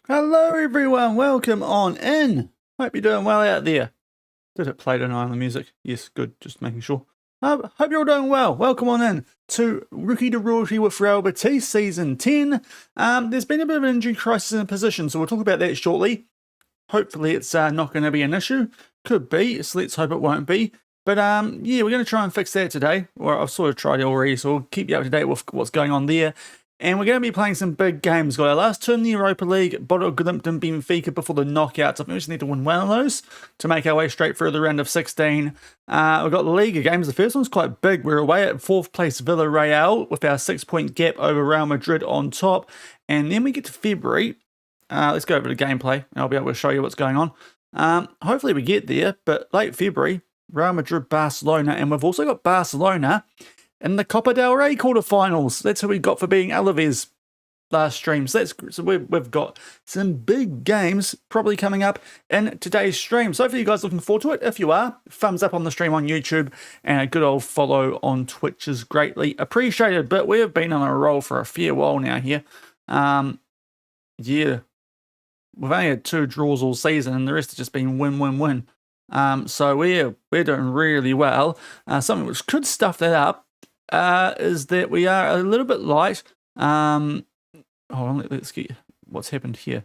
Hello everyone, welcome on in. Hope you're doing well out there. Did it play tonight on the music? Yes, good, just making sure. Hope you're all doing well. Welcome on in to Rookie to Royalty with Real Betis Season 10. There's been a bit of an injury crisis in the position, so we'll talk about that shortly. Hopefully it's not going to be an issue. Could be, so let's hope it won't be. But yeah, we're going to try and fix that today. Or I've sort of tried it already, so we'll keep you up to date with what's going on there. And we're going to be playing some big games. Got our last two in the Europa League, Bodo Glimt and Benfica before the knockouts. I think we just need to win one of those to make our way straight through the round of 16. We've got the Liga games. The first one's quite big. We're away at 4th place Villarreal with our 6-point gap over Real Madrid on top. And then we get to February. Let's go over to gameplay, and I'll be able to show you what's going on. Hopefully we get there, but late February, Real Madrid, Barcelona, and we've also got Barcelona in the Copa del Rey quarterfinals. That's who we got for being Alaves last stream. So we've got some big games probably coming up in today's stream. So hopefully you guys are looking forward to it. If you are, thumbs up on the stream on YouTube and a good old follow on Twitch is greatly appreciated. But we have been on a roll for a fair while now here. Yeah, we've only had 2 draws all season, and the rest have just been win. So we're doing really well. Something which could stuff that up is that we are a little bit light. Hold on, let's get what's happened here.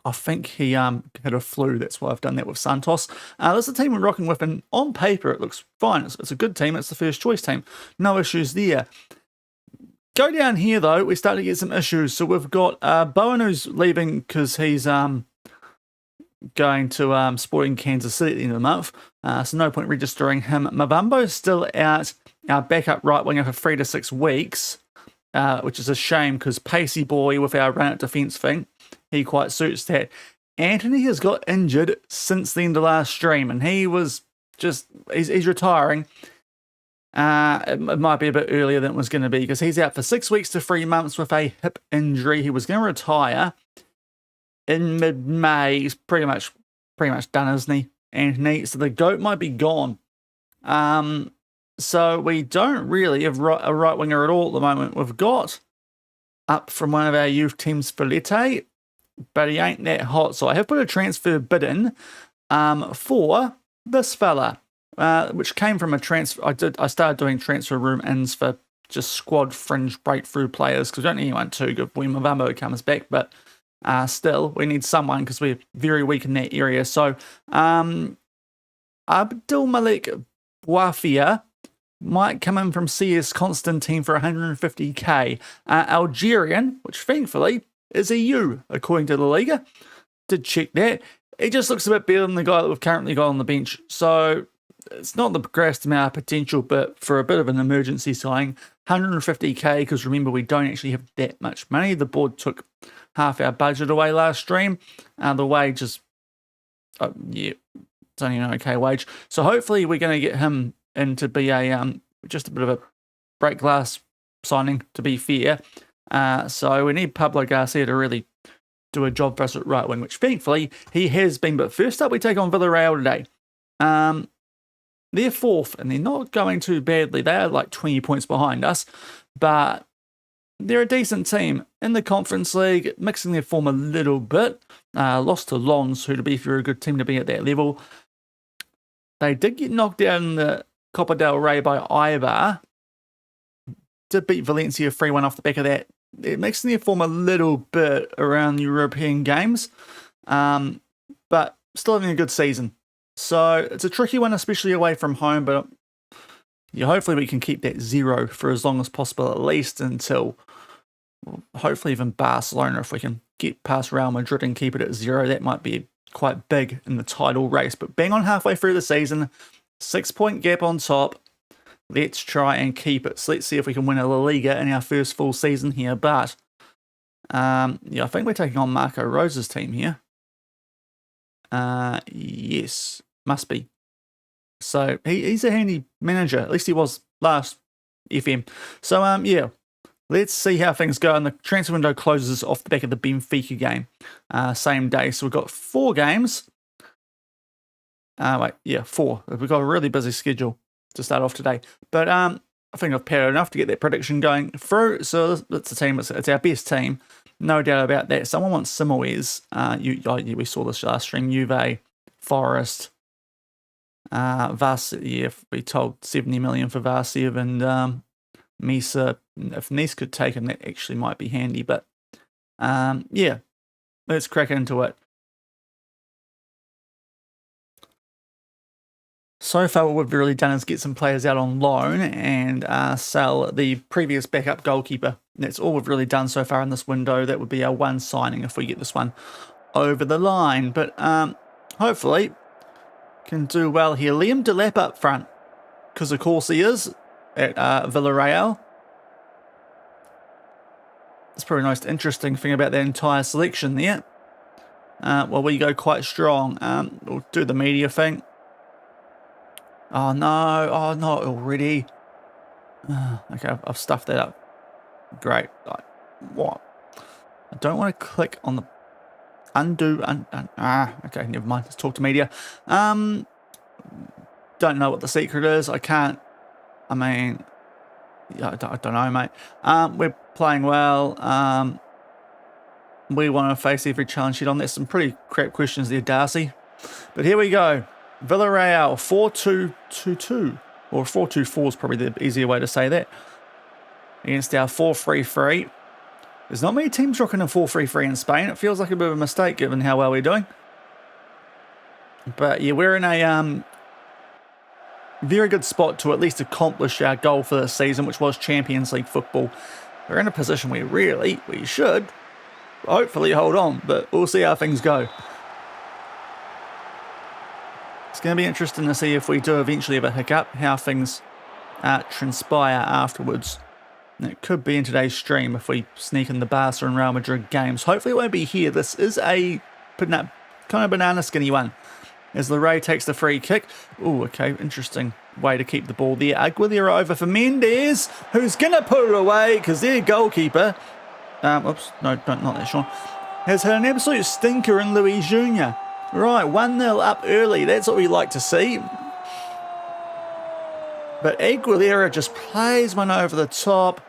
I think he had a flu. That's why I've done that with Santos. That's the team we're rocking with, and on paper it looks fine. It's a good team. It's the first choice team. No issues there. Go down here though. We start to get some issues. So we've got Bowen who's leaving because he's going to Sporting Kansas City at the end of the month. So no point registering him. Mavambo's still out. Our backup right winger for 3 to 6 weeks, which is a shame because Pacey boy with our run at defence thing, he quite suits that. Anthony has got injured since the end of last stream, and he was just, he's retiring. It might be a bit earlier than it was going to be because he's out for 6 weeks to 3 months with a hip injury. He was going to retire in mid-May. He's pretty much done, isn't he, Anthony? So the GOAT might be gone. So we don't really have a right winger at all at the moment. We've got up from one of our youth teams, Filete, but he ain't that hot. So I have put a transfer bid in for this fella, which came from a transfer. I started doing transfer room ins for just squad fringe breakthrough players because we don't need anyone too good when Mavambo comes back, but still we need someone because we're very weak in that area. So Abdul Malik Wafia might come in from CS Constantine for 150k. Algerian, which thankfully is a U, according to the Liga. Did check that. He just looks a bit better than the guy that we've currently got on the bench. So it's not the greatest amount of potential, but for a bit of an emergency signing, 150k, because remember, we don't actually have that much money. The board took half our budget away last stream. The wage is, yeah, it's only an okay wage. So hopefully we're going to get him in to be a just a bit of a break glass signing, to be fair. So we need Pablo Garcia to really do a job for us at right wing, which thankfully he has been. But first up, we take on Villarreal today. They're 4th, and they're not going too badly. They are like 20 points behind us, but they're a decent team. In the Conference League, mixing their form a little bit. Lost to Lons, who to be for a good team to be at that level. They did get knocked out in the Copa del Rey by Eibar. Did beat Valencia 3-1 off the back of that. They're mixing their form a little bit around European games, but still having a good season. So it's a tricky one, especially away from home, but yeah, hopefully we can keep that 0 for as long as possible, at least until hopefully even Barcelona. If we can get past Real Madrid and keep it at 0, that might be quite big in the title race. But bang on halfway through the season, 6-point gap on top. Let's try and keep it. So let's see if we can win a La Liga in our first full season here. But yeah, I think we're taking on Marco Rosa's team here. Yes, must be. So he's a handy manager. At least he was last FM. So yeah, let's see how things go. And the transfer window closes off the back of the Benfica game, same day. So we've got 4 games. 4. We've got a really busy schedule to start off today. But I think I've paid enough to get that prediction going through. So it's a team. It's our best team. No doubt about that. Someone wants Simoes. We saw this last stream. Juve, Forest, Vasiev. We told 70 million for Vasiev and Misa. If Nice could take him, that actually might be handy. But yeah, let's crack into it. So far, what we've really done is get some players out on loan and sell the previous backup goalkeeper. That's all we've really done so far in this window. That would be our one signing if we get this one over the line. But hopefully, can do well here. Liam Delap up front, because of course he is at Villarreal. That's probably the most interesting thing about that entire selection there. Well, we go quite strong. We'll do the media thing. Oh, no. Oh, not already. Okay, I've stuffed that up. Great. What? I don't want to click on the undo. Okay, never mind. Let's talk to media. Don't know what the secret is. I can't. I mean, I don't know, mate. We're playing well. We want to face every challenge head on. There's some pretty crap questions there, Darcy. But here we go. Villarreal 4-2-2-2, or 4-2-4 is probably the easier way to say that, against our 4-3-3. There's not many teams rocking a 4-3-3 in Spain. It feels like a bit of a mistake given how well we're doing. But yeah, we're in a very good spot to at least accomplish our goal for this season, which was Champions League football. We're in a position where we should hopefully hold on, but we'll see how things go. It's going to be interesting to see if we do eventually have a hiccup, how things transpire afterwards. And it could be in today's stream if we sneak in the Barca and Real Madrid games. Hopefully it won't be here. This is a kind of banana skinny one. As Leray takes the free kick. Oh, okay, interesting way to keep the ball there. Aguilera over for Mendes, who's going to put it away because their goalkeeper, oops, no, not that, Shaun, has had an absolute stinker in Luis Jr. Right, 1-0 up early. That's what we like to see. But Aguilera just plays one over the top.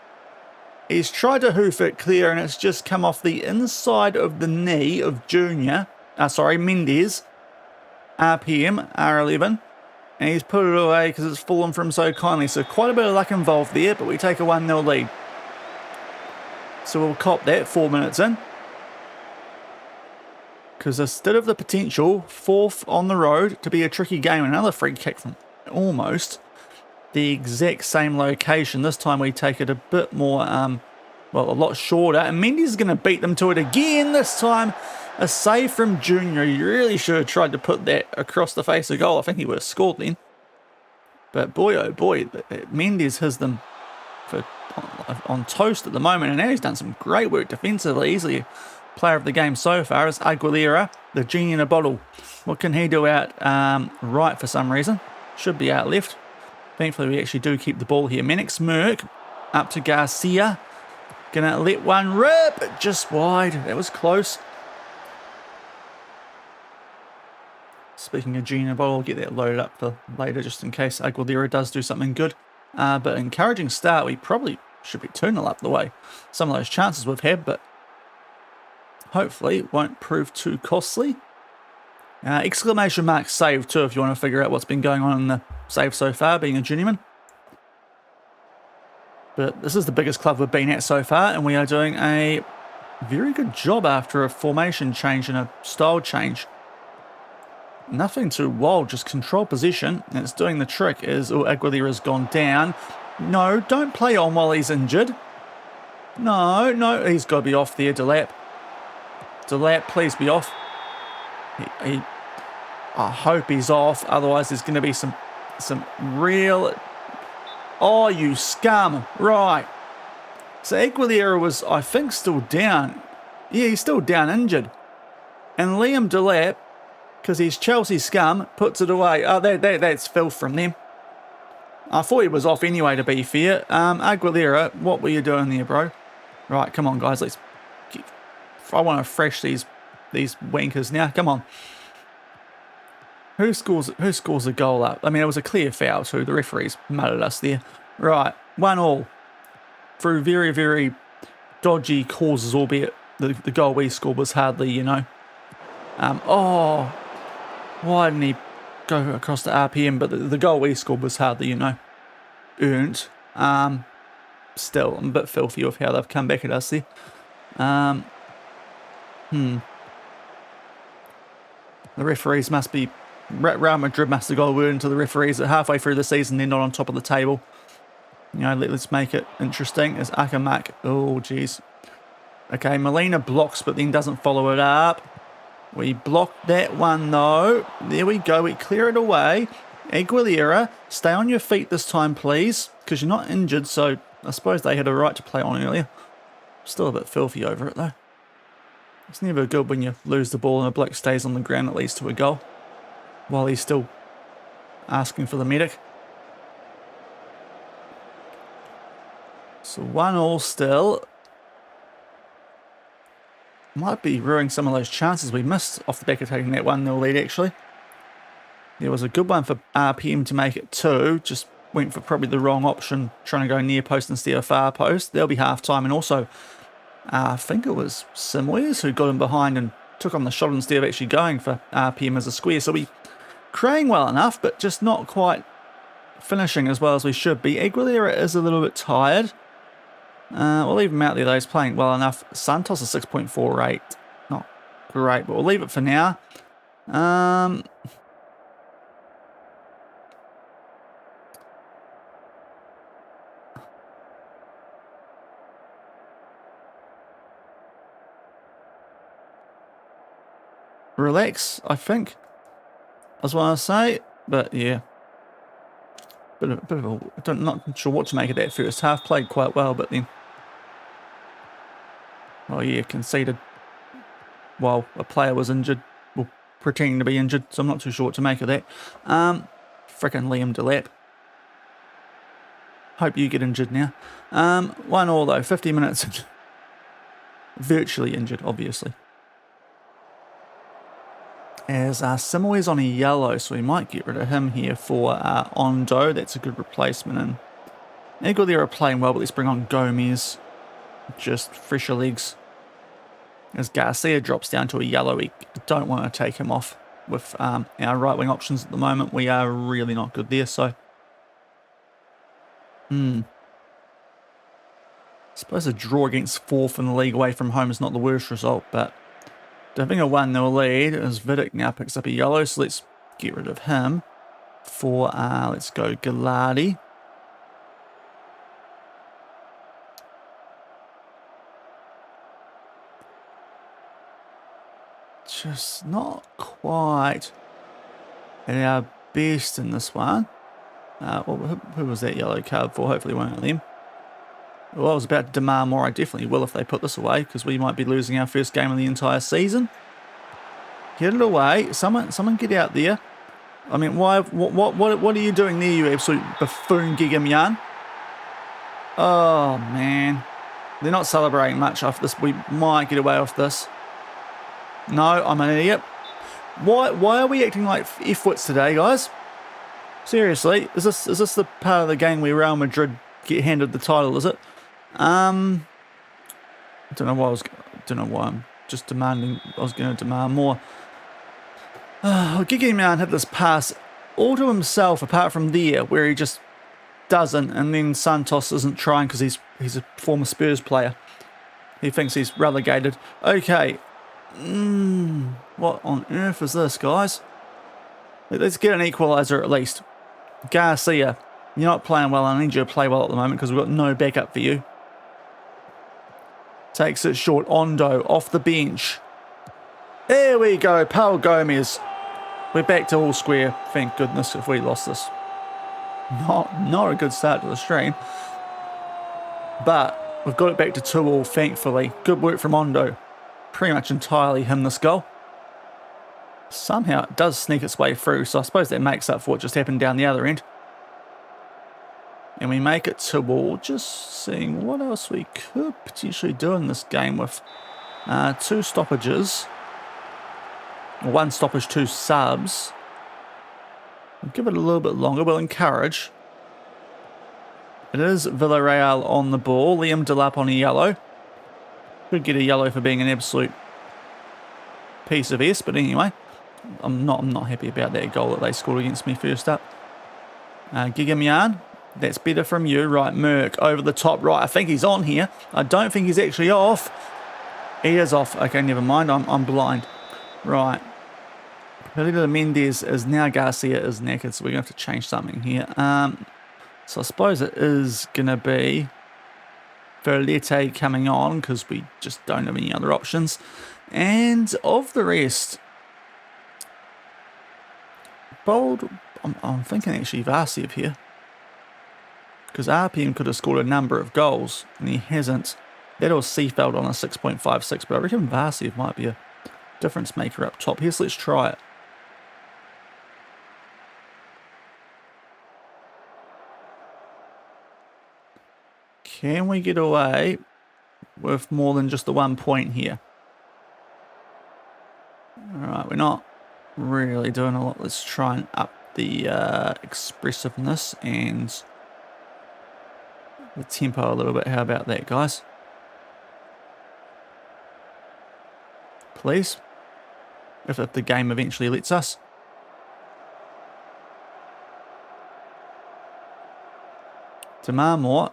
He's tried to hoof it clear, and it's just come off the inside of the knee of Mendes. RPM, R11. And he's put it away because it's fallen from so kindly. So quite a bit of luck involved there, but we take a 1-0 lead. So we'll cop that 4 minutes in. Because instead of the potential fourth on the road to be a tricky game, another free kick from almost the exact same location. This time we take it a bit more, well, a lot shorter. And Mendes is going to beat them to it again. This time a save from Junior. He really should have tried to put that across the face of goal. I think he would have scored then. But boy, oh boy, Mendes has them on toast at the moment. And now he's done some great work defensively. Easily player of the game so far is Aguilera, the genie in a bottle. What can he do out right for some reason? Should be out left. Thankfully, we actually do keep the ball here. Menix Merck up to Garcia. Gonna let one rip. Just wide. That was close. Speaking of genie in a bottle, I'll get that loaded up for later just in case Aguilera does do something good. But encouraging start. We probably should be 2-0 up the way. Some of those chances we've had, but hopefully it won't prove too costly. Exclamation mark save too if you want to figure out what's been going on in the save so far, being a journeyman. But this is the biggest club we've been at so far, and we are doing a very good job after a formation change and a style change. Nothing too wild, just control possession, and it's doing the trick as Aguilera's gone down. No, don't play on while he's injured. No, he's got to be off there, Delap. Delap, please be off. I hope he's off, otherwise there's going to be some real... Oh, you scum. Right. So Aguilera was, I think, still down. Yeah, he's still down injured. And Liam Delap, because he's Chelsea scum, puts it away. Oh, that's filth from them. I thought he was off anyway, to be fair. Aguilera, what were you doing there, bro? Right, come on, guys. Let's get... I want to fresh these wankers now. Come on. Who scores a goal up? I mean, it was a clear foul too. The referees mudded us there. Right, 1-1. Through very, very dodgy causes, albeit the goal we scored was hardly, you know. Oh, why didn't he go across the RPM? But the goal we scored was hardly, you know, earned. Still, I'm a bit filthy with how they've come back at us there. The referees must be... Real Madrid must have got a word into the referees that halfway through the season they're not on top of the table. You know, let's make it interesting. It's Akamak. Oh, jeez. Okay, Molina blocks, but then doesn't follow it up. We blocked that one, though. There we go. We clear it away. Aguilera, stay on your feet this time, please, because you're not injured, so I suppose they had a right to play on earlier. Still a bit filthy over it, though. It's never good when you lose the ball and a bloke stays on the ground that leads to a goal while he's still asking for the medic. So 1-1 still. Might be ruining some of those chances we missed off the back of taking that 1-0 lead, actually. There was a good one for RPM to make it 2. Just went for probably the wrong option, trying to go near post instead of far post. There'll be half-time. And also, I think it was Simwes who got him behind and took on the shot instead of actually going for RPM as a square. So we creating well enough, but just not quite finishing as well as we should be. Aguilera is a little bit tired. We'll leave him out there though. He's playing well enough. Santos is 6.48. Not great, but we'll leave it for now. Relax, I think. That's what I say. But yeah. I'm not sure what to make of that first half. Played quite well, but then... Oh yeah, conceded while a player was injured. Well, pretending to be injured, so I'm not too sure what to make of that. Frickin' Liam Delap. Hope you get injured now. 1-1 though, 50 minutes. Virtually injured, obviously. As Simwes on a yellow, so we might get rid of him here for Ondo. That's a good replacement. And Aguilera playing well, but let's bring on Gomez. Just fresher legs. As Garcia drops down to a yellow, we don't want to take him off with our right wing options at the moment. We are really not good there, so... I suppose a draw against fourth in the league away from home is not the worst result, but... Having a 1-0 lead as Vidic now picks up a yellow, so let's get rid of him for, let's go Gallardi. Just not quite at our best in this one. Who was that yellow card for? Hopefully one of them. Well, I was about to demand more. I definitely will if they put this away, because we might be losing our first game of the entire season. Get it away. Someone get out there. I mean, why? What are you doing there, you absolute buffoon Gigamyan? Oh, man. They're not celebrating much after this. We might get away with this. No, I'm an idiot. Why are we acting like F-wits today, guys? Seriously, is this the part of the game where Real Madrid get handed the title, is it? I don't know why I'm just demanding. I was going to demand more. Gigamyan had this pass all to himself, apart from there, where he just doesn't, and then Santos isn't trying because he's a former Spurs player. He thinks he's relegated. Okay. What on earth is this, guys? Let's get an equaliser at least. Garcia, you're not playing well. I need you to play well at the moment because we've got no backup for you. Takes it short. Ondo off the bench. There we go. Paul Gomez. We're back to all square. Thank goodness if we lost this. Not a good start to the stream. But we've got it back to 2-2, thankfully. Good work from Ondo. Pretty much entirely him this goal. Somehow it does sneak its way through, so I suppose that makes up for what just happened down the other end. And we make it 2-2. Just seeing what else we could potentially do in this game with 2 stoppages. 1 stoppage, 2 subs. We'll give it a little bit longer. We'll encourage. It is Villarreal on the ball. Liam Delap on a yellow. Could get a yellow for being an absolute piece of S, but anyway, I'm not happy about that goal that they scored against me first up. Gigamian, that's better from you. Right, Merck over the top right. I think he's on here. I don't think he's actually off. He is off. Okay, never mind. I'm blind. Right. Pelita Mendes is now Garcia is knackered, so we're going to have to change something here. So I suppose it is going to be Verlete coming on because we just don't have any other options. And of the rest, bold, I'm thinking actually Varsiev here. Because RPM could have scored a number of goals, and he hasn't. That was Seafeld on a 6.56, but I reckon Varsiev might be a difference maker up top here, so let's try it. Can we get away with more than just the 1 point here? Alright, we're not really doing a lot. Let's try and up the expressiveness and the tempo a little bit. How about that, guys? Please. If the game eventually lets us. Demand more.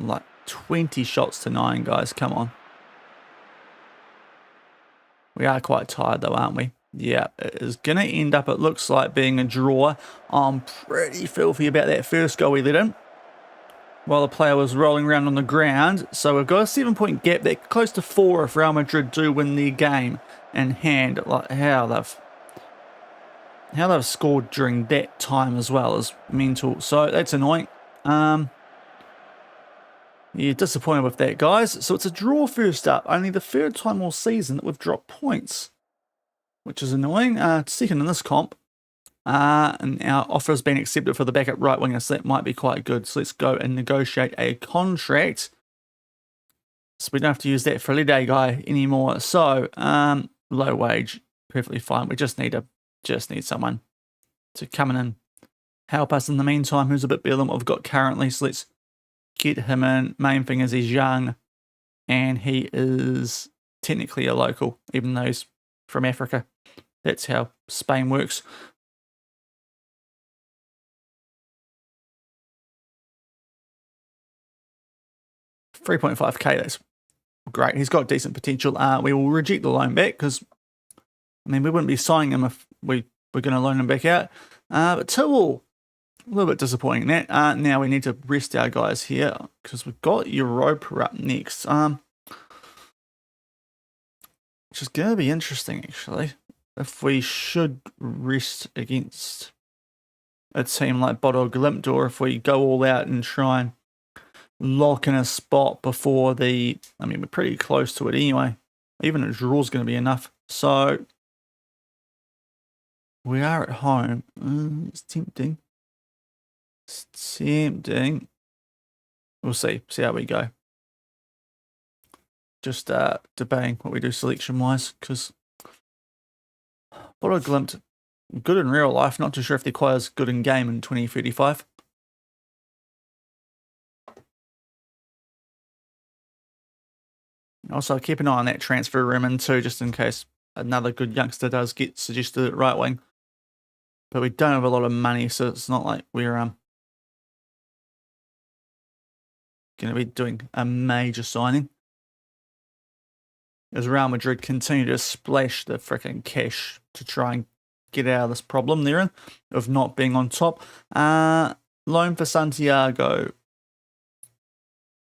Like 20 shots to 9, guys. Come on. We are quite tired though, aren't we? Yeah, it is going to end up, it looks like, being a draw. I'm pretty filthy about that first goal we let in while the player was rolling around on the ground. So we've got a 7-point gap. They're close to 4 if Real Madrid do win their game in hand. Like how they've scored during that time as well is mental. So that's annoying. Yeah, disappointed with that, guys. So it's a draw first up. Only the third time all season that we've dropped points, which is annoying. Second in this comp. And our offer has been accepted for the backup right winger, so that might be quite good. So let's go and negotiate a contract. So we don't have to use that for Lede guy anymore. So, low wage, perfectly fine. We just need someone to come in and help us in the meantime, who's a bit better than what we've got currently. So let's get him in. Main thing is he's young and he is technically a local, even though he's from Africa. That's how Spain works. $3.5k, that's great. He's got decent potential. We will reject the loan back because, I mean, we wouldn't be signing him if we were going to loan him back out. But 2-2. A little bit disappointing that. Now we need to rest our guys here because we've got Europa up next. Which is going to be interesting, actually. If we should rest against a team like Bodo Glimt, or if we go all out and try and lock in a spot before the... I mean, we're pretty close to it anyway. Even a draw is going to be enough. So, we are at home. It's tempting. It's tempting. We'll see. See how we go. Just debating what we do selection-wise, because Bodo Glimt, good in real life, not too sure if they're quite as good in game in 2035. Also, keep an eye on that transfer room in too, just in case another good youngster does get suggested at right wing. But we don't have a lot of money, so it's not like we're going to be doing a major signing. As Real Madrid continue to splash the freaking cash to try and get out of this problem they're in of not being on top. Loan for Santiago.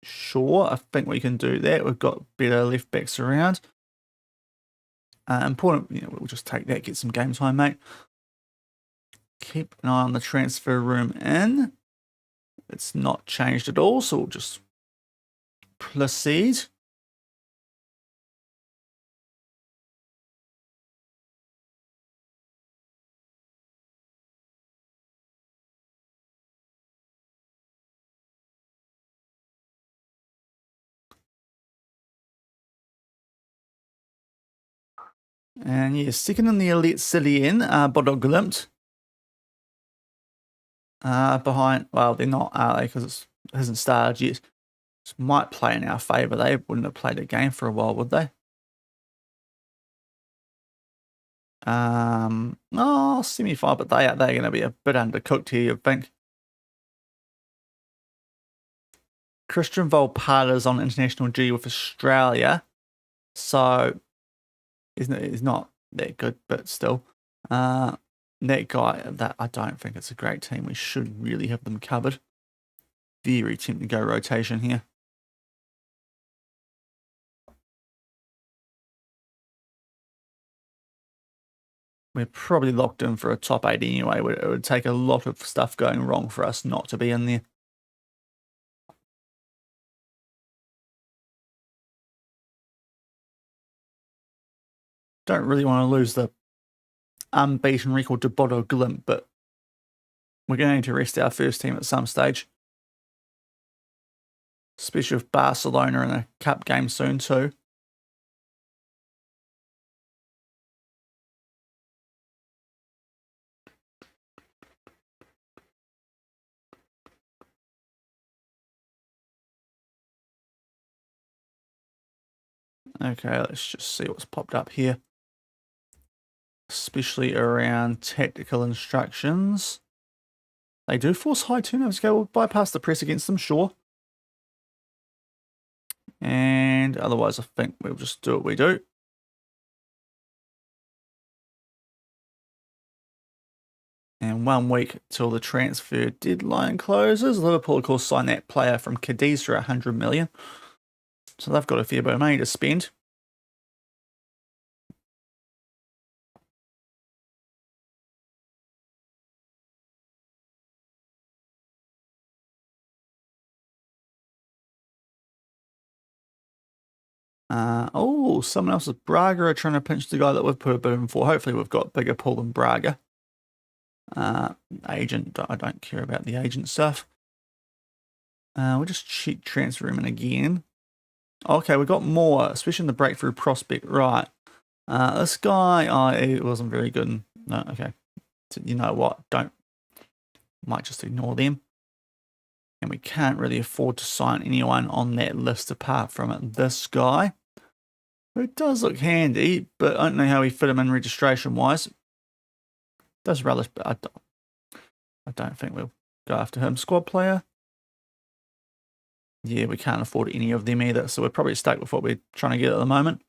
Sure, I think we can do that. We've got better left backs around. Important, we'll just take that, get some game time, mate. Keep an eye on the transfer room in. It's not changed at all, so we'll just proceed. And yeah, second in the Elite City in, Bodo Glimt. Behind, well, they're not, are they? Because it's hasn't started yet. This might play in our favour. They wouldn't have played a game for a while, would they? Oh, semi-final, but they're going to be a bit undercooked here, you think. Christian Volpada's on International G with Australia, so he's not that good, but still. That guy, I don't think it's a great team. We should really have them covered. Very tempted to go rotation here. We're probably locked in for a top 8 anyway. It would take a lot of stuff going wrong for us not to be in there. Don't really want to lose the unbeaten record to Bodo Glimt, but we're going to rest our first team at some stage. Especially with Barcelona in a cup game soon too. Okay, let's just see what's popped up here. Especially around tactical instructions. They do force high turnovers. Okay, we'll bypass the press against them, sure. And otherwise, I think we'll just do what we do. And 1 week till the transfer deadline closes. Liverpool, of course, signed that player from Cadiz for 100 million. So they've got a fair bit of money to spend. Oh, someone else with Braga are trying to pinch the guy that we've put a bid in for. Hopefully we've got bigger pull than Braga. Agent, I don't care about the agent stuff. We'll just check transfer him in again. Okay, we got more, especially in the breakthrough prospect. Right. This guy, he wasn't very good. No, okay. So you know what? Might just ignore them. And we can't really afford to sign anyone on that list apart from this guy. It does look handy, but I don't know how we fit him in registration-wise. Does relish, but I don't think we'll go after him. Squad player. Yeah, we can't afford any of them either, so we're probably stuck with what we're trying to get at the moment.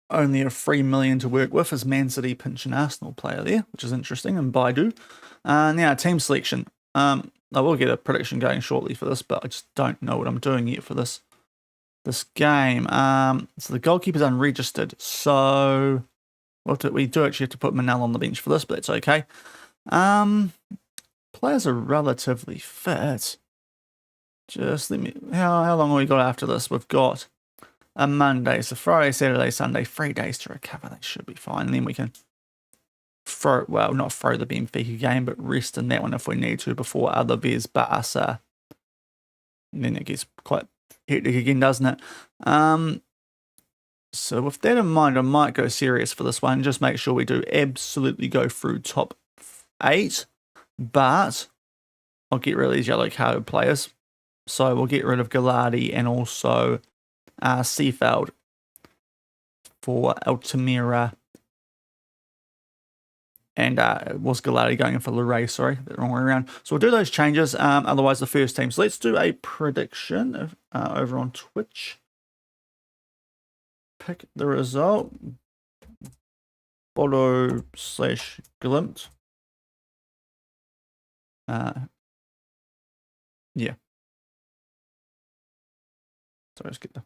Only a 3 million to work with is Man City pinching Arsenal player there, which is interesting, and Baidu. Now, team selection. I will get a prediction going shortly for this, but I just don't know what I'm doing yet for this game. So the goalkeeper's unregistered, so we do actually have to put Manel on the bench for this, but it's okay. Players are relatively fit. Just let me... How long have we got after this? We've got a Monday, so Friday, Saturday, Sunday, 3 days to recover. They should be fine. And then we can not throw the Benfica game, but rest in that one if we need to before other Bears Barca. And then it gets quite hectic again, doesn't it? So with that in mind, I might go serious for this one. Just make sure we do absolutely go through top 8, but I'll get rid of these yellow carded players. So we'll get rid of Gallardi and also Seefeld for Altamira. And it was Gallardi going in for Luray, sorry, the wrong way around. So we'll do those changes, otherwise the first team. So let's do a prediction over on Twitch. Pick the result. Bodo/Glimt. Yeah. So let's get the...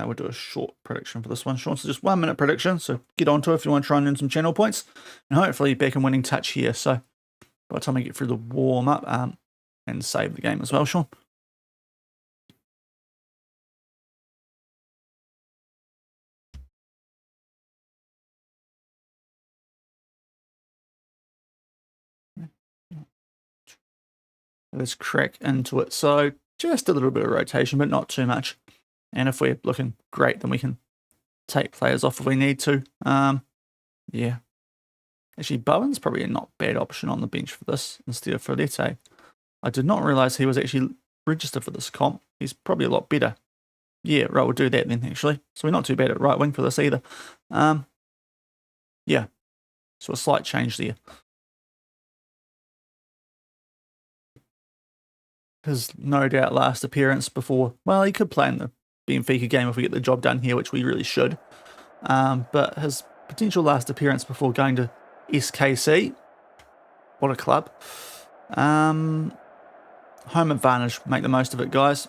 we'll do a short prediction for this one, Shaun. So just 1 minute prediction. So get onto it if you want to try and earn some channel points. And hopefully back in winning touch here. So by the time we get through the warm up and save the game as well, Shaun. Let's crack into it. So just a little bit of rotation, but not too much. And if we're looking great, then we can take players off if we need to. Yeah. Actually, Bowen's probably a not bad option on the bench for this instead of Fredette. I did not realise he was actually registered for this comp. He's probably a lot better. Yeah, right, we'll do that then, actually. So we're not too bad at right wing for this either. Yeah, so a slight change there. His no doubt last appearance before, well, he could play in the Benfica game if we get the job done here, which we really should. But his potential last appearance before going to SKC, what a club. Home advantage, make the most of it, guys.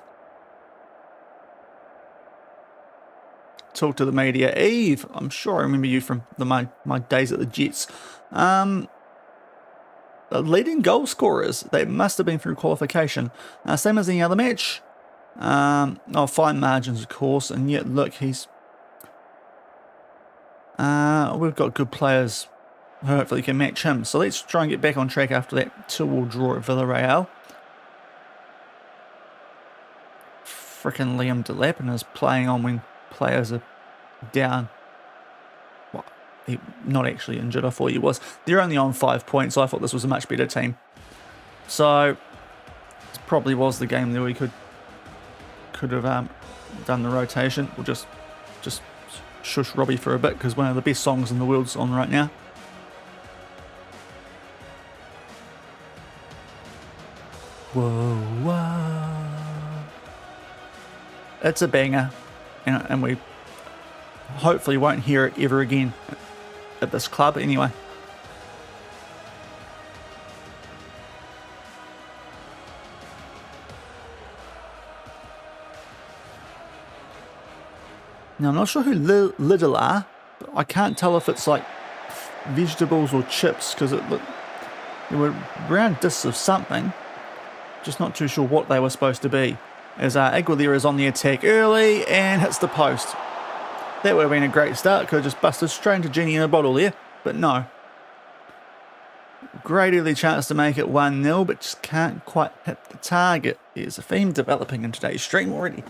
Talk to the media. Eve, I'm sure I remember you from my days at the Jets. The leading goal scorers, they must have been through qualification. Same as any other match. Fine margins, of course, and yet look, he's... we've got good players who hopefully can match him. So let's try and get back on track after that 2-2 draw at Villarreal. Frickin' Liam Delapin is playing on when players are down. Well, he not actually injured, I thought he was. They're only on 5 points. I thought this was a much better team. So this probably was the game that we could have done the rotation. We'll just shush Robbie for a bit because one of the best songs in the world's on right now. Whoa, whoa. It's a banger, and we hopefully won't hear it ever again at this club anyway. Now, I'm not sure who Lidl are, but I can't tell if it's like vegetables or chips because they were round discs of something. Just not too sure what they were supposed to be. As Aguilera is on the attack early and hits the post. That would have been a great start. Could have just busted straight into Genie in a bottle there, but no. Great early chance to make it 1-0, but just can't quite hit the target. There's a theme developing in today's stream already.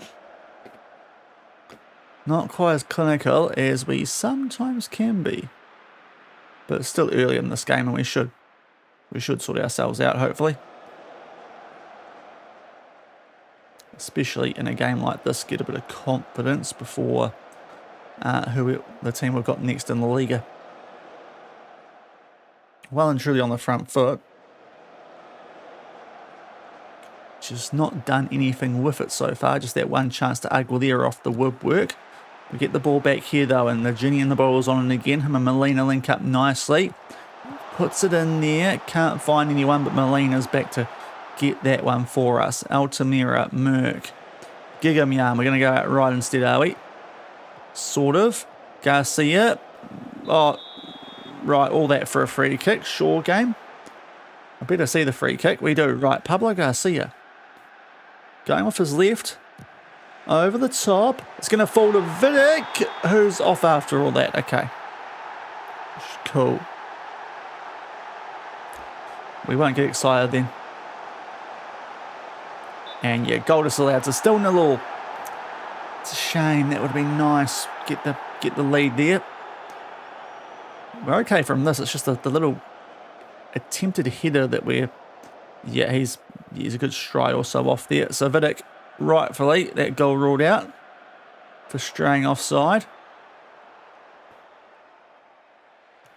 Not quite as clinical as we sometimes can be. But it's still early in this game and we should sort ourselves out, hopefully. Especially in a game like this, get a bit of confidence before the team we've got next in the Liga. Well and truly on the front foot. Just not done anything with it so far. Just that one chance to Aguilera off the woodwork. We get the ball back here though, and the Genie and the ball is on it again. Him and Molina link up nicely. Puts it in there. Can't find anyone, but Molina's back to get that one for us. Altamira, Merck, Gigamyan. We're going to go out right instead, are we? Sort of. Garcia. Oh, right. All that for a free kick. Sure game. I better see the free kick. We do. Right. Pablo Garcia. Going off his left. Over the top. It's going to fall to Vidic, who's off after all that. Okay. Cool. We won't get excited then. And yeah, goal disallowed. So still 0-0. It's a shame. That would have been nice. Get the lead there. We're okay from this. It's just the little attempted header that we're... Yeah, he's a good stride or so off there. So Vidic, rightfully, that goal ruled out for straying offside.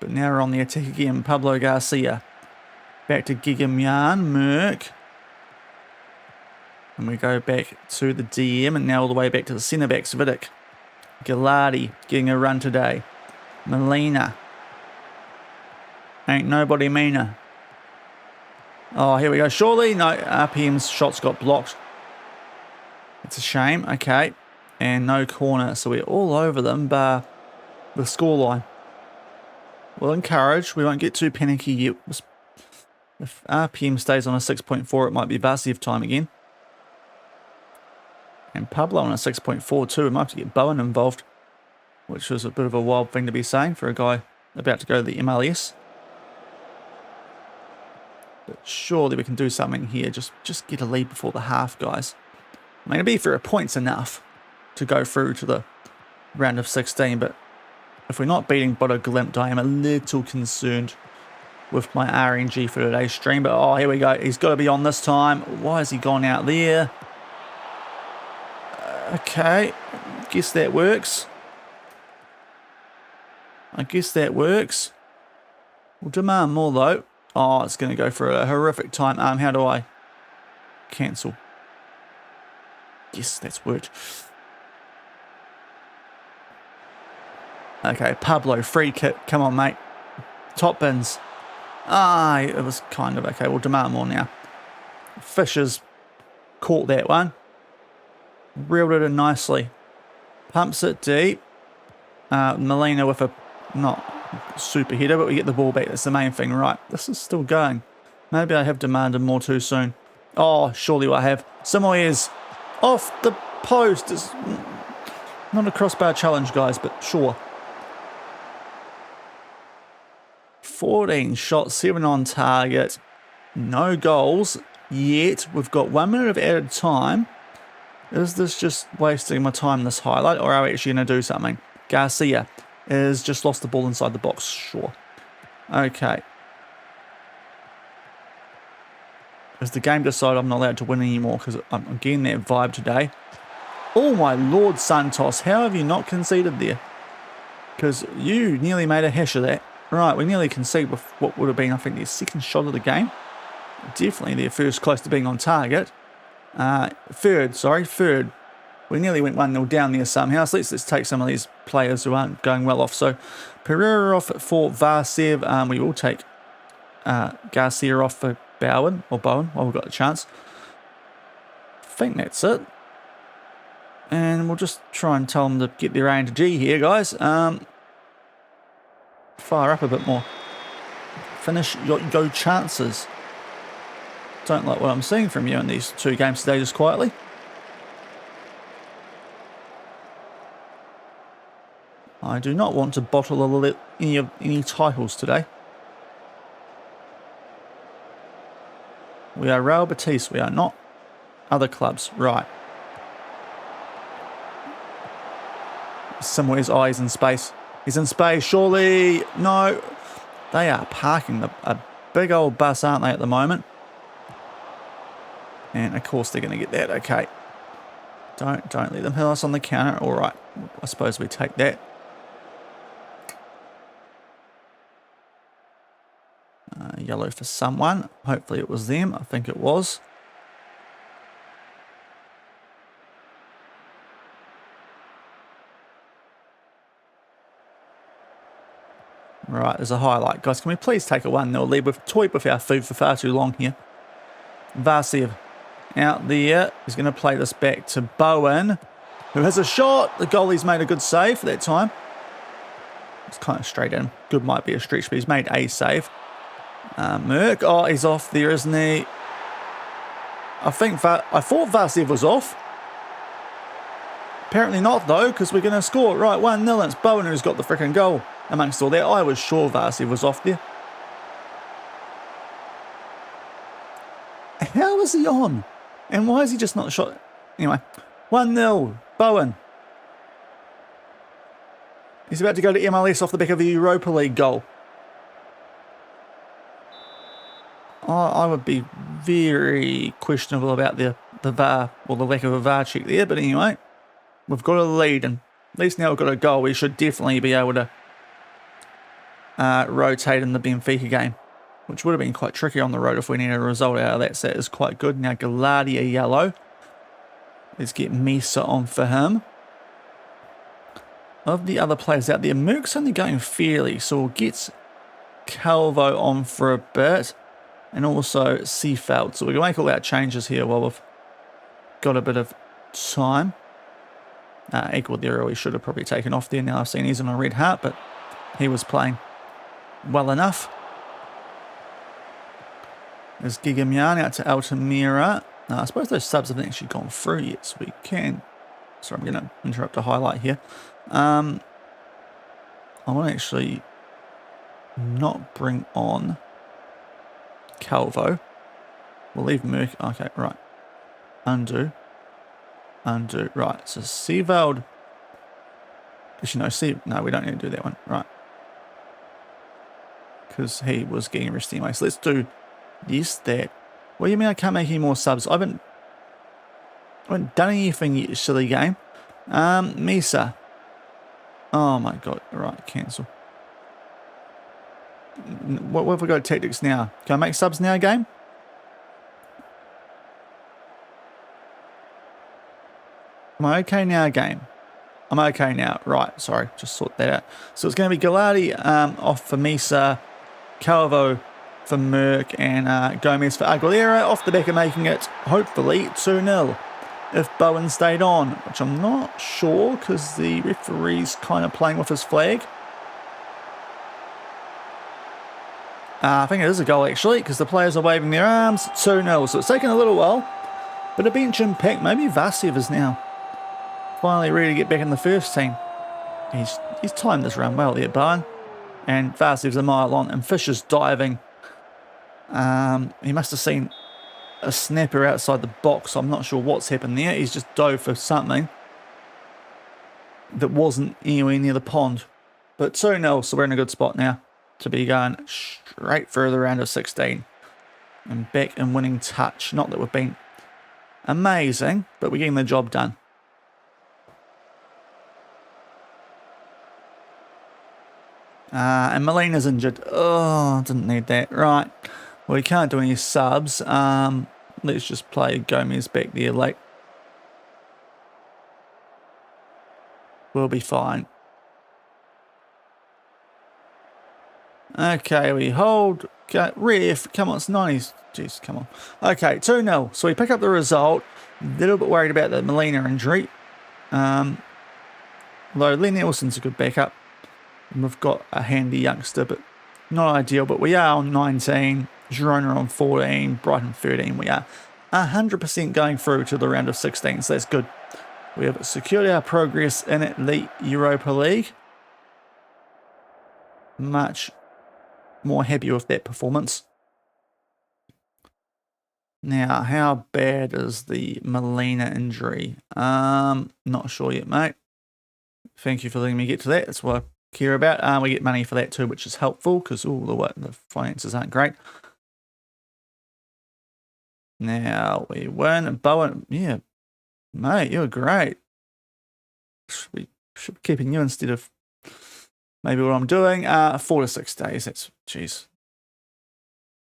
But now we're on the attack again. Pablo Garcia. Back to Gigamyan, Merck. And we go back to the DM and now all the way back to the centre backs. Vidic. Gallardi getting a run today. Molina. Ain't nobody meaner. Oh, here we go. Surely, no, RPM's shots got blocked. It's a shame. Okay. And no corner. So we're all over them, bar the scoreline. We'll encourage. We won't get too panicky yet. If RPM stays on a 6.4, it might be Vasiev time again. And Pablo on a 6.4 too. We might have to get Bowen involved, which was a bit of a wild thing to be saying for a guy about to go to the MLS. But surely we can do something here. Just get a lead before the half, guys. I mean, it'd be for a point's enough to go through to the round of 16. But if we're not beating Bodo Glimt, I am a little concerned with my RNG for today's stream. But, oh, here we go. He's got to be on this time. Why has he gone out there? Okay. Guess that works. I guess that works. We'll demand more, though. Oh, it's going to go for a horrific time. How do I cancel? Yes, that's worked. Okay, Pablo, free kick. Come on, mate. Top bins. It was kind of okay. We'll demand more now. Fisher's caught that one. Reeled it in nicely. Pumps it deep. Molina with a not super header, but we get the ball back. That's the main thing. Right, this is still going. Maybe I have demanded more too soon. Oh, surely I have. Samoy's off the post. It's not a crossbar challenge, guys, but sure. 14 shots, 7 on target. No goals yet. We've got 1 minute of added time. Is this just wasting my time, this highlight, or are we actually going to do something? Garcia has just lost the ball inside the box. Sure. Okay. Has the game decided I'm not allowed to win anymore because I'm getting that vibe today? Oh my Lord, Santos. How have you not conceded there? Because you nearly made a hash of that. Right, we nearly conceded with what would have been, I think, their second shot of the game. Definitely their first close to being on target. Third. We nearly went 1-0 down there somehow. So let's take some of these players who aren't going well off. So Pereira off for Varsev. We will take Garcia off for Bowen while we've got the chance. I think that's it. And we'll just try and tell them to get their A into G here, guys. Fire up a bit more. Finish your go chances. Don't like what I'm seeing from you in these 2 games today, just quietly. I do not want to bottle any titles today. We are Real Betis. We are not other clubs. Right. Somewhere's eyes in space. He's in space, surely. No. They are parking a big old bus, aren't they, at the moment? And, of course, they're going to get that. Okay. Don't let them hit us on the counter. All right. I suppose we take that. Yellow for someone. Hopefully it was them. I think it was. Right, there's a highlight. Guys, can we please take a 1-0 lead? We've toyed with our food for far too long here. Varsev out there. He's going to play this back to Bowen, who has a shot. The goalie's made a good save for that time. It's kind of straight in. Good might be a stretch, but he's made a save. Merck. Oh, he's off there, isn't he? I thought Varsev was off. Apparently not, though, because we're going to score. Right, 1-0, and it's Bowen who's got the freaking goal. Amongst all that, I was sure Varsev was off there. How is he on? And why is he just not shot? Anyway, 1-0, Bowen. He's about to go to MLS off the back of a Europa League goal. I would be very questionable about the VAR, or the lack of a VAR check there, but anyway, we've got a lead, and at least now we've got a goal. We should definitely be able to rotate in the Benfica game, which would have been quite tricky on the road if we needed a result out of that. So that is quite good. Now Galadia yellow. Let's get Mesa on for him. Of the other players out there, Merck's only going fairly, so we'll get Calvo on for a bit, and also Seafeld. So we can make all our changes here while we've got a bit of time. Ecuador we should have probably taken off there. Now I've seen he's on a red heart, but he was playing well enough. There's Gigamian out to Altamira. I suppose those subs haven't actually gone through yet, so we can. Sorry, I'm going to interrupt a highlight here. I want to actually not bring on Calvo. We'll leave Merck. Okay, right. Undo. Right, so Seaveld. Actually, no, no, we don't need to do that one. Right. because he was getting rested anyway. So let's do this, that. What do you mean I can't make any more subs? I haven't done anything yet, silly game. Misa. Oh my god. Right, cancel. What have we got tactics now? Can I make subs now, game? Am I okay now, game? I'm okay now. Right, sorry, just sort that out. So it's going to be Galati off for Misa, Calvo for Merck, and Gomez for Aguilera, off the back of making it, hopefully, 2-0. If Bowen stayed on, which I'm not sure, because the referee's kind of playing with his flag. I think it is a goal, actually, because the players are waving their arms. 2-0, so it's taken a little while. But a bench impact, maybe Vasiev is now finally ready to get back in the first team. He's timed this run well there, Bowen. And Vasiev's a mile on, and Fisher's diving. He must have seen a snapper outside the box. I'm not sure what's happened there. He's just dove for something that wasn't anywhere near the pond. But 2-0, so we're in a good spot now to be going straight through the round of 16 and back in winning touch. Not that we've been amazing, but we're getting the job done. And Molina's injured. Oh, didn't need that. Right. Well, we can't do any subs. Let's just play Gomez back there late. We'll be fine. Okay, we hold. Ref, come on, it's 90s. Jeez, come on. Okay, 2-0. So we pick up the result. A little bit worried about the Molina injury. Although Len Nelson's a good backup. And we've got a handy youngster, but not ideal. But we are on 19. Girona on 14. Brighton 13. We are 100% going through to the round of 16. So that's good. We have secured our progress in the Europa League. Much more happy with that performance. Now, how bad is the Molina injury? Not sure yet, mate. Thank you for letting me get to that. That's what I care about. We get money for that too, which is helpful because the finances aren't great. Now we win. Bowen, yeah, mate, you're great. Should be keeping you instead of maybe what I'm doing. 4 to 6 days. That's, jeez.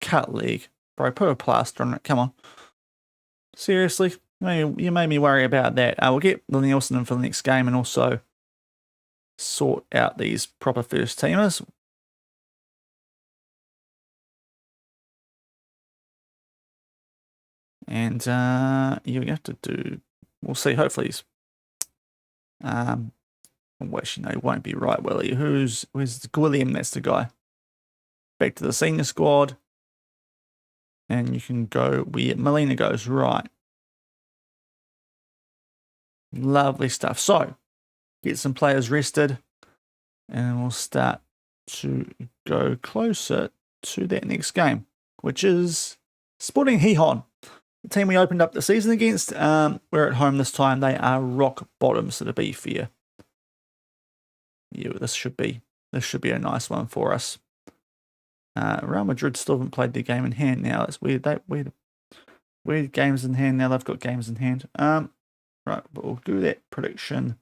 Cut leg. Bro, put a plaster on it. Come on. Seriously? You made me worry about that. We'll get Nielsen in for the next game and also sort out these proper first teamers. And you have to do, we'll see, hopefully he's, well, actually, no, he won't be right, will he? Where's William? That's the guy. Back to the senior squad. And you can go where Molina goes, right. Lovely stuff. So, get some players rested. And we'll start to go closer to that next game, which is Sporting Gijón. The team we opened up the season against. We're at home this time. They are rock bottom, so to be fair. Yeah, this should be a nice one for us. Real Madrid still haven't played their game in hand now. It's weird. Weird games in hand now. They've got games in hand. Right, but we'll do that prediction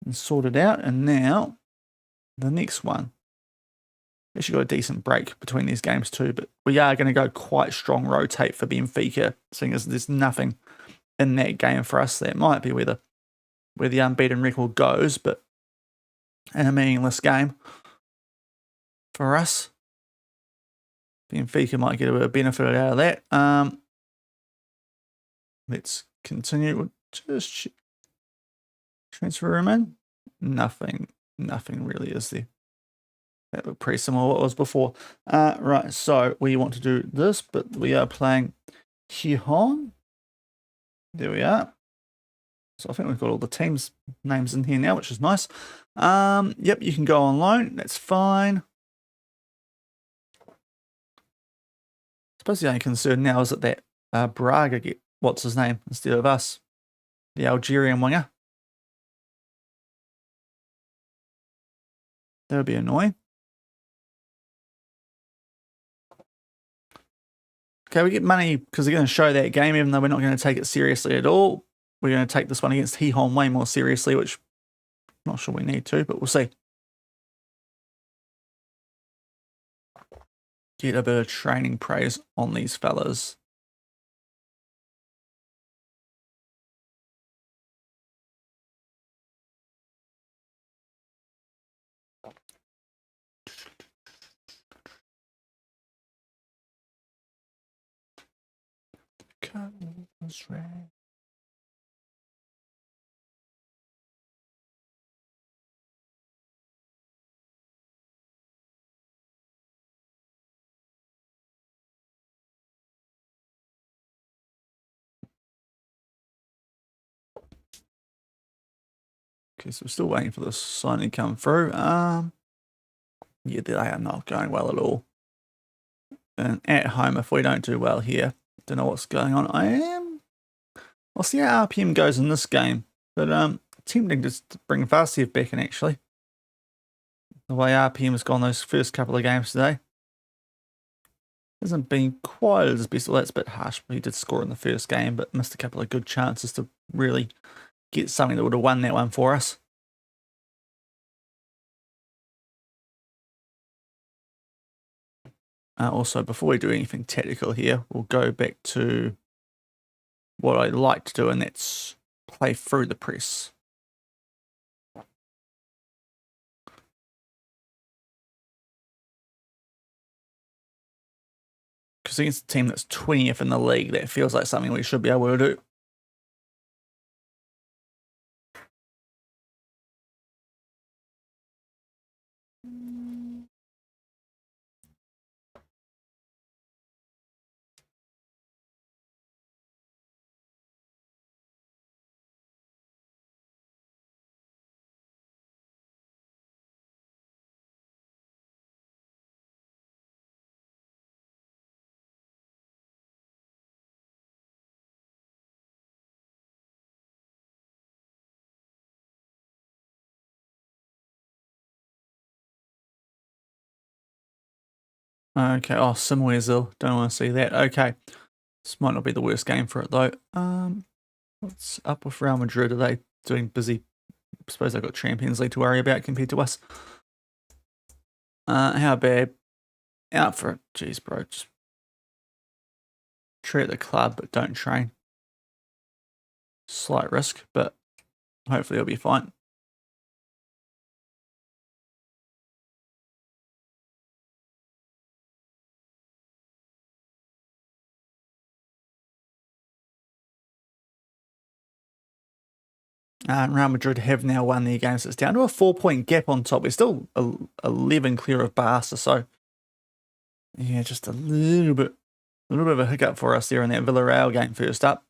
and sort it out. And now the next one. Actually got a decent break between these games too, but we are going to go quite strong rotate for Benfica, seeing as there's nothing in that game for us. That might be where the unbeaten record goes, but in a meaningless game for us. Benfica might get a bit of benefit out of that. Let's continue. Just transfer room in. Nothing really is there. That looked pretty similar to what it was before. Right, so we want to do this, but we are playing Gijón. There we are. So I think we've got all the teams' names in here now, which is nice. Yep, you can go on loan. That's fine. I suppose the only concern now is that Braga get what's his name instead of us, the Algerian winger. That would be annoying. Okay, we get money because they're going to show that game, even though we're not going to take it seriously at all. We're going to take this one against Hee-Hon way more seriously, which I'm not sure we need to, but we'll see. Get a bit of training praise on these fellas. Okay, so we're still waiting for the sign to come through. Yeah, they are not going well at all. And at home, if we don't do well here, don't know what's going on. I'll see how RPM goes in this game. But tempting to bring Vasiev back in, actually. The way RPM has gone those first couple of games today. Hasn't been quite as best. Well, that's a bit harsh, but he did score in the first game, but missed a couple of good chances to really get something that would have won that one for us. Also, before we do anything tactical here, we'll go back to what I like to do, and that's play through the press. Because against a team that's 20th in the league, that feels like something we should be able to do. Okay, oh, somewhere's ill. Don't want to see that. Okay, this might not be the worst game for it though. What's up with Real Madrid? Are they doing busy? I suppose they've got Champions League to worry about compared to us. How bad? Out for it. Jeez, bro. Just treat the club, but don't train. Slight risk, but hopefully it'll be fine. Real Madrid have now won their games. It's down to a 4-point gap on top. We're still 11 clear of Barca, so yeah, just a little bit of a hiccup for us there in that Villarreal game first up.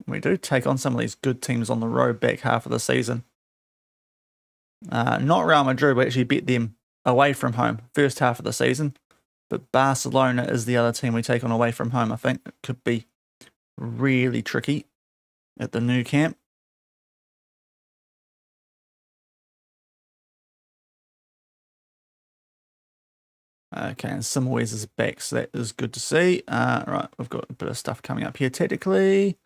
We do take on some of these good teams on the road back half of the season. Not Real Madrid, we actually beat them away from home first half of the season, but Barcelona is the other team we take on away from home. I think it could be really tricky at the new camp. Okay, and Simwes is back, so that is good to see. Right, we've got a bit of stuff coming up here tactically.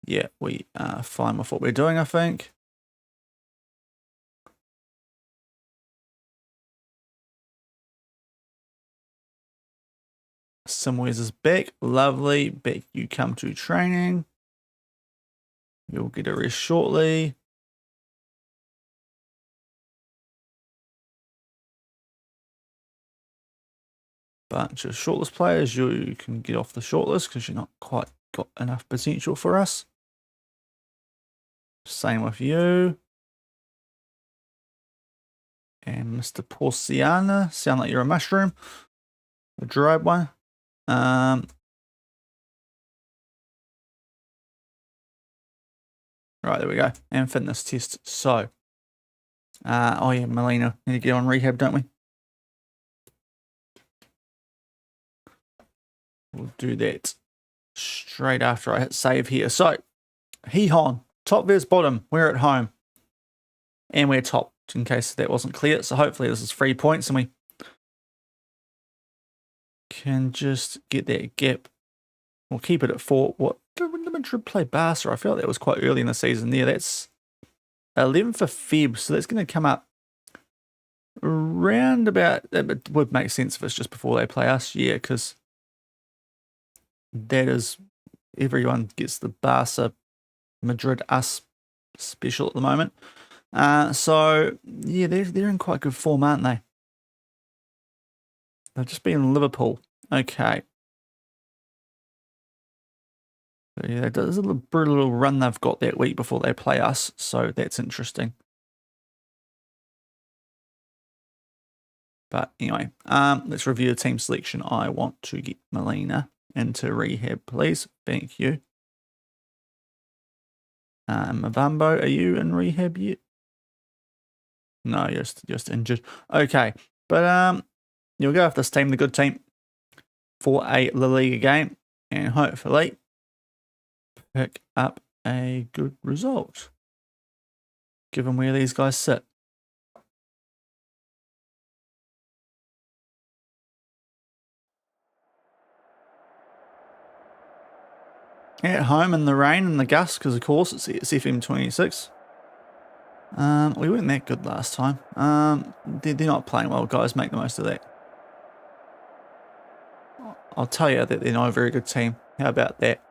Yeah, we are fine with what we're doing, I think. Simwes is back. Lovely. Back you come to training. You'll get a rest shortly. Bunch of shortlist players, you can get off the shortlist because you're not quite got enough potential for us. Same with you. And Mr. Porciana, sound like you're a mushroom. The dried one. Right, there we go. And fitness test. So, oh yeah, Melina, need to get on rehab, don't we? We'll do that straight after I hit save here. So, Hee-Hon, top versus bottom. We're at home. And we're top, in case that wasn't clear. So hopefully this is 3 points and we can just get that gap. We'll keep it at 4. What did Madrid play Barca? I feel like that was quite early in the season there. That's 11th of Feb, so that's going to come up around about. It would make sense if it's just before they play us, yeah, because that is everyone gets the Barca Madrid us special at the moment. So yeah, they're in quite good form, aren't they? They've just been Liverpool. Okay. So yeah, there's a brutal little run they've got that week before they play us, so that's interesting. But anyway, let's review the team selection. I want to get Molina into rehab, please. Thank you. Mavambo, are you in rehab yet? No, you're just injured. Okay, but you'll go off this team, the good team, for a La Liga game, and hopefully pick up a good result, given where these guys sit. At home in the rain and the gusts, because of course it's FM26. We weren't that good last time. They're not playing well, guys. Make the most of that. I'll tell you that they're not a very good team. How about that?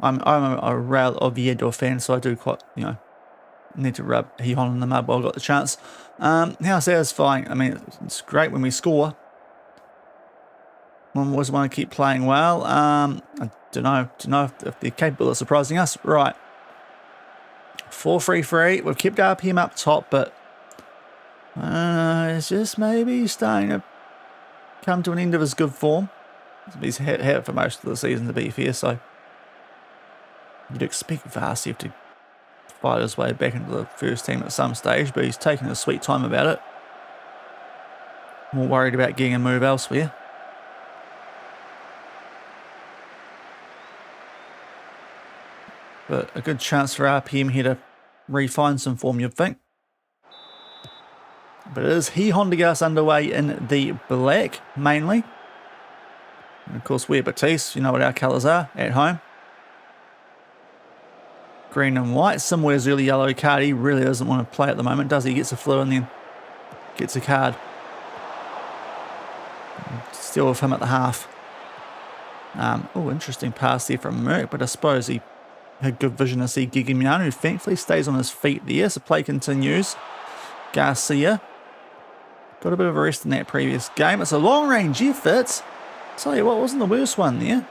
I'm a Real Oviedo fan, so I do quite, need to rub Gijon in the mud while I got the chance. How satisfying. I mean, it's great when we score. One always want to keep playing well. I don't know if they're capable of surprising us. Right. 4-3-3. We've kept RPM up top, but it's just maybe starting to come to an end of his good form. He's had it for most of the season, to be fair, so you'd expect Varsi to fight his way back into the first team at some stage, but he's taking his sweet time about it. More worried about getting a move elsewhere. But a good chance for RPM here to refine some form, you'd think. But it is Gijon to get us underway in the black, mainly. And of course, we're Betis. You know what our colours are at home. Green and white. Somewhere's early yellow card. He really doesn't want to play at the moment, does he? Gets a flu and then gets a card. Still with him at the half. Oh, interesting pass there from Merck, but I suppose he had good vision to see Gijon, who thankfully stays on his feet there. So play continues. Garcia got a bit of a rest in that previous game. It's a long-range effort. Tell you what, wasn't the worst one there.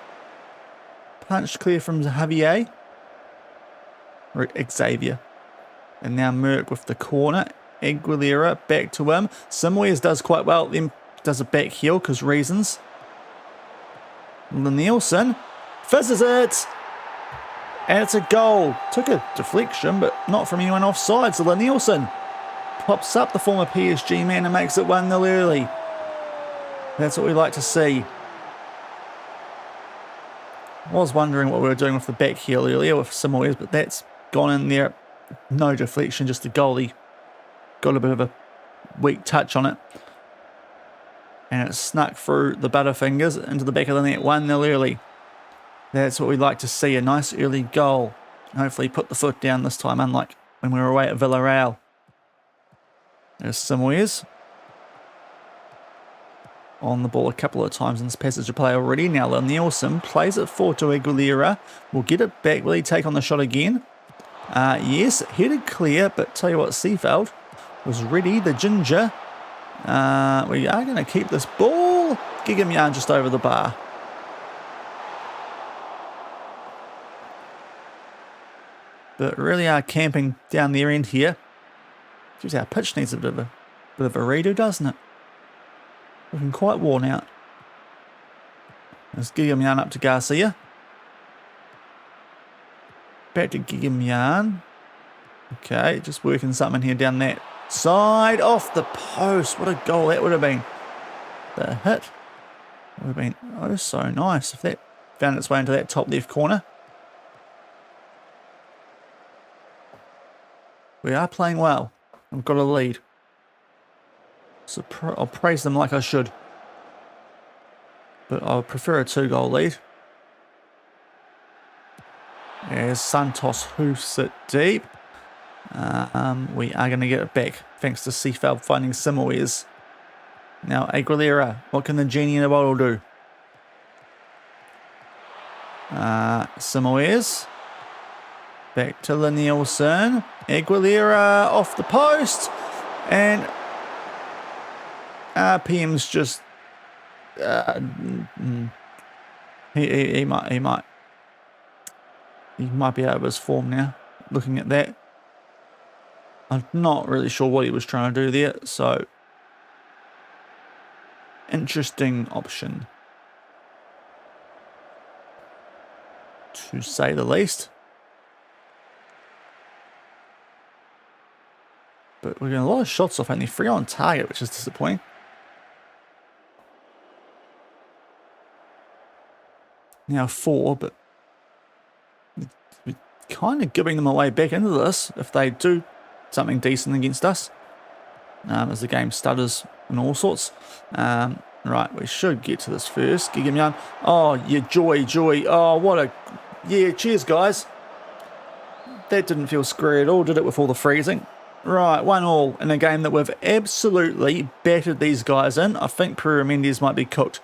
Punched clear from Javier. Or Xavier. And now Merck with the corner. Aguilera back to him. Simwes does quite well. Then does a back heel because reasons. Nielsen fizzes it. And it's a goal. Took a deflection, but not from anyone offside. So Nielsen pops up the former PSG man and makes it 1-0 early. That's what we like to see. I was wondering what we were doing with the back heel earlier with Simwes, but that's gone in there. No deflection, just the goalie got a bit of a weak touch on it. And it snuck through the butterfingers into the back of the net. 1-0 early. That's what we like to see, a nice early goal. Hopefully put the foot down this time, unlike when we were away at Villarreal. There's Simwes. On the ball a couple of times in this passage of play already. Now Nielsen plays it forward to Aguilera. Will get it back. Will he take on the shot again? Yes, headed clear, but tell you what, Seefeld was ready. The ginger. We are going to keep this ball. Gijon just over the bar. But really are camping down their end here. Geez, our pitch needs a bit of a redo, doesn't it? Looking quite worn out. There's Gijon up to Garcia. Back to Gijon. Okay, just working something here down that side. Off the post. What a goal that would have been. The hit would have been oh so nice if that found its way into that top left corner. We are playing well. We've got a lead. So I'll praise them like I should. but I would prefer a 2-goal lead. As Santos hoofs it deep. We are going to get it back thanks to Seafeld finding Simoes. Now Aguilera, what can the genie in a bottle do? Simoes. Back to Nielsen. Aguilera off the post. And RPM's just... he might be out of his form now, looking at that. I'm not really sure what he was trying to do there, so... Interesting option, to say the least. But we're getting a lot of shots off, only 3 on target, which is disappointing. Now 4, but we're kind of giving them away back into this if they do something decent against us. As the game stutters and all sorts. Right, we should get to this first. Gigamyan. Oh, yeah, joy. Oh, what a... Yeah, cheers, guys. That didn't feel screwy at all, did it, with all the freezing? Right, 1-1 in a game that we've absolutely battered these guys in. I think Pereira Mendes might be cooked.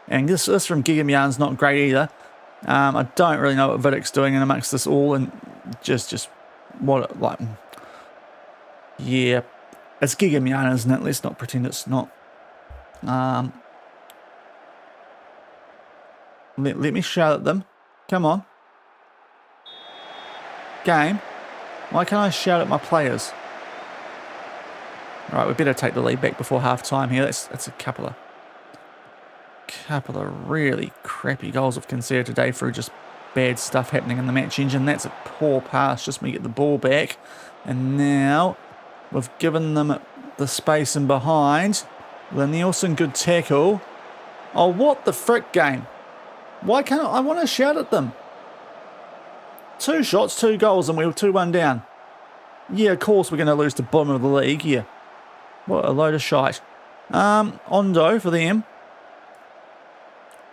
And this from Gigamyan's not great either. I don't really know what Vidic's doing in amongst this all, and just what, like... Yeah, it's Gigamyan, isn't it? Let's not pretend it's not. Let me shout at them. Come on. Game. Why can't I shout at my players? Right, we better take the lead back before half time here. That's a couple of really crappy goals of conceded today through just bad stuff happening in the match engine. That's a poor pass, just me get the ball back. And now we've given them the space in behind. Nielsen, good tackle. Oh, what the frick, game? Why can't I want to shout at them? 2 shots, 2 goals, and we were 2-1 down. Yeah, of course we're going to lose to bottom of the league. Yeah. What a load of shite. Ondo for them.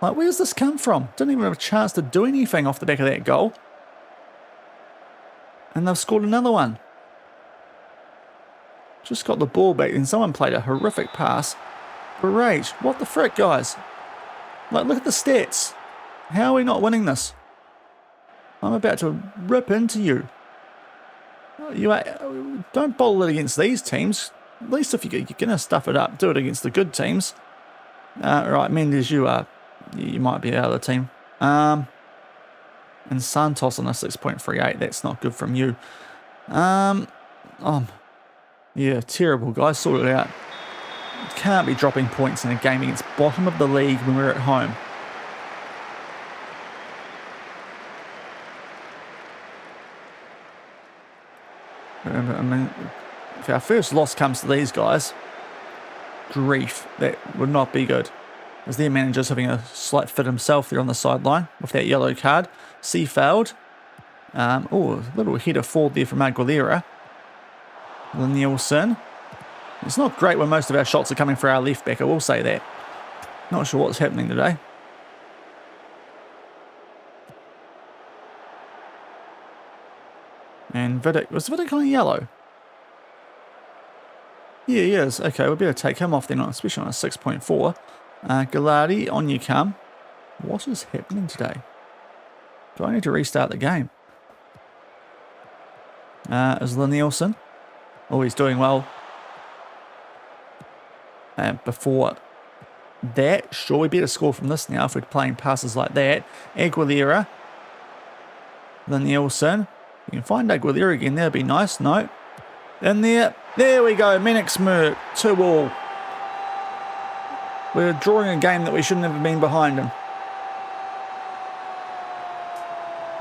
Like, where's this come from? Didn't even have a chance to do anything off the back of that goal. And they've scored another one. Just got the ball back and someone played a horrific pass. Great. What the frick, guys? Like, look at the stats. How are we not winning this? I'm about to rip into you. Don't bowl it against these teams. At least if you're going to stuff it up, do it against the good teams. Right, Mendes, you might be out of the team. And Santos on a 6.38. That's not good from you. Yeah, terrible, guys. Sort it out. Can't be dropping points in a game against bottom of the league when we're at home. I mean, if our first loss comes to these guys, grief, that would not be good. As their manager's having a slight fit himself there on the sideline with that yellow card. Seafeld. Oh, a little header forward there from Aguilera. Nielsen. It's not great when most of our shots are coming for our left back, I will say that. Not sure what's happening today. And Vidic, was Vidic on yellow? Yeah, he is. Okay, we better take him off then, especially on a 6.4. Gallardi, on you come. What is happening today? Do I need to restart the game? Is Nielsen? Oh, he's doing well. Before that, sure, we better score from this now if we're playing passes like that. Aguilera. Nielsen. You can find Aguilera again, that'd be nice. No. In there. There we go. Menix Merck. 2-2. We're drawing a game that we shouldn't have been behind him.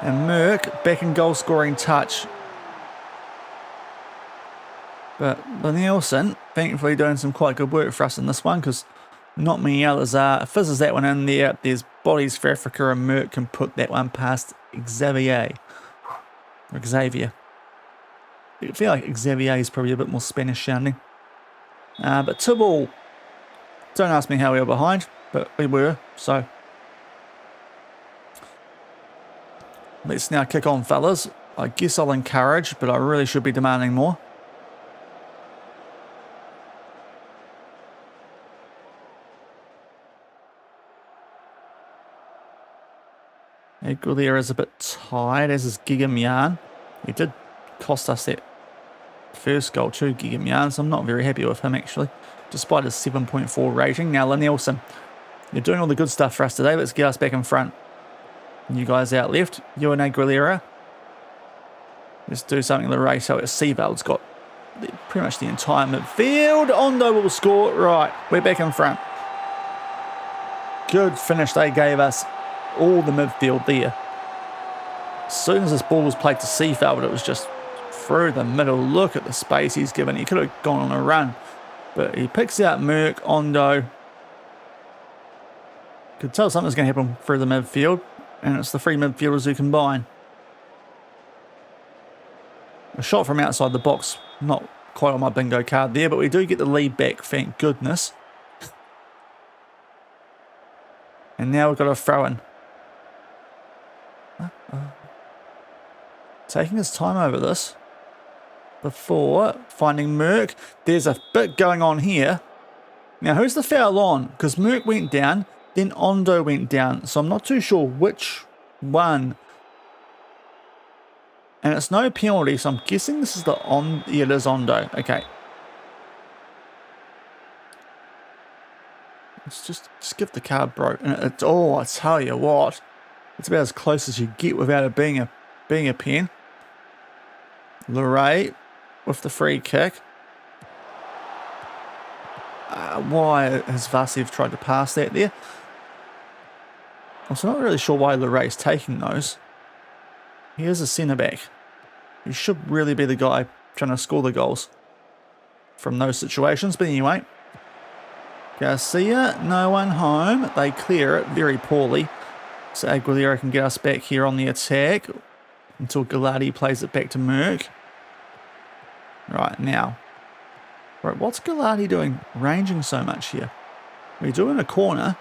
And Merck back in goal scoring touch. But Nielsen, thankfully, doing some quite good work for us in this one, because not many others are. Fizzes that one in there. There's bodies for Africa, and Merck can put that one past Xavier. Or Xavier. I feel like Xavier is probably a bit more Spanish sounding. But 2-2. Don't ask me how we were behind, but we were. So Let's now kick on, fellas. I guess I'll encourage, but I really should be demanding more. Aguilera is a bit tired, as is Gigamyan. He did cost us that first goal too, Gigamyan, so I'm not very happy with him actually, despite his 7.4 rating. Now, Lenelson, you're doing all the good stuff for us today. Let's get us back in front. You guys out left, you and Aguilera. Let's do something in the race. So Seaveld's got pretty much the entire midfield. Ondo will score. Right, we're back in front. Good finish they gave us. All the midfield there. As soon as this ball was played to Seafeld, it was just through the middle. Look at the space he's given. He could have gone on a run, but he picks out Merck, Ondo. Could tell something's going to happen through the midfield, and it's the three midfielders who combine. A shot from outside the box, not quite on my bingo card there, but we do get the lead back, thank goodness. And now we've got a throw in. Taking his time over this before finding Merck. There's a bit going on here. Now, who's the foul on? Because Merck went down, then Ondo went down. So I'm not too sure which one. And it's no penalty, so I'm guessing this is the yeah, it is Ondo. Okay. Let's just give the card, bro. And it's, oh, I tell you what. It's about as close as you get without it being a pen. Leray with the free kick. Why has Vasiev tried to pass that there? I'm also not really sure why Leray's taking those. He is a centre-back. He should really be the guy trying to score the goals from those situations. But anyway, Garcia, no one home. They clear it very poorly. So Aguilera can get us back here on the attack until Galati plays it back to Merck. Right, now. Right, what's Galati doing ranging so much here? We're doing a corner.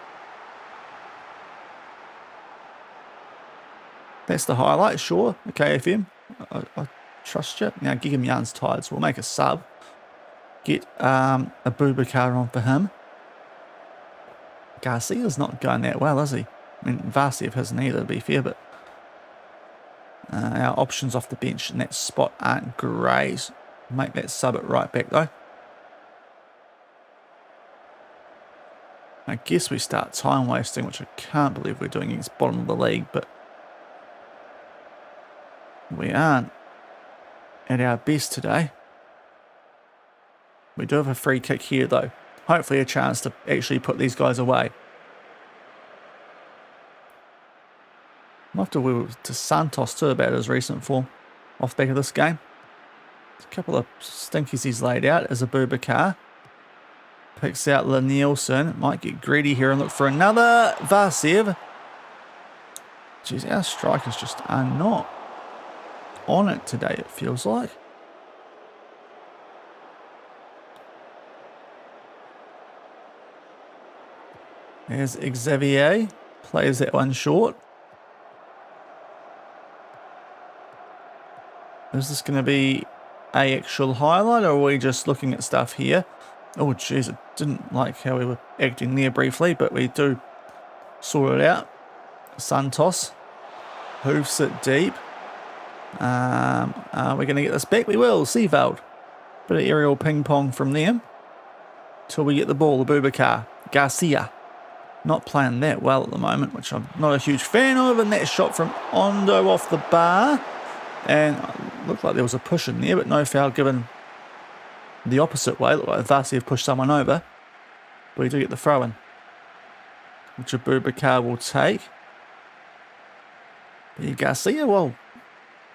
That's the highlight, sure. Okay, FM. I trust you. Now, Gigamyan's tired, so we'll make a sub. Get Abubakar on for him. Garcia's not going that well, is he? I mean, Vasiev hasn't either, to be fair, but our options off the bench in that spot aren't great. Make that sub it right back, though. I guess we start time wasting, which I can't believe we're doing against bottom of the league, but we aren't at our best today. We do have a free kick here, though. Hopefully a chance to actually put these guys away. I'll have to wheel to Santos too about his recent form off the back of this game. There's a couple of stinkies he's laid out as Abubakar. Picks out Lenelson. Might get greedy here and look for another. Vasiev. Jeez, our strikers just are not on it today, it feels like. There's Xavier. Plays that one short. Is this going to be a actual highlight, or are we just looking at stuff here? Oh, jeez, I didn't like how we were acting there briefly, but we do sort it out. Santos hoofs it deep. Are we going to get this back? We will. Seaveld. Bit of aerial ping pong from them till we get the ball. Abubakar. Garcia. Not playing that well at the moment, which I'm not a huge fan of. And that shot from Ondo off the bar. And it looked like there was a push in there, but no foul given the opposite way. Looked like Vasiev pushed someone over. But we do get the throw in, which Abubakar will take. But Garcia, well,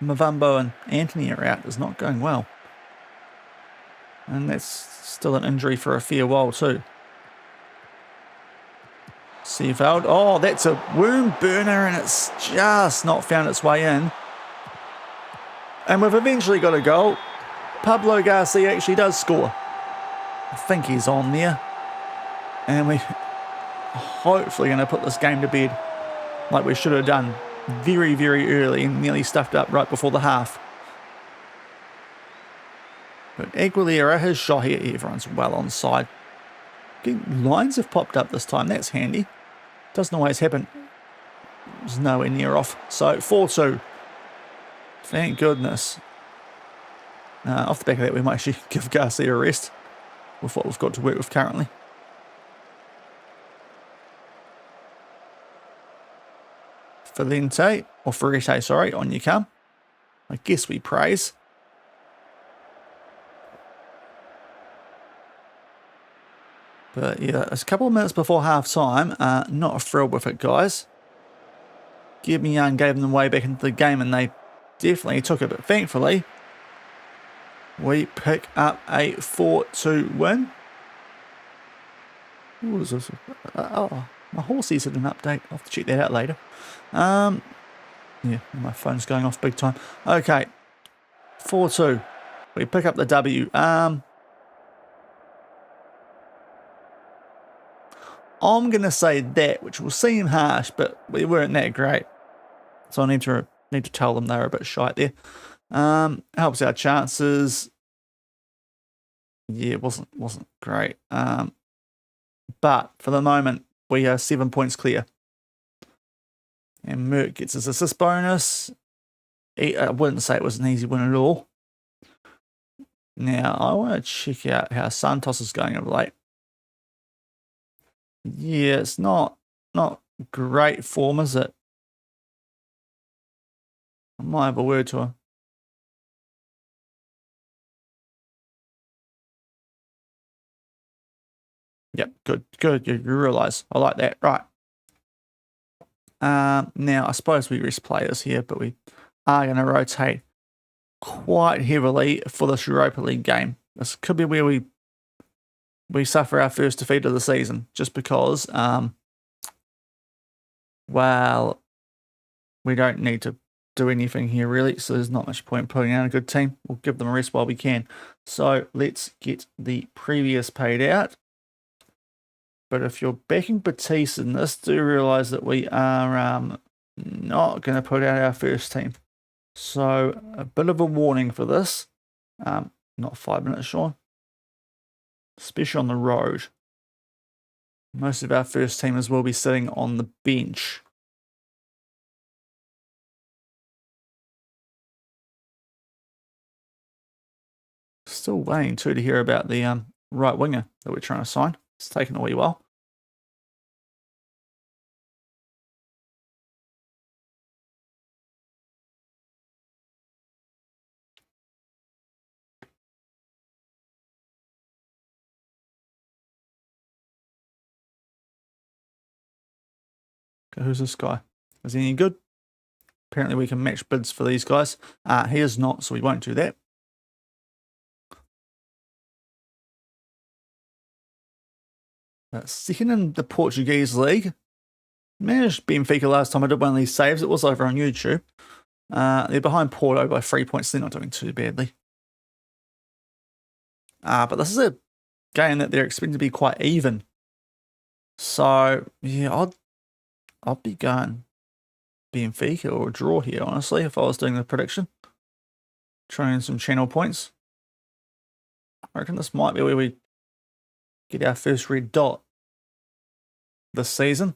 Mavambo and Anthony are out. It's not going well. And that's still an injury for a fair while too. Seaveld. Oh, that's a worm burner, and it's just not found its way in. And we've eventually got a goal. Pablo Garcia actually does score. I think he's on there. And we're hopefully going to put this game to bed like we should have done very, very early and nearly stuffed up right before the half. But Aguilera has shot here. Everyone's well on side. Lines have popped up this time. That's handy. Doesn't always happen. It's nowhere near off. So 4-2. Thank goodness. Off the back of that, we might actually give Garcia a rest with what we've got to work with currently. Ferrete, sorry, on you come. I guess we praise. But yeah, it's a couple of minutes before half time. Not thrilled with it, guys. Young gave them the way back into the game, and they definitely took it. But thankfully, we pick up a 4-2 win. What is this? Oh, my horsey's had an update. I'll have to check that out later. Yeah, my phone's going off big time. Okay, 4-2. We pick up the W. I'm going to say that, which will seem harsh, but we weren't that great. So I need to tell them they're a bit shite there. Helps our chances. Yeah, it wasn't great. But for the moment, we are 7 points clear. And Merck gets his assist bonus. I wouldn't say it was an easy win at all. Now, I want to check out how Santos is going of late. Yeah, it's not great form, is it? I might have a word to him. Yep, good. You realise. I like that. Right. Now, I suppose we risk players here, but we are going to rotate quite heavily for this Europa League game. This could be where we suffer our first defeat of the season, just because, well, we don't need to do anything here really, so there's not much point putting out a good team. We'll give them a rest while we can. So let's get the previous paid out. But if you're backing Betis in this, do realise that we are not going to put out our first team. So a bit of a warning for this. Not 5 minutes, Shaun. Especially on the road. Most of our first teamers will be sitting on the bench. Still waiting to hear about the right winger that we're trying to sign. It's taken a wee while. Okay, who's this guy? Is he any good? Apparently we can match bids for these guys. He is not, so we won't do that. Second in the Portuguese league. Managed Benfica last time I did one of these saves. It was over on YouTube. They're behind Porto by 3 points. They're not doing too badly. But this is a game that they're expecting to be quite even. So, yeah, I'd be going Benfica or a draw here, honestly, if I was doing the prediction. Trying some channel points. I reckon this might be where we get our first red dot this season.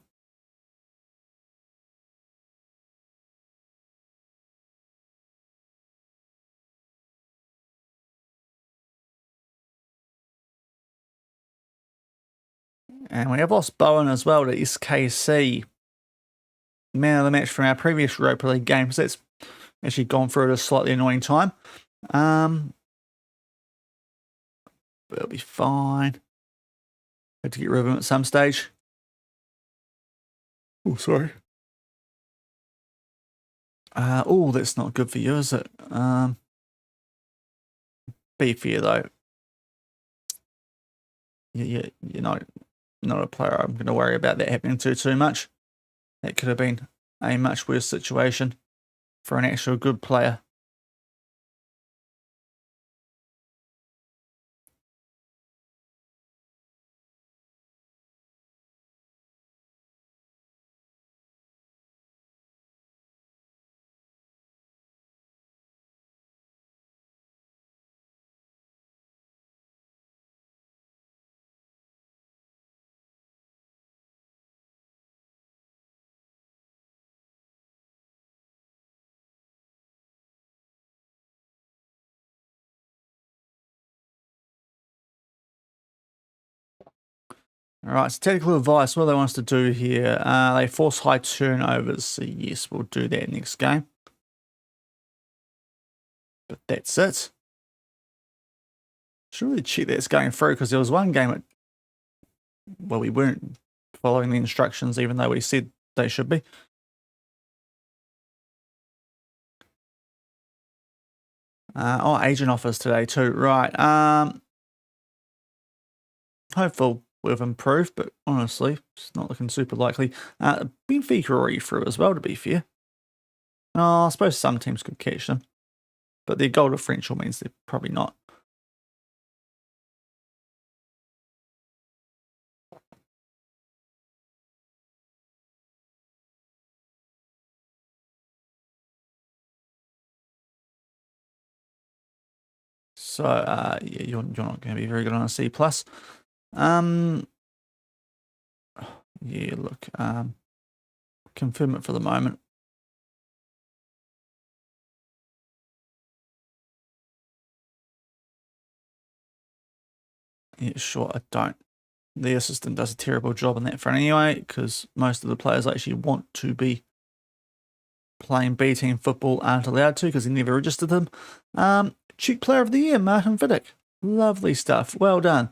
And we have lost Bowen as well to SKC. Man of the match from our previous Europa League game. So that's actually gone through at a slightly annoying time. But it'll be fine. Had to get rid of him at some stage. Oh, sorry. Oh, that's not good for you, is it? Be fair though. You're not a player I'm going to worry about that happening to too much. That could have been a much worse situation for an actual good player. All right, so technical advice, what do they want us to do here? They force high turnovers, so yes, we'll do that next game. But that's it. Should really check that it's going through, because there was one game well, we weren't following the instructions, even though we said they should be. Oh, agent offers today too. Right. Hopeful we've improved, but honestly, it's not looking super likely. Benfica are already through as well, to be fair. Oh, I suppose some teams could catch them, but their goal differential means they're probably not. So, yeah, you're not going to be very good on a C+. Yeah, look, confirm it for the moment. Yeah, sure, I don't. The assistant does a terrible job on that front anyway, because most of the players actually want to be playing B team football aren't allowed to because they never registered them. Cheek Player of the Year, Martin Vidic. Lovely stuff. Well done.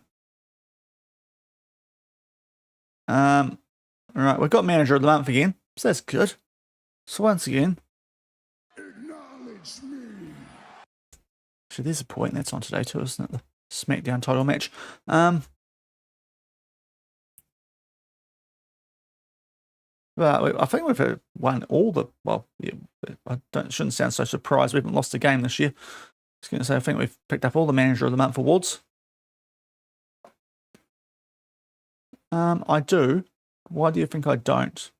All right, we've got Manager of the Month again, so that's good. So once again, acknowledge me. Actually, there's a point that's on today too, isn't it? The SmackDown title match. Well, I think we've won all the. Well, yeah, shouldn't sound so surprised. We haven't lost a game this year. I was going to say I think we've picked up all the Manager of the Month awards. I do. Why do you think I don't?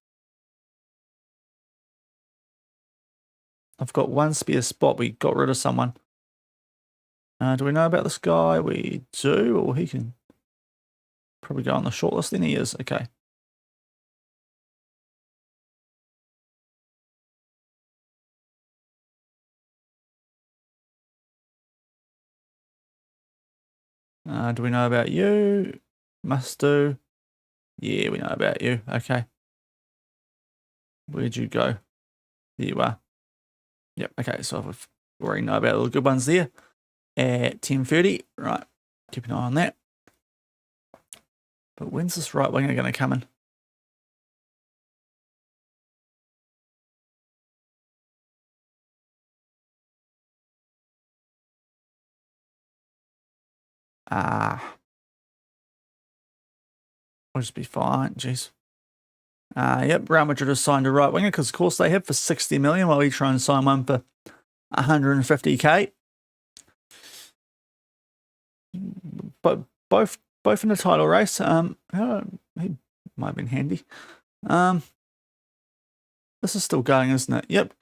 I've got one spare spot. We got rid of someone. Do we know about this guy? We do, or he can probably go on the shortlist. Then he is. Okay. Do we know about you? Must do. Yeah, we know about you. Okay. Where'd you go? There you are. Yep. Okay. So we've already know about all the good ones there. At 10:30. Right. Keep an eye on that. But when's this right winger going to come in? We'll just be fine. Jeez. Yep, Real Madrid has signed a right winger because, of course, they have for 60 million while we try and sign one for 150k. But both in the title race. He might have been handy. This is still going, isn't it? Yep.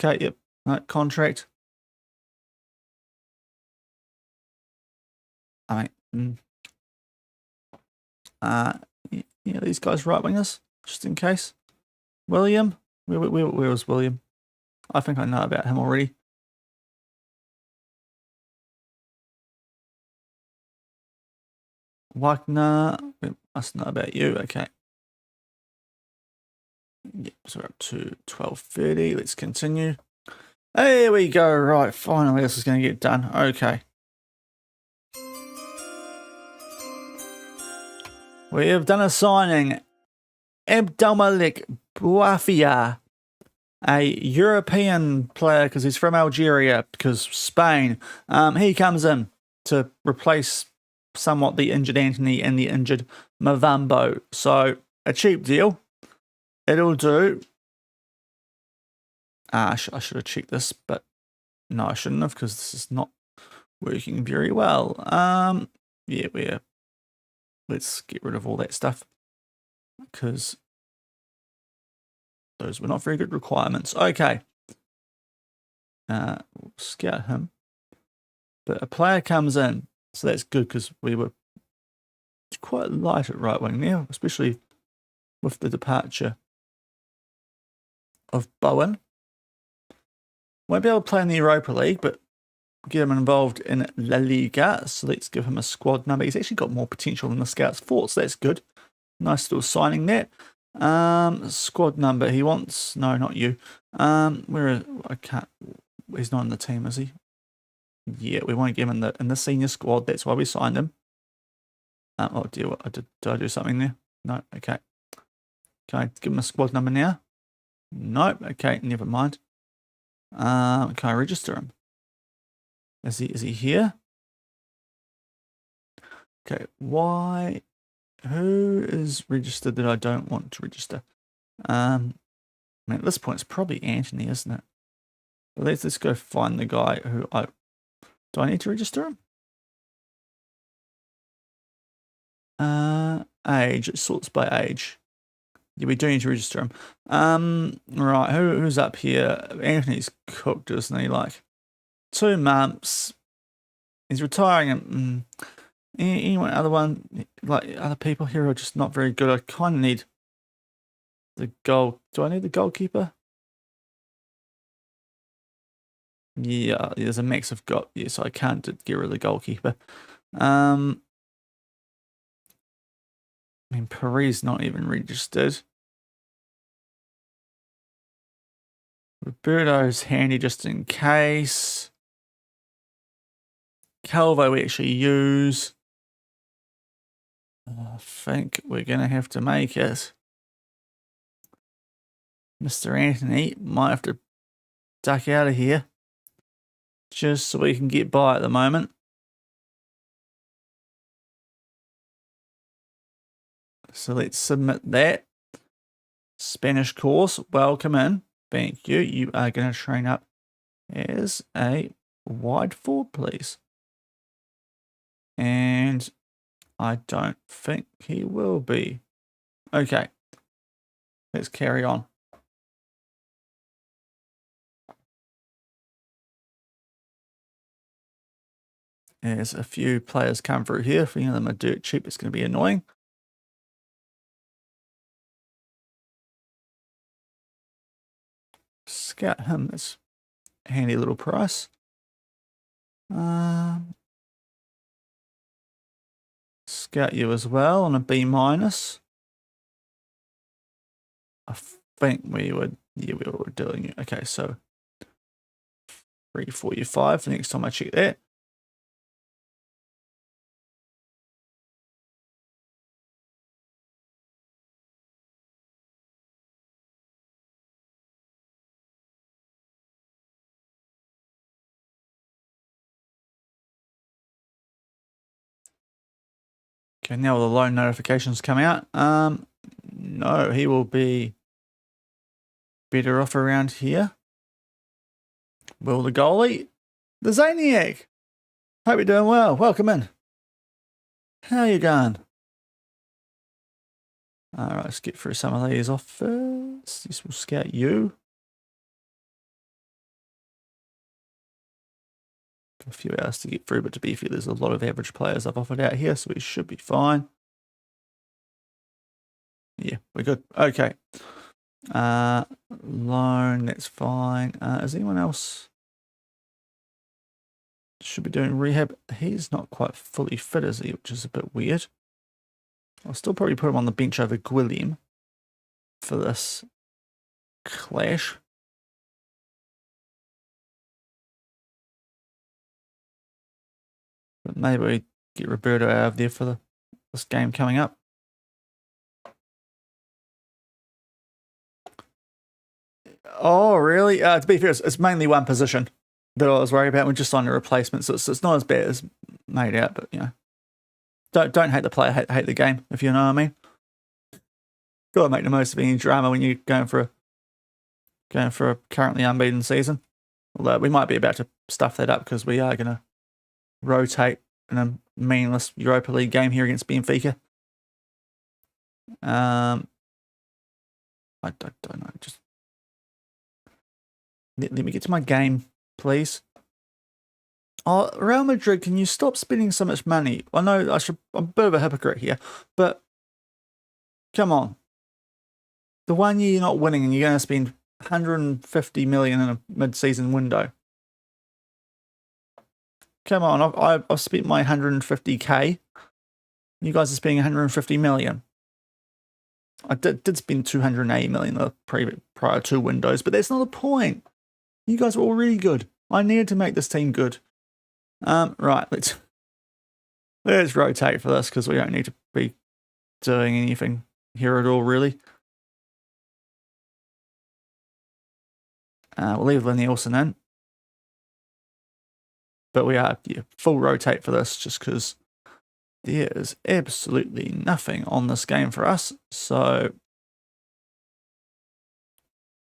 Okay. Yep. Right, contract. I mean, yeah, these guys right wingers, just in case. William, where was William? I think I know about him already. Wagner, we must know about you. Okay. Yep, so we're up to 12:30. Let's continue. There we go. Right, finally, this is going to get done. Okay. We have done a signing. Abdelmalik Bouafia, a European player because he's from Algeria, because Spain. He comes in to replace somewhat the injured Anthony and the injured Mavambo. So a cheap deal. It'll do. I should have checked this, but no, I shouldn't have because this is not working very well. Yeah, let's get rid of all that stuff because those were not very good requirements. Okay. We'll scout him. But a player comes in, so that's good because we were quite light at right wing now, especially with the departure of Bowen. Won't be able to play in the Europa League, but get him involved in La Liga. So let's give him a squad number. He's actually got more potential than the scouts thought, so that's good. Nice little signing there. Squad number. He wants... No, not you. Where... I can't... He's not in the team, is he? Yeah, we won't get him in the senior squad. That's why we signed him. Oh dear, what, did I do something there? No, okay. Can I give him a squad number now? Nope, okay, never mind. Can I register him? Is he here? Okay, why? Who is registered that I don't want to register? I mean, at this point, it's probably Anthony, isn't it? But let's go find the guy who I... Do I need to register him? Age. It sorts by age. Yeah, we do need to register him. Right, who's up here? Anthony's cooked, isn't he? Like 2 months. He's retiring. Anyone other one, like other people here are just not very good. I kind of need the goal. Do I need the goalkeeper? Yeah, there's a max of got. Yeah, so I can't get rid of the goalkeeper. I mean, Paris not even registered. Roberto's handy just in case. Calvo we actually use. I think we're going to have to make it. Mr. Anthony might have to duck out of here. Just so we can get by at the moment. So let's submit that. Spanish course, welcome in. Thank you. You are going to train up as a wide forward, please. And I don't think he will be. Okay. Let's carry on. There's a few players come through here. If any of them are dirt cheap, it's going to be annoying. Scout him. That's a handy little price. Scout you as well on a B minus. I think we would, yeah, we were doing it. Okay, so 345 for next time I check that. Okay, now all the loan notifications come out. No, he will be better off around here. Will the goalie? The Zaniac! Hope you're doing well. Welcome in. How you going? Alright, let's get through some of these off first. This will scout you. Got a few hours to get through, but to be fair, there's a lot of average players I've offered out here, so we should be fine. Yeah, we're good. Okay. Loan, that's fine. Is anyone else should be doing rehab? He's not quite fully fit, is he? Which is a bit weird. I'll still probably put him on the bench over Guillem for this clash. But maybe we get Roberto out of there for this game coming up. Oh, really? To be fair, it's mainly one position that I was worried about. We're just on a replacement, so it's not as bad as made out. But you know, don't hate the player, hate the game. If you know what I mean. Got to make the most of any drama when you're going for a currently unbeaten season. Although we might be about to stuff that up because we are going to rotate in a meaningless Europa League game here against Benfica. I don't know. Just let me get to my game, please. Oh, Real Madrid, can you stop spending so much money? I know I'm a bit of a hypocrite here, but come on. The 1 year you're not winning and you're going to spend 150 million in a mid-season window. Come on, I've spent my 150k. You guys are spending 150 million. I did spend 280 million the prior 2 windows, but that's not the point. You guys were all really good. I needed to make this team good. Right, let's rotate for this because we don't need to be doing anything here at all, really. We'll leave Nielsen in. But we are full rotate for this just because there is absolutely nothing on this game for us. So,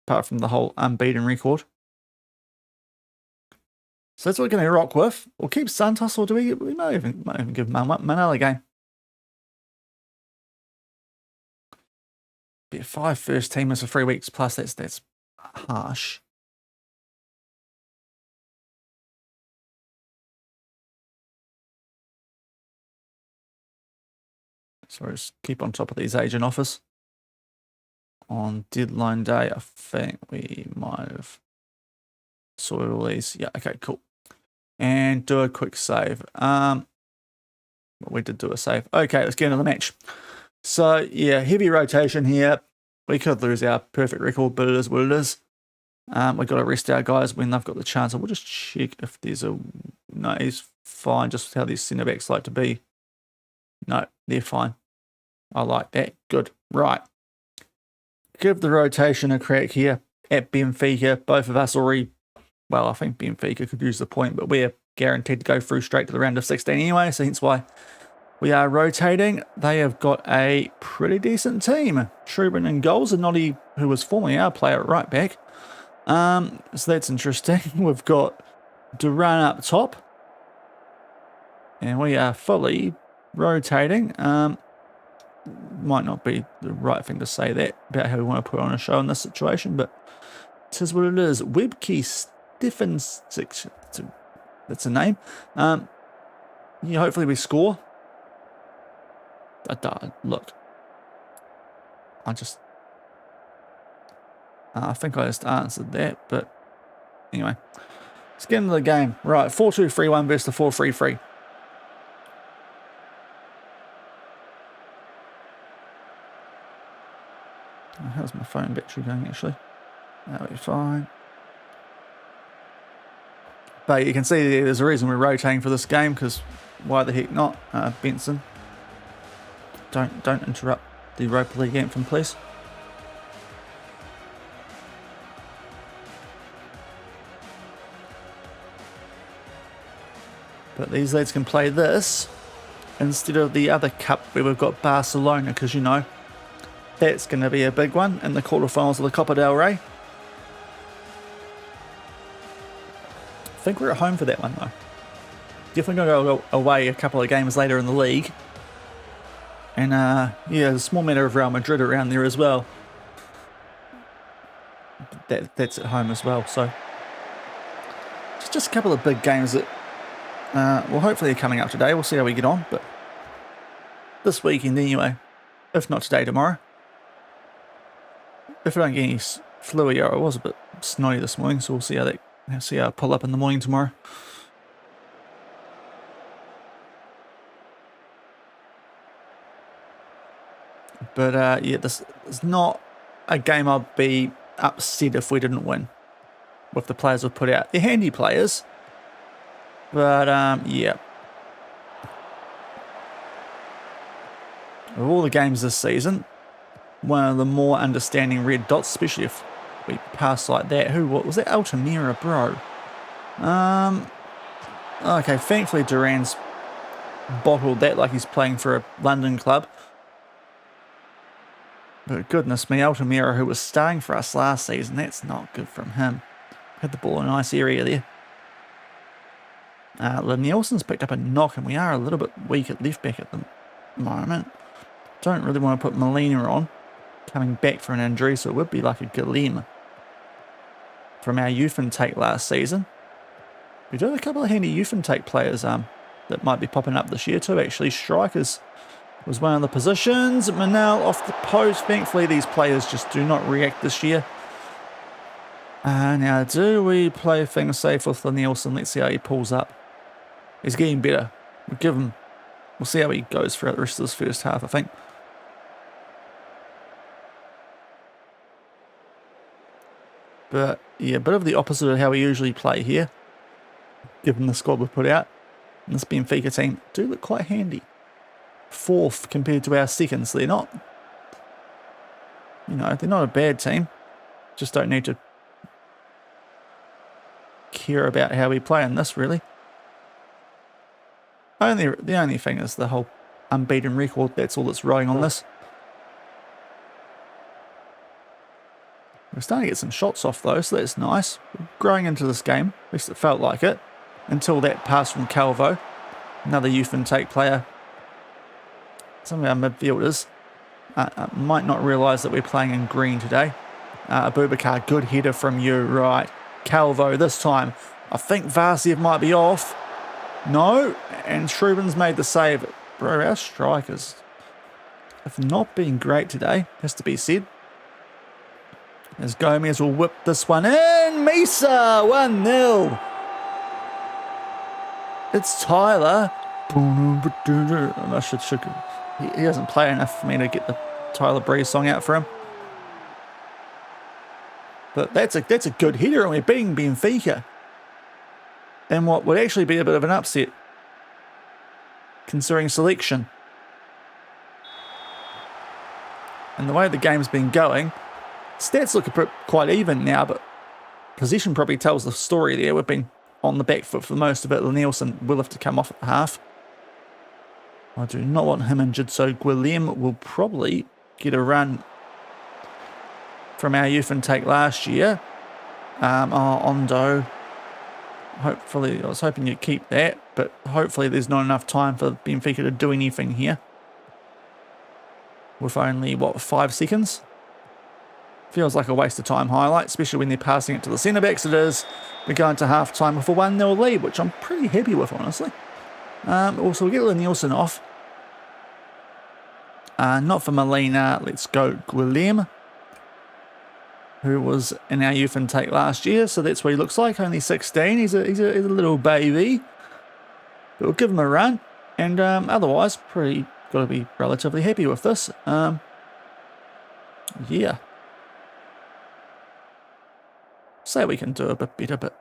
apart from the whole unbeaten record. So that's what we're going to rock with. We'll keep Santos, or do we might even give Manella a game. Be 5 first teamers for 3 weeks plus. That's harsh. So just keep on top of these agent offers. On deadline day, I think we might have sorted all these. Yeah, okay, cool. And do a quick save. We did do a save. Okay, let's get into the match. So, yeah, heavy rotation here. We could lose our perfect record, but it is what it is. We've got to rest our guys when they've got the chance. We'll just check if there's a... No, he's fine, just how these centre-backs like to be. No, they're fine. I like that. Good. Right. Give the rotation a crack here at Benfica. Both of us already... Well, I think Benfica could use the point, but we're guaranteed to go through straight to the round of 16 anyway, so hence why we are rotating. They have got a pretty decent team. Truben in goals, and Noddy, who was formerly our player at right back. So that's interesting. We've got Duran up top. And we are fully rotating. Might not be the right thing to say that about how we want to put on a show in this situation, but it is what it is. Webkey Stephens, that's a name. Hopefully we score. Look, I think I just answered that, but anyway, let's get into the game. Right, 4-2-3-1 versus the 4-3-3. How's my phone battery going, actually? That'll be fine. But you can see there's a reason we're rotating for this game, because why the heck not? Benson, don't interrupt the Europa League anthem, please. But these lads can play this instead of the other cup where we've got Barcelona, because that's going to be a big one in the quarterfinals of the Copa del Rey. I think we're at home for that one, though. Definitely going to go away a couple of games later in the league. And, yeah, a small matter of Real Madrid around there as well. That's at home as well, so... It's just a couple of big games that, well, hopefully they're coming up today. We'll see how we get on, but... This weekend, anyway. If not today, tomorrow. If I don't get any flu, yeah, I was a bit snotty this morning, so we'll see how I pull up in the morning tomorrow. But yeah, this is not a game I'd be upset if we didn't win with the players we've put out. They're handy players, but yeah. Of all the games this season, one of the more understanding red dots, especially if we pass like that. What was that? Altamira, bro. Okay, thankfully Duran's bottled that like he's playing for a London club. But goodness me, Altamira, who was starting for us last season, that's not good from him. Had the ball in a nice area there. Nielsen's picked up a knock, and we are a little bit weak at left back at the moment. Don't really want to put Molina on, coming back for an injury, so it would be like a Guillem from our youth intake last season. We do have a couple of handy youth intake players that might be popping up this year too, actually. Strikers was one of the positions. Manel off the post. Thankfully, these players just do not react this year. Now, do we play things safe with Nielsen? Let's see how he pulls up. He's getting better. We'll see how he goes throughout the rest of this first half, I think. But yeah, a bit of the opposite of how we usually play here, given the squad we put out. And this Benfica team do look quite handy. 4th compared to our 2nd, so they're not, you know, they're not a bad team. Just don't need to care about how we play in this, really. The only thing is the whole unbeaten record. That's all that's riding on this. We're starting to get some shots off though, so that's nice. We're growing into this game, at least it felt like it, until that pass from Calvo, another youth intake player. Some of our midfielders might not realise that we're playing in green today. Abubakar, good header from you, right. Calvo this time. I think Vasiev might be off. No, and Shrubin's made the save. Bro, our strikers have not been great today, has to be said. As Gomez will whip this one in. Misa, 1-0. It's Tyler. He doesn't play enough for me to get the Tyler Breeze song out for him. But that's a good header, and we're beating Benfica. And what would actually be a bit of an upset, considering selection. And the way the game's been going, stats look quite even now, but possession probably tells the story there. We've been on the back foot for most of it. Nielsen will have to come off at the half. I do not want him injured, so Guillem will probably get a run from our youth intake last year. Ondo, hopefully, I was hoping you'd keep that, but hopefully there's not enough time for Benfica to do anything here. With only, 5 seconds? Feels like a waste of time highlight, especially when they're passing it to the centre-backs. It is. We're going to half-time with a 1-0 lead, which I'm pretty happy with, honestly. Also, we'll get Nielsen off. Not for Molina. Let's go Guillem, who was in our youth intake last year. So that's what he looks like. Only 16. He's a little baby. But we'll give him a run. And otherwise, got to be relatively happy with this. Yeah. Say we can do a bit better, but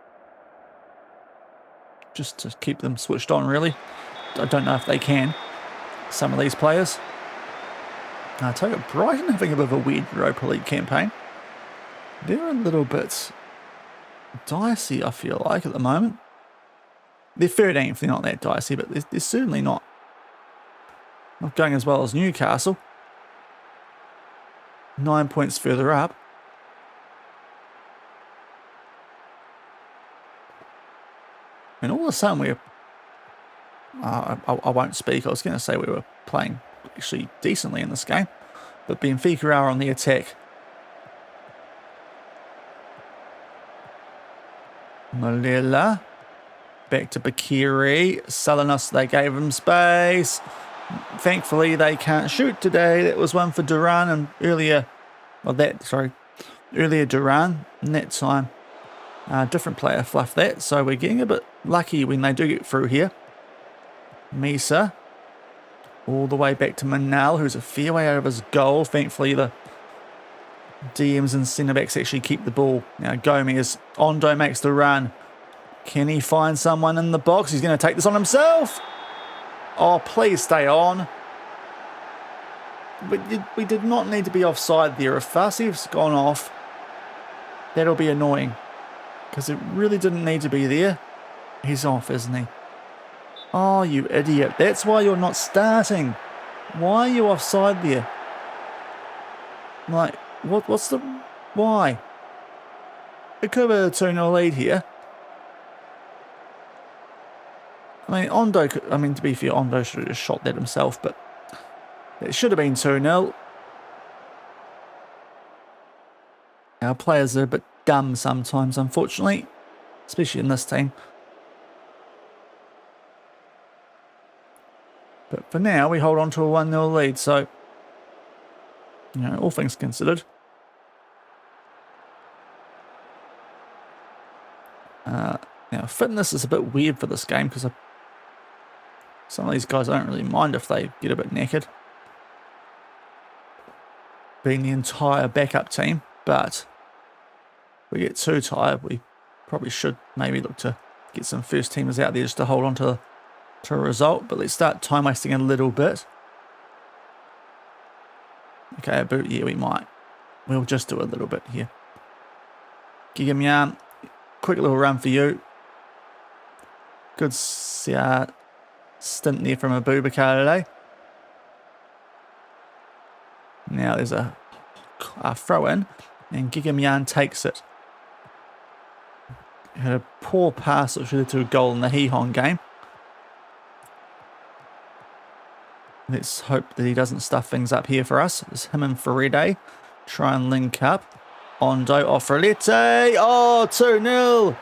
just to keep them switched on, really. I don't know if they can, some of these players. I tell you, Brighton having a bit of a weird Europa League campaign. They're a little bit dicey, I feel like, at the moment. They're 13th, they're not that dicey, but they're certainly not going as well as Newcastle. 9 points further up. And all of a sudden we're... I won't speak. I was going to say we were playing actually decently in this game. But Benfica are on the attack. Malila. Back to Bakiri. Salinas, they gave him space. Thankfully, they can't shoot today. That was one for Duran and earlier... Earlier Duran. And that time, different player fluffed that. So we're getting a bit lucky when they do get through here. Misa. All the way back to Manal, who's a fair way out of his goal. Thankfully, the DMs and centre-backs actually keep the ball. Now Gomez. Ondo makes the run. Can he find someone in the box? He's going to take this on himself. Oh, please stay on. We did not need to be offside there. If Vasiev's gone off, that'll be annoying. Because it really didn't need to be there. He's off, isn't he? Oh, you idiot. That's why you're not starting. Why are you offside there? Like, what's the... Why? It could have been a 2-0 lead here. I mean, Ondo could... I mean, to be fair, Ondo should have just shot that himself, but... It should have been 2-0. Our players are a bit dumb sometimes, unfortunately. Especially in this team. But for now, we hold on to a 1-0 lead, so... You know, all things considered. Now, fitness is a bit weird for this game, because some of these guys don't really mind if they get a bit knackered. Being the entire backup team, but we get too tired, we probably should maybe look to get some first teamers out there just to hold on to a result. But let's start time wasting a little bit. Okay, a boot, yeah, we might. We'll just do a little bit here. Gigamyan, quick little run for you. Good stint there from Abubakar today. Now there's a throw in, and Gigamyan takes it. Had a poor pass which led to a goal in the Hee-Hon game. Let's hope that he doesn't stuff things up here for us. It's him and Feride. Try and link up. Ondo off Rolete. Oh, 2-0.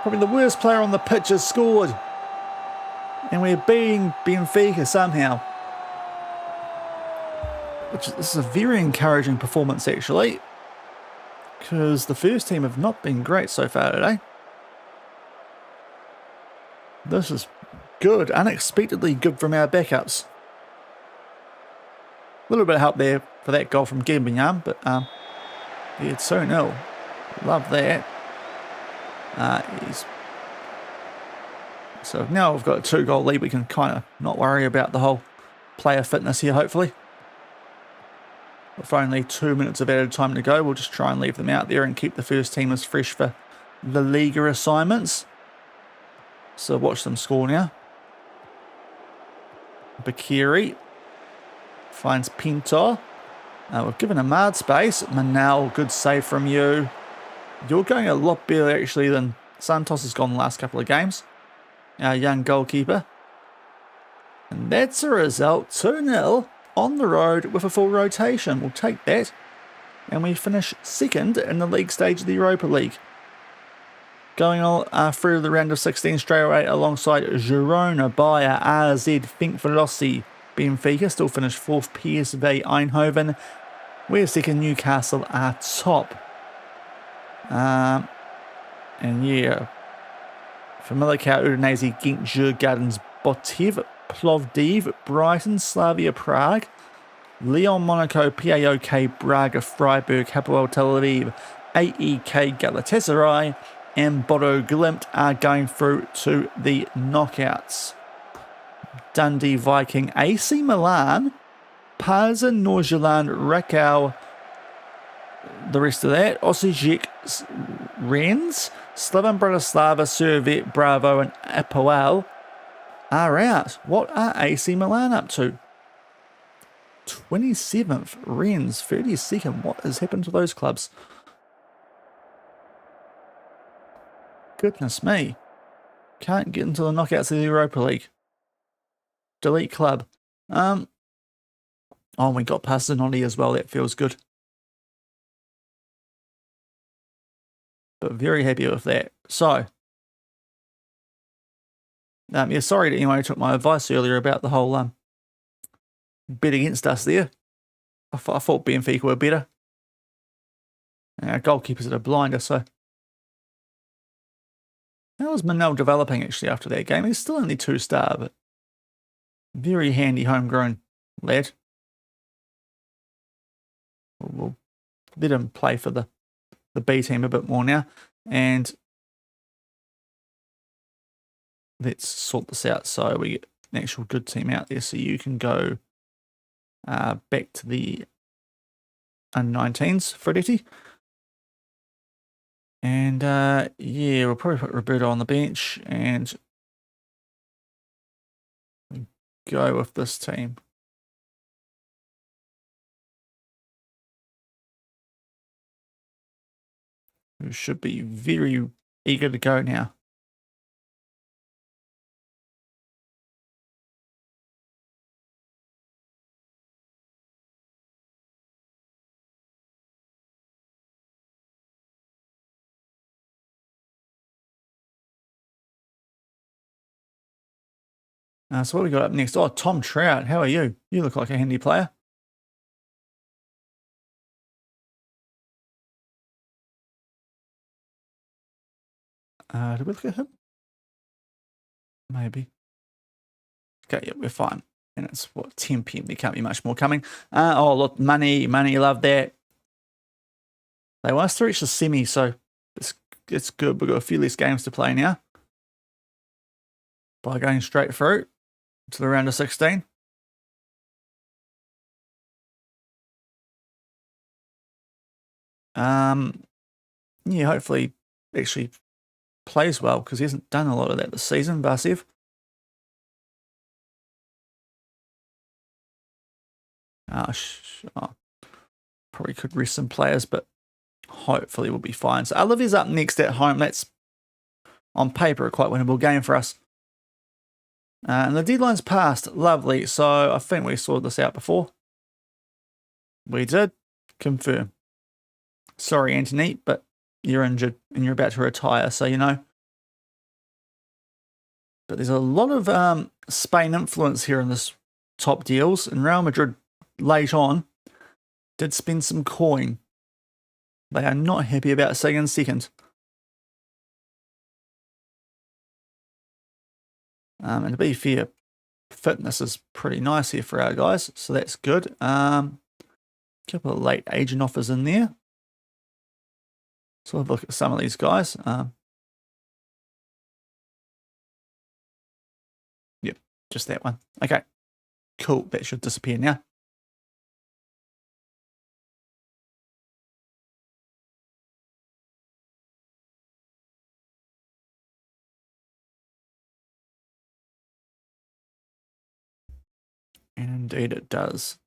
Probably the worst player on the pitch has scored. And we're beating Benfica somehow. This is a very encouraging performance, actually. Because the first team have not been great so far today. This is good. Unexpectedly good from our backups. A little bit of help there for that goal from Gigamyan, but yeah, it's 2-0. Love that. So now we've got a 2-goal lead. We can kind of not worry about the whole player fitness here, hopefully. With only 2 minutes of added time to go, we'll just try and leave them out there and keep the first teamers fresh for La Liga assignments. So watch them score now. Bakiri finds Pinto. We've given Ahmad space. Manal, good save from you. You're going a lot better actually than Santos has gone the last couple of games. Our young goalkeeper. And that's a result, 2-0 on the road with a full rotation. We'll take that. And we finish second in the league stage of the Europa League. Going on through the round of 16 straight away alongside Girona, Bayer, AZ, Ferencvárosi, Benfica. Still finished fourth, PSV Eindhoven. We're second, Newcastle are top. And yeah, Famalicão, Udinese, Ghent, Djurgardens, Botev, Plovdiv, Brighton, Slavia Prague, Lyon, Monaco, PAOK, Braga, Freiburg, Hapoel Tel Aviv, AEK Galatasaray, and Bodo Glimt are going through to the knockouts. Dundee, Viking, AC Milan, Partizan, Nordsjælland, Rakow, the rest of that, Osijek, Rennes, Slovan Bratislava, Servette, Bravo, and Apoel are out. What are AC Milan up to? 27th, Rennes, 32nd. What has happened to those clubs? Goodness me. Can't get into the knockouts of the Europa League. Delete club. Oh, we got past Zanotti as well. That feels good. But very happy with that. So, yeah, sorry to anyone who took my advice earlier about the whole bet against us there. I thought Benfica were better. And our goalkeepers are a blinder, so. How was Manel developing actually after that game? He's still only 2-star, but very handy homegrown lad. We'll let him play for the B team a bit more now. And let's sort this out so we get an actual good team out there. So you can go back to the under-19s, Fredetti. And yeah, we'll probably put Roberto on the bench and go with this team. Who should be very eager to go now. So what we got up next? Oh, Tom Trout. How are you? You look like a handy player. Did we look at him? Maybe. Okay, yeah, we're fine. And it's, what, 10 p.m. There can't be much more coming. Oh, look, money, love that. They want us to reach the semi, so it's good. We've got a few less games to play now. By going straight through to the round of 16. Yeah, hopefully actually plays well because he hasn't done a lot of that this season, Barsev. Probably could rest some players, but hopefully we'll be fine. So Olivia's up next at home. That's on paper a quite winnable game for us. And the deadline's passed. Lovely. So I think we sorted this out before. We did. Confirm. Sorry, Anthony, but you're injured and you're about to retire, so you know. But there's a lot of Spain influence here in this top deals. And Real Madrid, late on, did spend some coin. They are not happy about sitting in second. And to be fair, fitness is pretty nice here for our guys, so that's good. Couple of late agent offers in there. So we'll have a look at some of these guys. Yep, just that one. Okay, cool. That should disappear now. And indeed it does.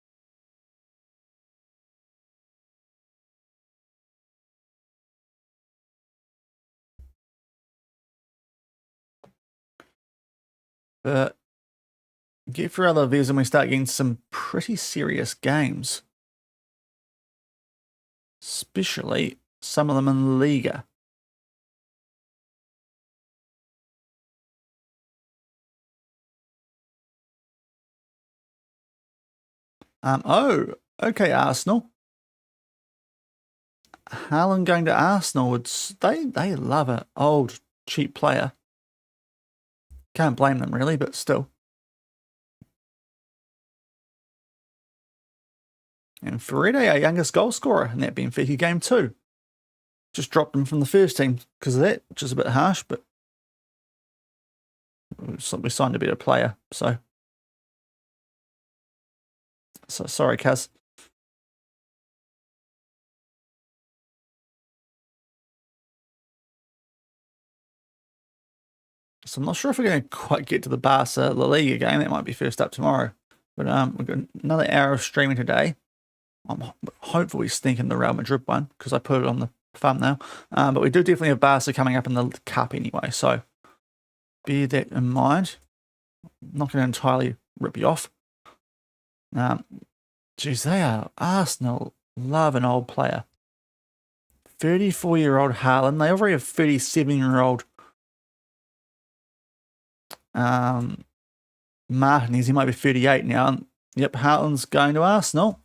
But get through other views and we start getting some pretty serious games. Especially some of them in Liga. Oh, okay, Arsenal. Haaland going to Arsenal would they love an old cheap player. Can't blame them really, but still. And Ferreira, our youngest goal scorer in that Benfica game too. Just dropped him from the first team because of that, which is a bit harsh, but we signed a better player, so sorry, Kaz. So I'm not sure if we're going to quite get to the Barca La Liga game. That might be first up tomorrow. But we've got another hour of streaming today. I'm hopefully sneaking the Real Madrid one because I put it on the thumbnail. But we do definitely have Barca coming up in the Cup anyway. So bear that in mind. I'm not going to entirely rip you off. Geez, they are Arsenal. Love an old player. 34-year-old Haaland. They already have 37-year-old Martinez. He might be 38 now. Yep, Haaland's going to Arsenal.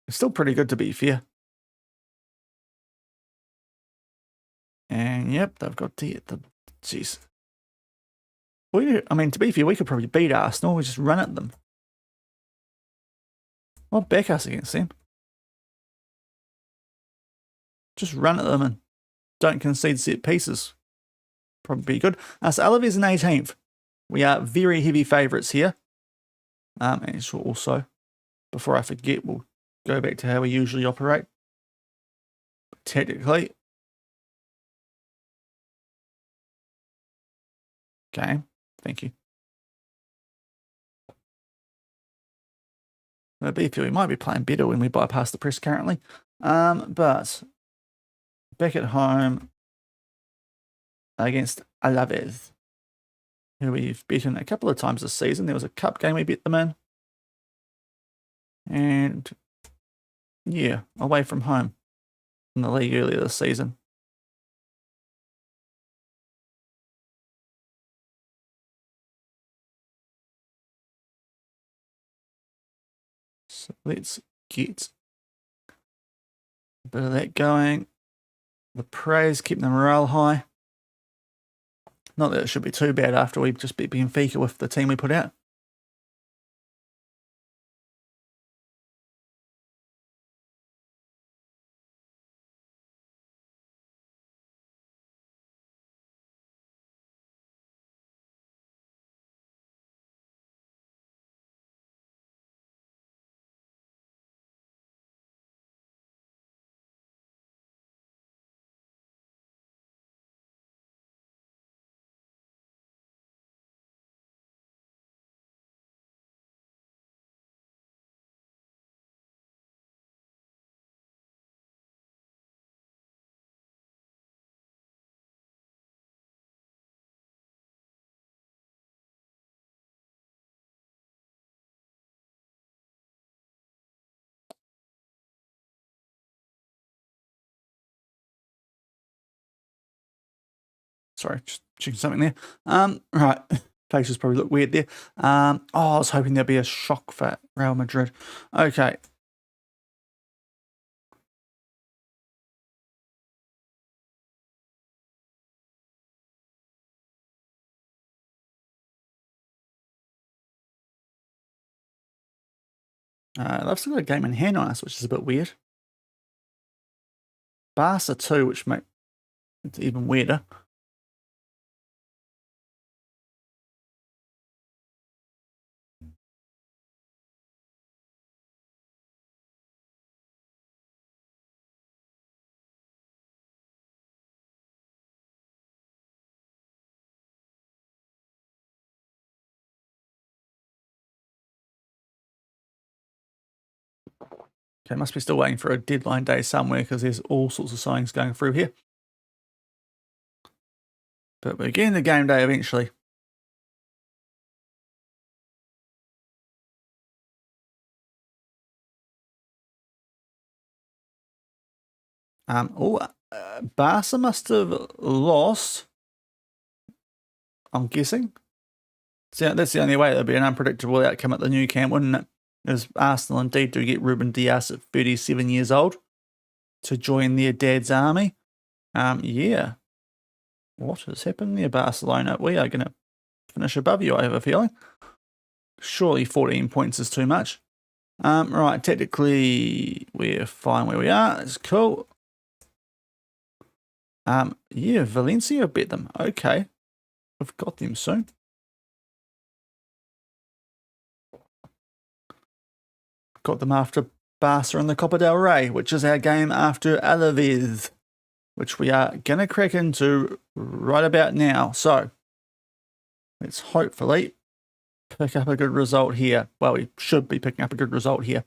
It's still pretty good to be fair. And yep, they've got the jeez. I mean, to be fair, we could probably beat Arsenal. We just run at them. I'll back us against them. Just run at them and don't concede set pieces. Probably be good. So Alaves in 18th. We are very heavy favourites here. And so also, before I forget, we'll go back to how we usually operate. Technically. Okay, thank you. We might be playing better when we bypass the press currently. But back at home against Alaves, who we've beaten a couple of times this season. There was a cup game we beat them in. And yeah, away from home in the league earlier this season. So let's get a bit of that going. The praise, keeping the morale high. Not that it should be too bad after we just beat Benfica with the team we put out. Sorry, just checking something there. Right. Faces probably look weird there. I was hoping there'd be a shock for Real Madrid. Okay. They've still got a game in hand on us, which is a bit weird. Barca 2, which makes it even weirder. Okay, must be still waiting for a deadline day somewhere because there's all sorts of signings going through here. But we're getting the game day eventually. Barca must have lost, I'm guessing. So that's the only way there'd be an unpredictable outcome at the new camp, wouldn't it? As Arsenal indeed do get Ruben Dias at 37 years old to join their dad's army. Yeah. What has happened there, Barcelona? We are going to finish above you, I have a feeling. Surely 14 points is too much. Right, technically we're fine where we are. It's cool. Yeah, Valencia bet them. Okay. We've got them soon. Got them after Barca and the Copa del Rey, which is our game after Alaves, which we are going to crack into right about now. So, let's hopefully pick up a good result here. Well, we should be picking up a good result here.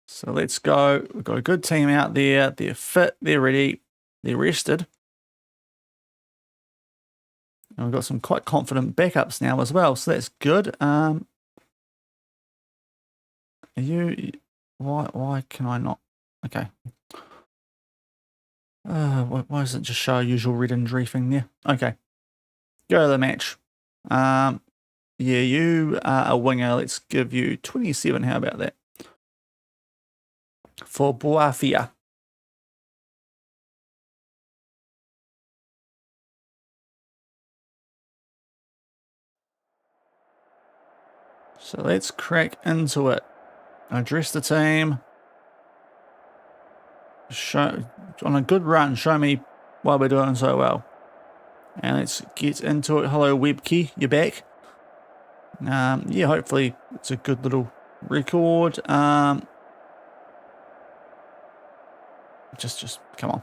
So let's go. We've got a good team out there. They're fit, they're ready, they're rested. And we've got some quite confident backups now as well, so that's good. Why can I not? Okay. Why does it just show usual red injury thing there? Okay. Go to the match. Yeah, you are a winger. Let's give you 27. How about that? For Boafia. So let's crack into it. Address the team. Show on a good run. Show me why we're doing so well. And let's get into it. Hello, Webkey. You're back. Yeah, hopefully it's a good little record. Just come on.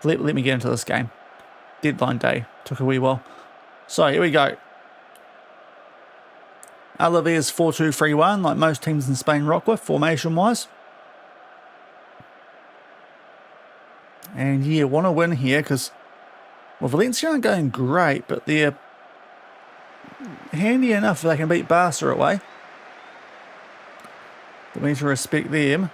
Let me get into this game. Deadline day. Took a wee while. So here we go. Alaves 4-2-3-1, like most teams in Spain rock with, formation-wise. And yeah, want to win here because, well, Valencia aren't going great, but they're handy enough that they can beat Barca away. We need to respect them.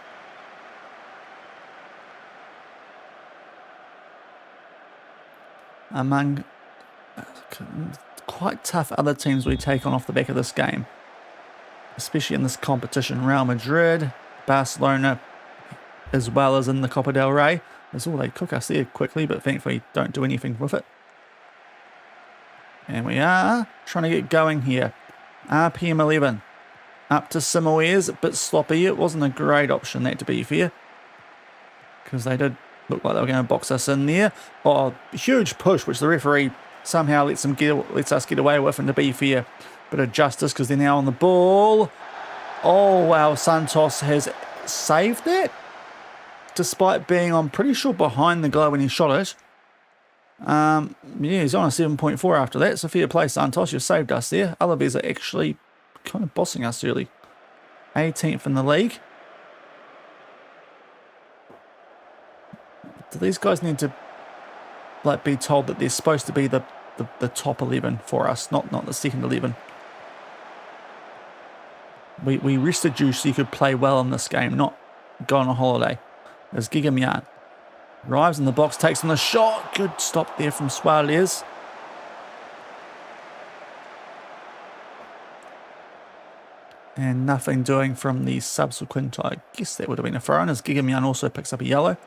Among quite tough other teams we take on off the back of this game, especially in this competition. Real Madrid, Barcelona, as well as in the Copa del Rey. That's all they cook us there quickly, but thankfully don't do anything with it. And we are trying to get going here. RPM 11. Up to Simoes, a bit sloppy. It wasn't a great option, that, to be fair, because they did look like they were going to box us in there. Oh, huge push, which the referee somehow lets us get away with, and to be fair, bit of justice because they're now on the ball. Oh, wow, Santos has saved that, despite being, I'm pretty sure, behind the guy when he shot it. Yeah, he's on a 7.4 after that, so fair play, Santos, you've saved us there. Alaves are actually kind of bossing us early. 18th in the league. Do these guys need to be told that they're supposed to be the top 11 for us, not the second 11? We rested you so you could play well in this game, not go on a holiday. There's Gigamyan. Arrives in the box, takes on the shot. Good stop there from Suarez. And nothing doing from the subsequent, I guess that would have been a throw-in, as Gigamyan also picks up a yellow.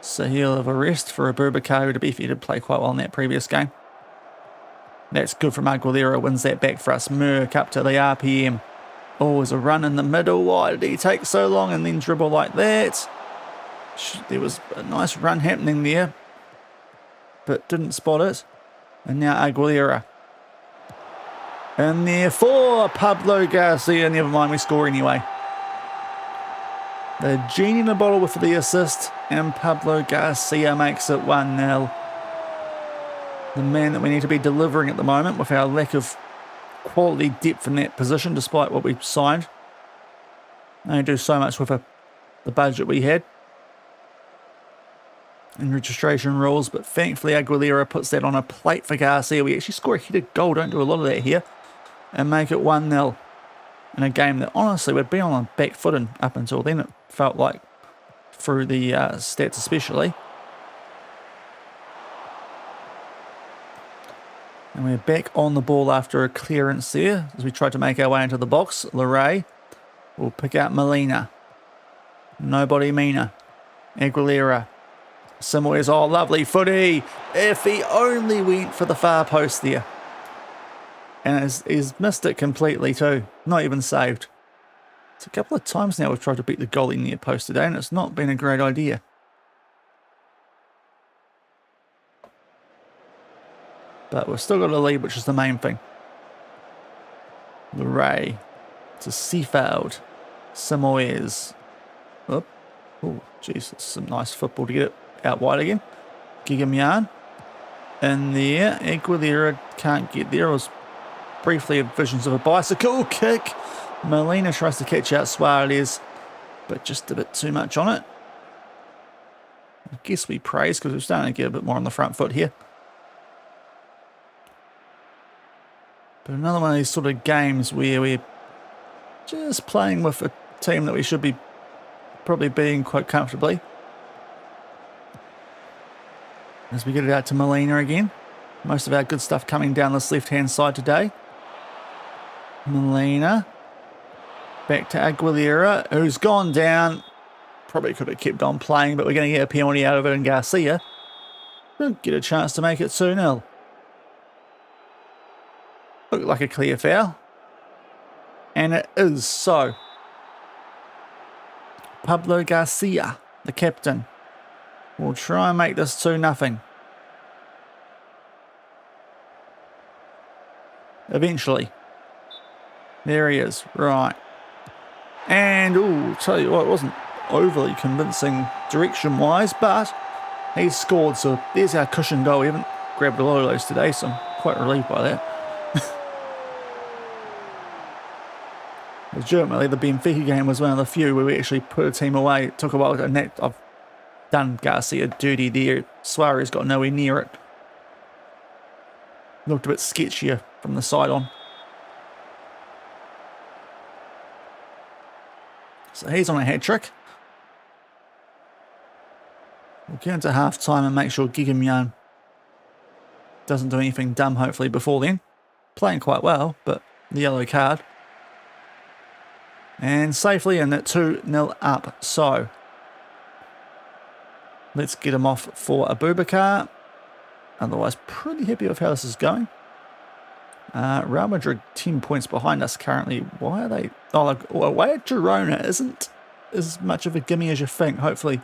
So he'll have a rest for Abubakar, who to be fair did play quite well in that previous game. That's good from Aguilera, wins that back for us. Merck up to the RPM. Oh, there's a run in the middle. Why did he take so long and then dribble like that? There was a nice run happening there, but didn't spot it. And now Aguilera. And therefore, Pablo Garcia, never mind, we score anyway. The genie in the bottle with the assist, and Pablo Garcia makes it 1-0. The man that we need to be delivering at the moment with our lack of quality depth in that position, despite what we've signed. They do so much with the budget we had in registration rules, but thankfully Aguilera puts that on a plate for Garcia. We actually score a headed goal, don't do a lot of that here, and make it 1-0 in a game that honestly we'd been on the back foot and up until then, it felt like, through the stats especially. And we're back on the ball after a clearance there as we tried to make our way into the box. Leray will pick out Molina. Nobody Mina. Aguilera. Simoes, oh, lovely footy. If he only went for the far post there. And he's missed it completely too. Not even saved. It's a couple of times now we've tried to beat the goalie near post today, and it's not been a great idea. But we've still got a lead, which is the main thing. Leray to Seafield. Simoes. Oh, jeez, that's some nice football to get it out wide again. Gigamyan in there. Aguilera can't get there. It was briefly visions of a bicycle kick. Molina tries to catch out Suarez, but just a bit too much on it. I guess we praise because we're starting to get a bit more on the front foot here. But another one of these sort of games where we're just playing with a team that we should be probably beating quite comfortably. As we get it out to Molina again. Most of our good stuff coming down this left-hand side today. Molina. Back to Aguilera, who's gone down. Probably could have kept on playing, but we're going to get a penalty out of it, and Garcia will get a chance to make it 2-0. Looked like a clear foul. And it is so. Pablo Garcia, the captain, will try and make this 2-0. Eventually. There he is. Right. And, tell you what, it wasn't overly convincing direction-wise, but he scored, so there's our cushion goal. We haven't grabbed a lot of those today, so I'm quite relieved by that. Legitimately, the Benfica game was one of the few where we actually put a team away. It took a while, and that I've done Garcia dirty there. Suarez got nowhere near it. Looked a bit sketchier from the side on. So he's on a hat-trick. We'll get into half-time and make sure Gigamyan doesn't do anything dumb, hopefully, before then. Playing quite well, but the yellow card. And safely in at 2-0 up. So let's get him off for Abubakar. Otherwise, pretty happy with how this is going. Real Madrid 10 points behind us currently. Why are they? Oh, like, away at Girona isn't as much of a gimme as you think. Hopefully,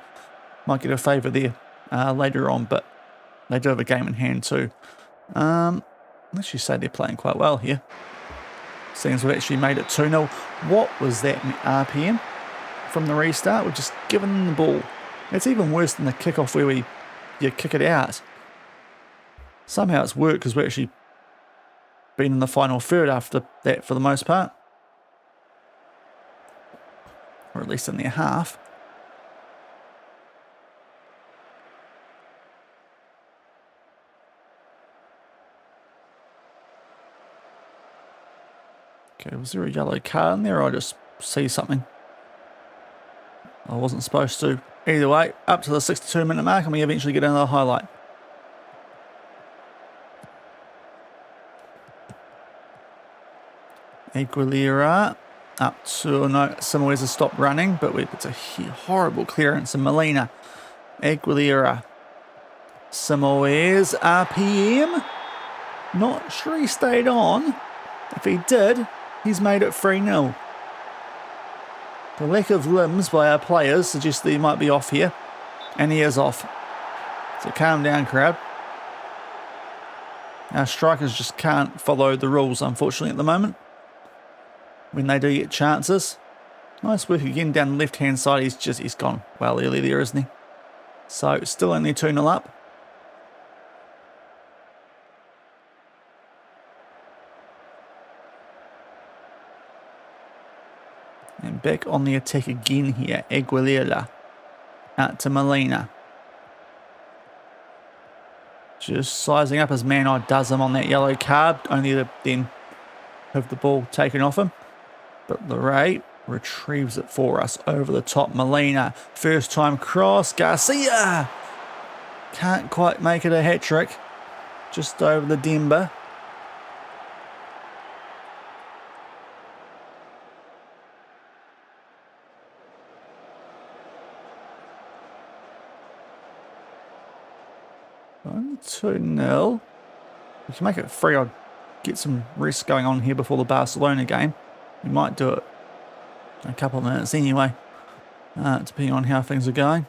might get a favour there later on, but they do have a game in hand too. Let's just say they're playing quite well here. Seeing as we've actually made it 2-0. What was that RPM from the restart? We're just giving them the ball. It's even worse than the kickoff where you kick it out. Somehow it's worked because we're actually been in the final third after that for the most part. Or at least in their half. Okay, was there a yellow card in there, or I just see something I wasn't supposed to? Either way, up to the 62-minute mark, and we eventually get another highlight. Aguilera up to, no, Simoes has stopped running, but it's a horrible clearance. And Molina, Aguilera, Simoes, RPM. Not sure he stayed on. If he did, he's made it 3-0. The lack of limbs by our players suggests that he might be off here. And he is off. So calm down, crowd. Our strikers just can't follow the rules, unfortunately, at the moment. When they do get chances. Nice work again down the left-hand side. He's gone well early there, isn't he? So still only 2-0 up. And back on the attack again here. Aguilera. Out to Molina. Just sizing up his man. Does him on that yellow card. Only to then have the ball taken off him. But Leray retrieves it for us over the top. Molina. First time cross. Garcia. Can't quite make it a hat-trick. Just over the Denver. Only 2-0. We can make it 3. I'll get some rest going on here before the Barcelona game. We might do it in a couple of minutes anyway, depending on how things are going.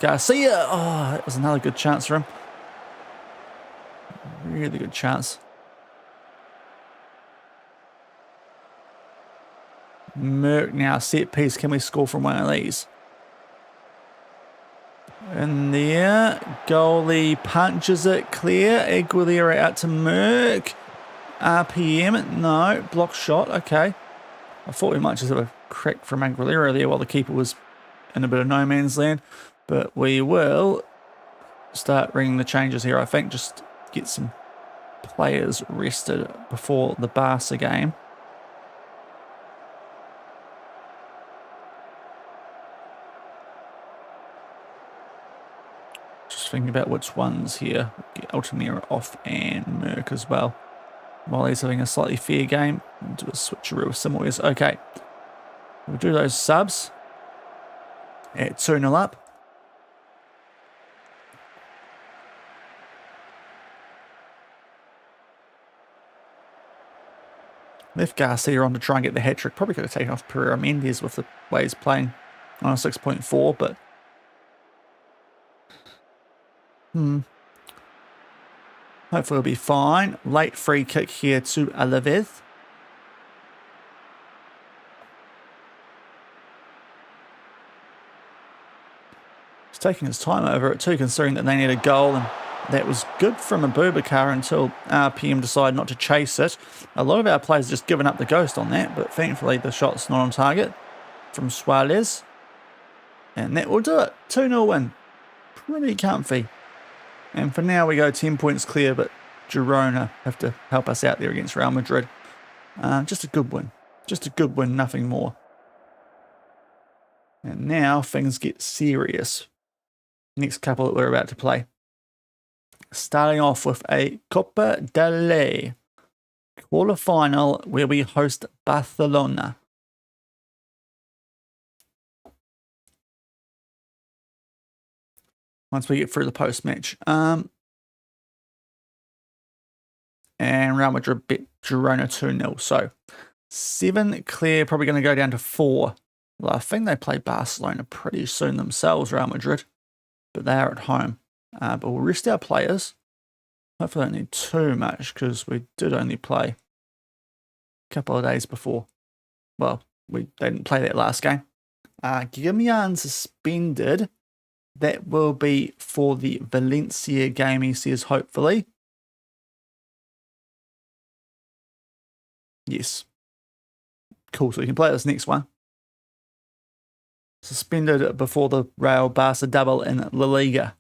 Garcia! Oh, that was another good chance for him. Really good chance. Merck now, set piece. Can we score from one of these? In there, goalie punches it clear. Aguilera out to Merck. RPM, no. Block shot, okay. I thought we might just have a crack from Aguilera there while the keeper was in a bit of no man's land. But we will start ringing the changes here, I think. Just get some players rested before the Barca game. Just thinking about which ones here. Get Altamira off and Merck as well. While he's having a slightly fair game. We'll do a switcheroo with Simoes. Okay. We'll do those subs. At 2-0 up. Left Garcia on to try and get the hat-trick. Probably could have taken off Pereira Mendes with the way he's playing on a 6.4, but... Hopefully it'll be fine. Late free kick here to Alaves. He's taking his time over it too, considering that they need a goal, and that was good from Abubakar until RPM decided not to chase it. A lot of our players just given up the ghost on that, but thankfully the shot's not on target from Suarez. And that will do it. 2-0 win. Pretty comfy. And for now we go 10 points clear, but Girona have to help us out there against Real Madrid. Just a good win. Just a good win, nothing more. And now things get serious. Next couple that we're about to play. Starting off with a Copa del Rey quarterfinal where we host Barcelona. Once we get through the post-match. And Real Madrid beat Girona 2-0. So 7 clear, probably going to go down to 4. Well, I think they play Barcelona pretty soon themselves, Real Madrid. But they are at home. But we'll rest our players. Hopefully don't need too much because we did only play a couple of days before. Well, they didn't play that last game. Guillaume suspended. That will be for the Valencia game, he says, hopefully. Yes. Cool, so we can play this next one. Suspended before the Real Barca double in La Liga.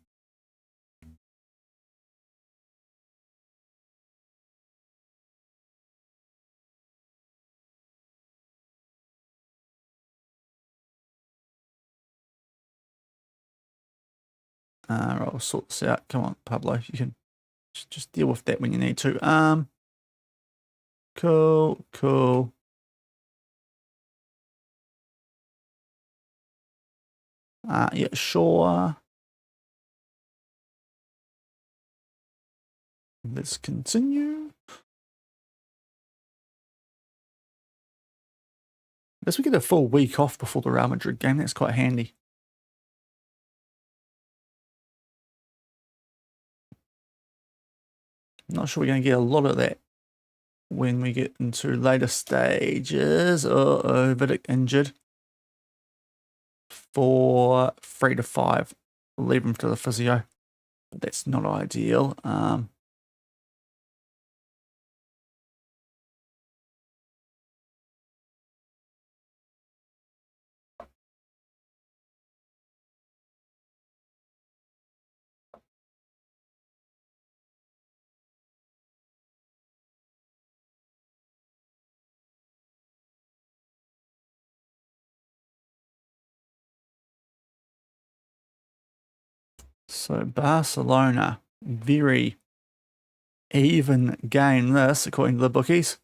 I'll sort this out. Come on, Pablo. You can just deal with that when you need to. Cool, cool. Yeah, sure. Let's continue. Unless we get a full week off before the Real Madrid game, that's quite handy. Not sure we're going to get a lot of that when we get into later stages. Uh-oh, Vidic injured. 4, 3 to 5. Leave him to the physio. But that's not ideal. So Barcelona, very even game this, according to the bookies.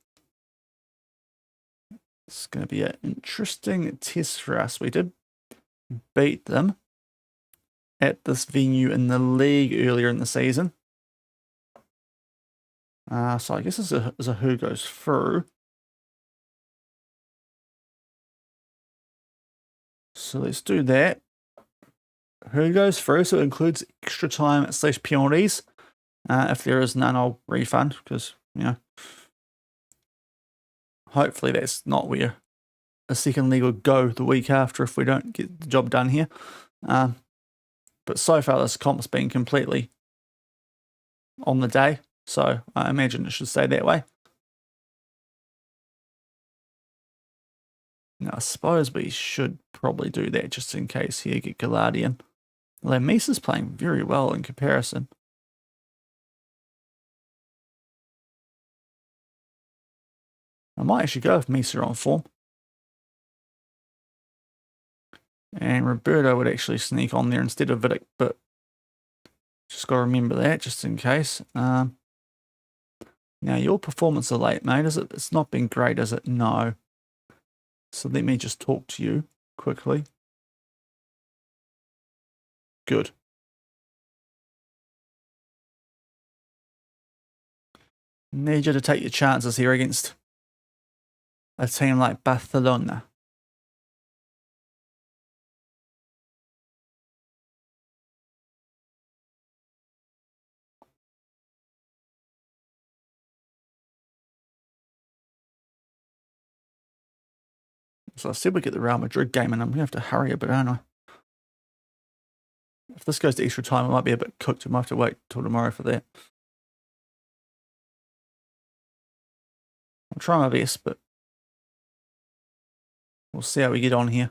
It's going to be an interesting test for us. We did beat them at this venue in the league earlier in the season. So I guess this is a who goes through. So let's do that. Who goes through? So it includes extra time / penalties. If there is none, I'll refund because, you know, hopefully that's not where a second leg will go the week after if we don't get the job done here. But so far this comp's been completely on the day, so I imagine it should stay that way. Now I suppose we should probably do that just in case here get Gallardian. Lemis is playing very well in comparison. I might actually go with Misa on form. And Roberto would actually sneak on there instead of Vidic, but just got to remember that just in case. Now, your performance of late, mate, is it? It's not been great, is it? No. So let me just talk to you quickly. Good. Need you to take your chances here against a team like Barcelona. So I said we get the Real Madrid game, and I'm going to have to hurry a bit, aren't I? If this goes to extra time, it might be a bit cooked. I might have to wait till tomorrow for that. I'll try my best, but we'll see how we get on here.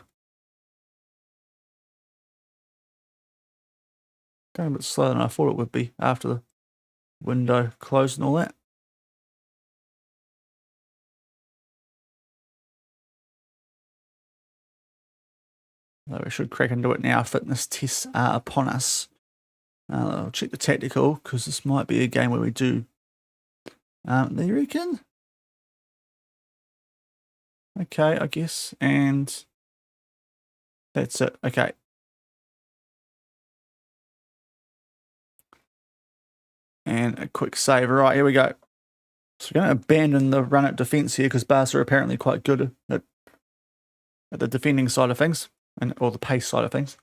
Going a bit slower than I thought it would be after the window closed and all that. Though we should crack into it now. Fitness tests are upon us. I'll check the tactical because this might be a game where we do. There you reckon? Okay, I guess. And that's it. Okay. And a quick save. All right, here we go. So we're going to abandon the run-up defense here because Barca are apparently quite good at the defending side of things, or the pace side of things.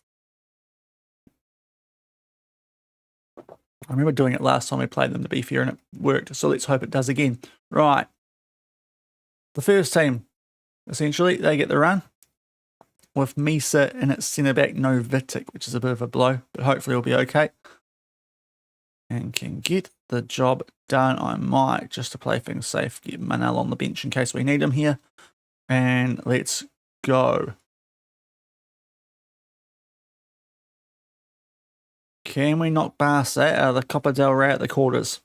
I remember doing it last time we played them, to be fair, and it worked. So let's hope it does again. Right. The first team, essentially, they get the run with Misa in its centre-back, no Vidic, which is a bit of a blow, but hopefully it'll be okay. And can get the job done. I might, just to play things safe, get Manel on the bench in case we need him here. And let's go. Can we knock Barca out of the Copa del Rey at the quarters?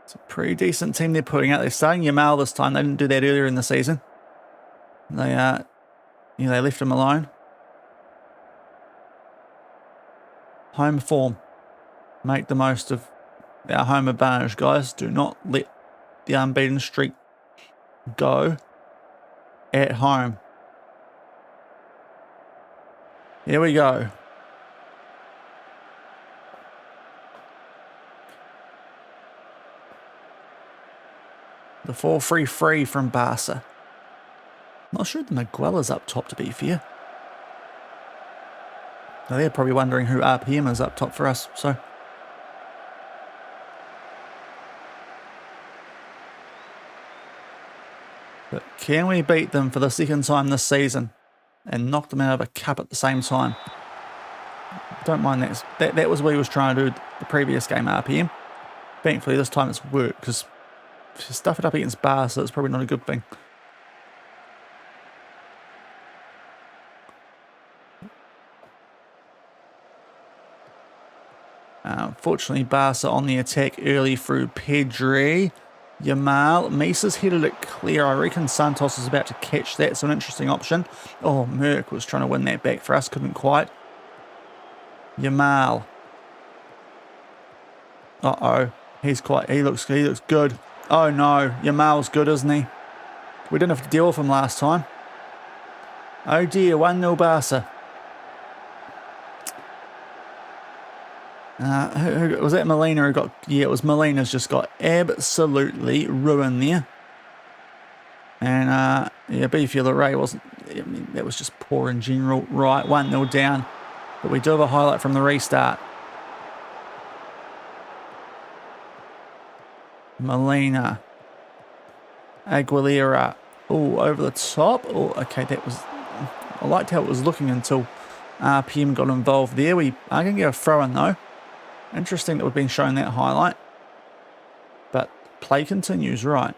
It's a pretty decent team they're putting out. They're starting Yamal this time. They didn't do that earlier in the season. They left him alone. Home form. Make the most of our home advantage, guys. Do not let the unbeaten streak go at home. Here we go. The 4-3-3 from Barca. Not sure the Miguel is up top, to be fair. Now they're probably wondering who RPM is up top for us, so. But can we beat them for the second time this season and knock them out of a cup at the same time? Don't mind that. That was what he was trying to do the previous game, RPM. Thankfully, this time it's worked, because if you stuff it up against Barca, it's probably not a good thing. Unfortunately, Barca on the attack early through Pedri. Yamal. Misa's headed it clear. I reckon Santos is about to catch that, so an interesting option. Oh, Merck was trying to win that back for us, couldn't quite. Yamal. Uh-oh. He looks good. Oh no, Yamal's good, isn't he? We didn't have to deal with him last time. Oh dear, 1-0 Barca. Who was that? Molina who got... Yeah, it was Molina's just got absolutely ruined there. And, yeah, Beefy Ray wasn't... I mean, that was just poor in general. Right, 1-0 down. But we do have a highlight from the restart. Molina. Aguilera. Oh, over the top. Oh, okay, that was... I liked how it was looking until RPM got involved there. We are going to get a throw-in, though. Interesting that we've been shown that highlight. But play continues, right.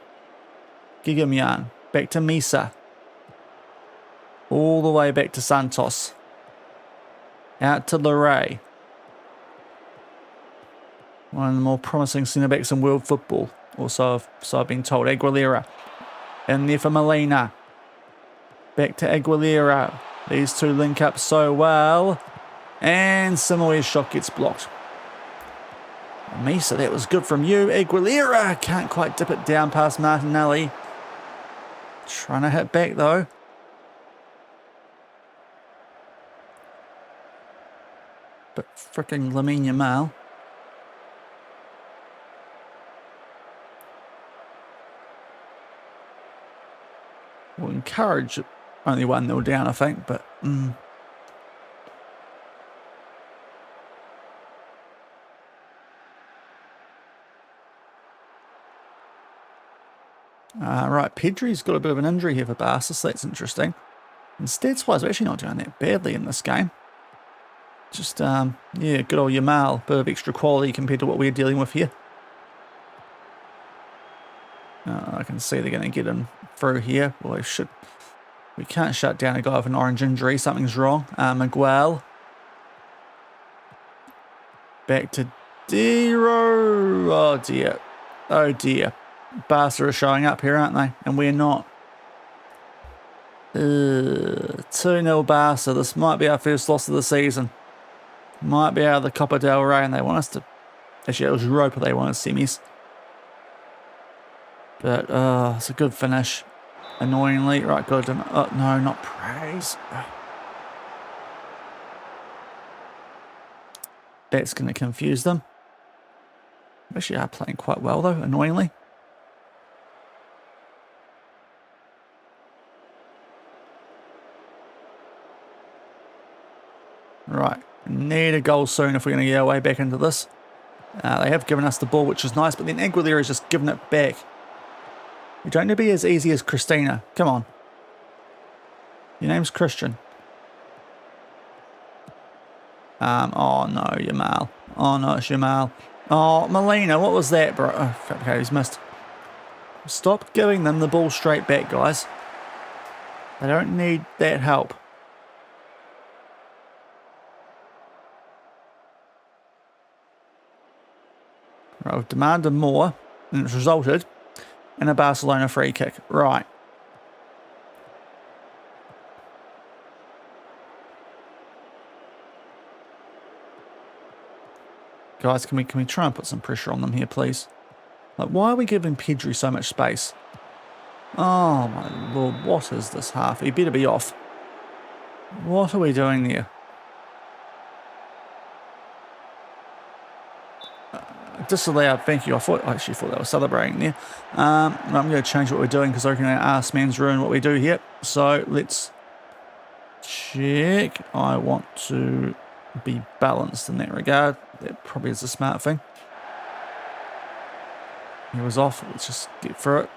Gigamian. Back to Misa. All the way back to Santos. Out to Leray. One of the more promising centre-backs in world football. Also, so I've been told. Aguilera. In there for Molina. Back to Aguilera. These two link up so well. And Samoa's shot gets blocked. Misa, that was good from you. Aguilera can't quite dip it down past Martinelli. Trying to hit back though. But frickin' Lamine Yamal. Will encourage only 1-0 down, I think, but... Right, Pedri's got a bit of an injury here for Barca, so that's interesting. And stats-wise, we're actually not doing that badly in this game. Just, yeah, good old Yamal, bit of extra quality compared to what we're dealing with here. I can see they're going to get him through here. Well, we can't shut down a guy with an orange injury. Something's wrong. Miguel. Back to Dero. Oh, dear. Oh, dear. Barca are showing up here, aren't they? And we're not. 2-0 Barca. This might be our first loss of the season. Might be out of the Copa del Rey, and they want us to... Actually, it was Europa they wanted semis. But, it's a good finish. Annoyingly. Right, good. Oh, no, not praise. That's going to confuse them. Actually, are playing quite well, though, annoyingly. Right, need a goal soon if we're going to get our way back into this. They have given us the ball, which is nice, but then Aguilera is just giving it back. You don't need to be as easy as Christina. Come on. Your name's Christian. Oh no, Yamal. Oh no, it's Yamal. Oh, Molina, what was that, bro? Oh, okay, he's missed. Stop giving them the ball straight back, guys. They don't need that help. Right, I've demanded more, and it's resulted in a Barcelona free kick. Right. Guys, can we try and put some pressure on them here, please? Like, why are we giving Pedri so much space? Oh, my lord. What is this half? He better be off. What are we doing there? Disallowed, thank you. I actually thought they were celebrating there. I'm going to change what we're doing because I reckon our arse man's ruin what we do here. So let's check. I want to be balanced in that regard. That probably is a smart thing. He was off. Let's just get through it.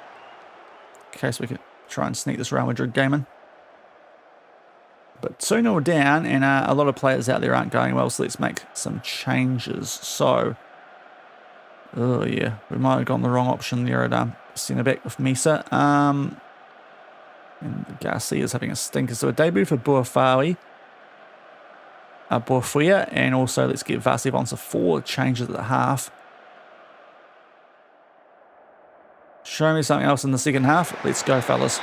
In case we can try and sneak this Real Madrid game in. But 2-0 down, and a lot of players out there aren't going well, so let's make some changes. So, oh yeah, we might have gone the wrong option there at centre back with Mesa. And Garcia's having a stinker. So a debut for Boafia, and also let's get Vasev on to 4 changes at the half. Show me something else in the second half. Let's go, fellas.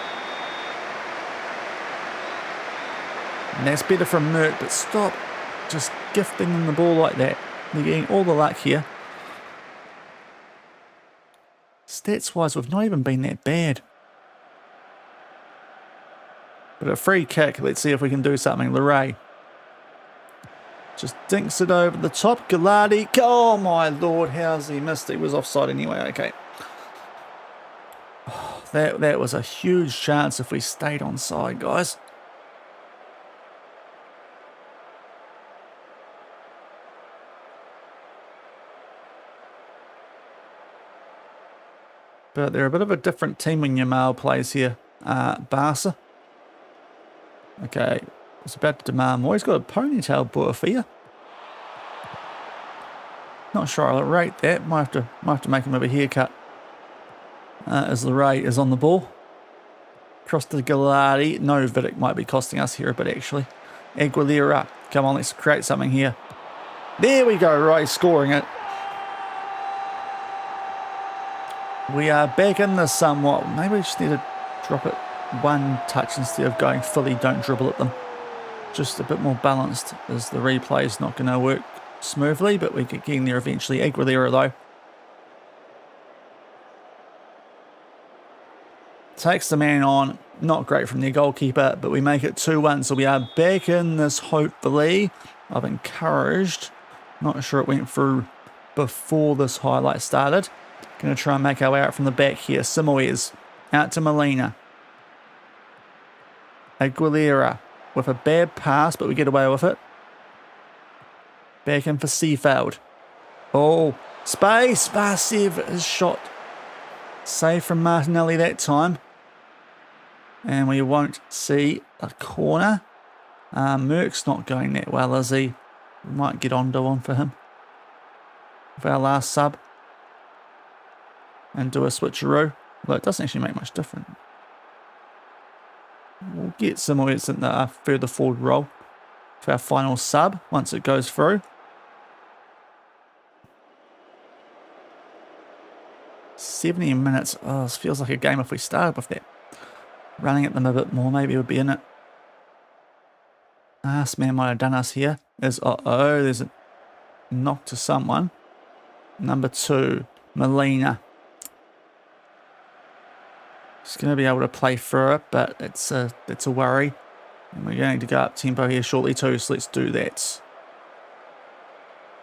And that's better from Merck, but stop just gifting them the ball like that. They're getting all the luck here. Stats-wise, we've not even been that bad. But a free kick, let's see if we can do something. Leray just dinks it over the top. Gallardi, oh my lord, how's he missed? He was offside anyway, okay. Oh, that was a huge chance if we stayed onside, guys. But they're a bit of a different team when Yamal plays here. Barca. Okay, it's about to demand more. He's got a ponytail, Boafia. Not sure I'll rate that. Might have to make him have a haircut. As Leray is on the ball. Cross to Gallardi. No, Vidic might be costing us here a bit, actually. Aguilera. Come on, let's create something here. There we go, right, scoring it. We are back in this somewhat. Maybe we just need to drop it 1 touch instead of going fully don't dribble at them. Just a bit more balanced as the replay is not going to work smoothly, but we get getting there eventually. Aguilera though. Takes the man on. Not great from their goalkeeper, but we make it 2-1. So we are back in this hopefully. I've encouraged. Not sure it went through before this highlight started. Going to try and make our way out from the back here. Simoes out to Molina. Aguilera with a bad pass, but we get away with it. Back in for Seafeld. Oh, space. Vasev is shot. Save from Martinelli that time. And we won't see a corner. Merck's not going that well, is he? We might get Ondo on for him. For our last sub. And do a switcheroo. Well, it doesn't actually make much difference. We'll get Simoes in the further forward role for our final sub once it goes through. 70 minutes. Oh, this feels like a game if we started with that. Running at them a bit more, maybe it would be in it. Last man might have done us here. There's there's a knock to someone. Number 2, Molina. Just going to be able to play through it, but it's a worry. And we're going to go up tempo here shortly too, so let's do that.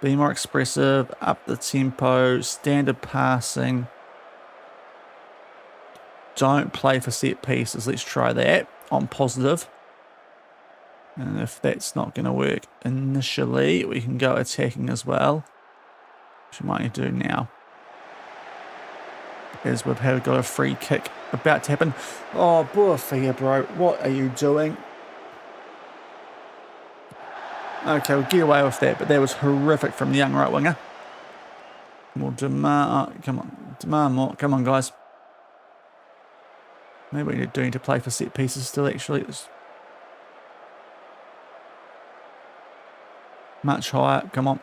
Be more expressive, up the tempo, standard passing. Don't play for set pieces. Let's try that on positive. And if that's not going to work initially, we can go attacking as well. Which we might need to do now. As we've got a free kick about to happen. Oh, Boafia, bro. What are you doing? Okay, we'll get away with that, but that was horrific from the young right winger. We'll demand... Oh, come on. Demand more. Come on, guys. Maybe we do need to play for set pieces still, actually. It's much higher. Come on.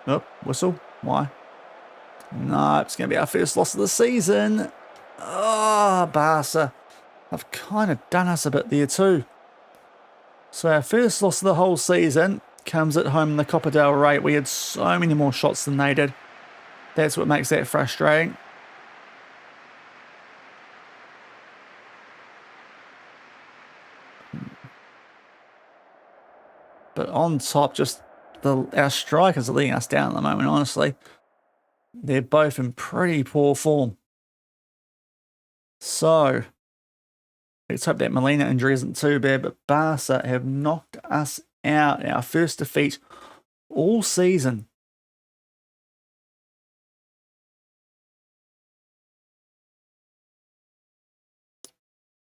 Oh, whistle. Why? No, it's going to be our first loss of the season. Oh, Barca. I've kind of done us a bit there too. So our first loss of the whole season comes at home in the Copa del Rey. We had so many more shots than they did. That's what makes that frustrating. But on top, just our strikers are letting us down at the moment, honestly. They're both in pretty poor form. So, let's hope that Molina injury isn't too bad, but Barca have knocked us out. Our first defeat all season.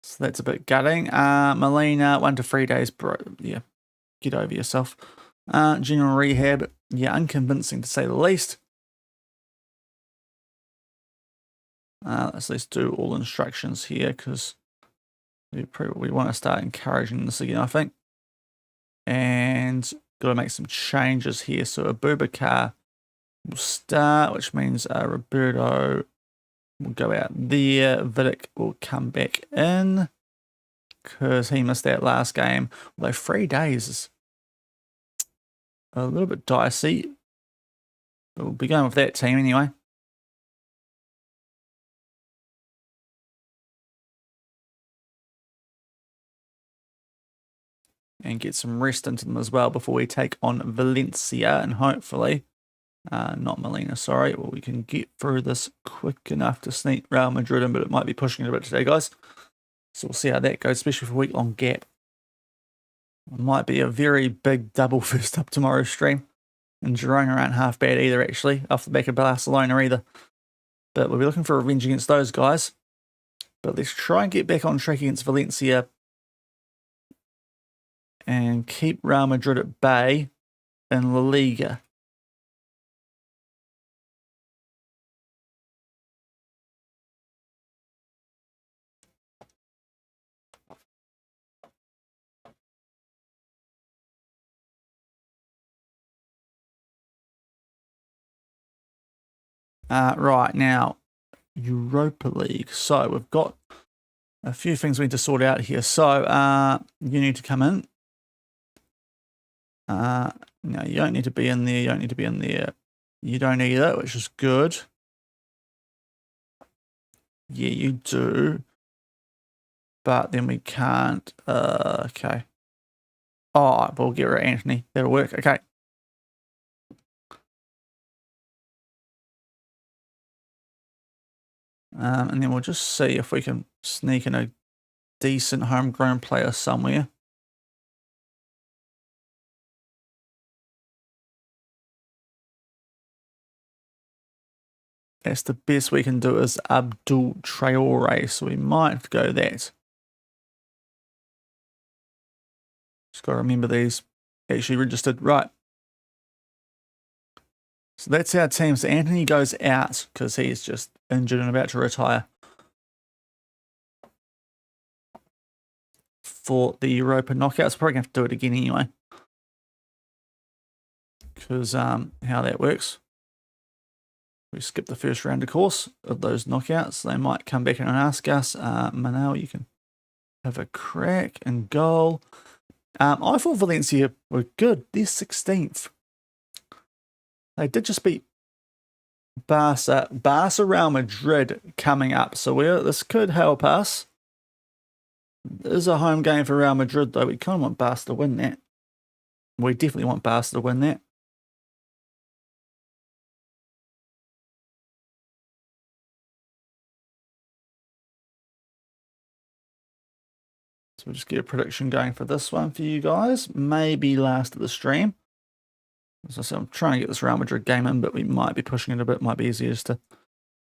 So that's a bit gutting. Molina, 1 to 3 days, bro. Yeah, get over yourself. General rehab, yeah, unconvincing to say the least. Let's do all instructions here because we want to start encouraging this again, I think. And got to make some changes here. So Abubakar will start, which means Roberto will go out there. Vidic will come back in because he missed that last game. Although 3 days is a little bit dicey. But we'll be going with that team anyway. And get some rest into them as well before we take on Valencia and hopefully, not Molina, sorry, well, we can get through this quick enough to sneak Real Madrid in, but it might be pushing it a bit today, guys. So we'll see how that goes, especially for a week-long gap. It might be a very big double first up tomorrow's stream. And Girona aren't half bad either, actually, off the back of Barcelona either. But we'll be looking for revenge against those guys. But let's try and get back on track against Valencia and keep Real Madrid at bay in La Liga. Right, now, Europa League. So we've got a few things we need to sort out here. So you need to come in. No, you don't need to be in there. You don't need to be in there. You don't either, which is good. Yeah, you do. But then we can't. Okay. Oh, we'll get rid of Anthony. That'll work. Okay. And then we'll just see if we can sneak in a decent homegrown player somewhere. That's the best we can do is Abdul Traore, so we might go that. Just got to remember these actually registered. Right. So that's our team. So Anthony goes out because he's just injured and about to retire for the Europa knockouts. Probably going to have to do it again anyway. Because how that works. We skip the first round, of course, of those knockouts. They might come back and ask us, Manel, you can have a crack and goal. I thought Valencia were good. They're 16th. They did just beat Barca. Real Madrid coming up. So this could help us. It is a home game for Real Madrid, though. We kind of want Barca to win that. We definitely want Barca to win that. So we'll just get a prediction going for this one for you guys. Maybe last of the stream. As I said, I'm trying to get this Real Madrid game in, but we might be pushing it a bit. Might be easier just to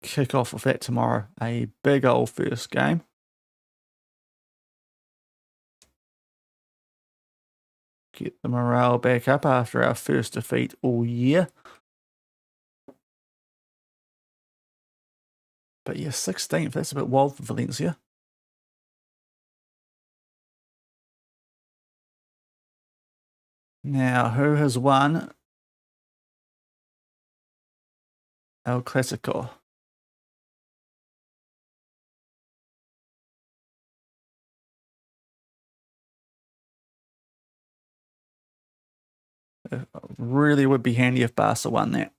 kick off with that tomorrow. A big old first game. Get the morale back up after our first defeat all year. But yeah, 16th. That's a bit wild for Valencia. Now, who has won El Clasico? It really would be handy if Barca won that,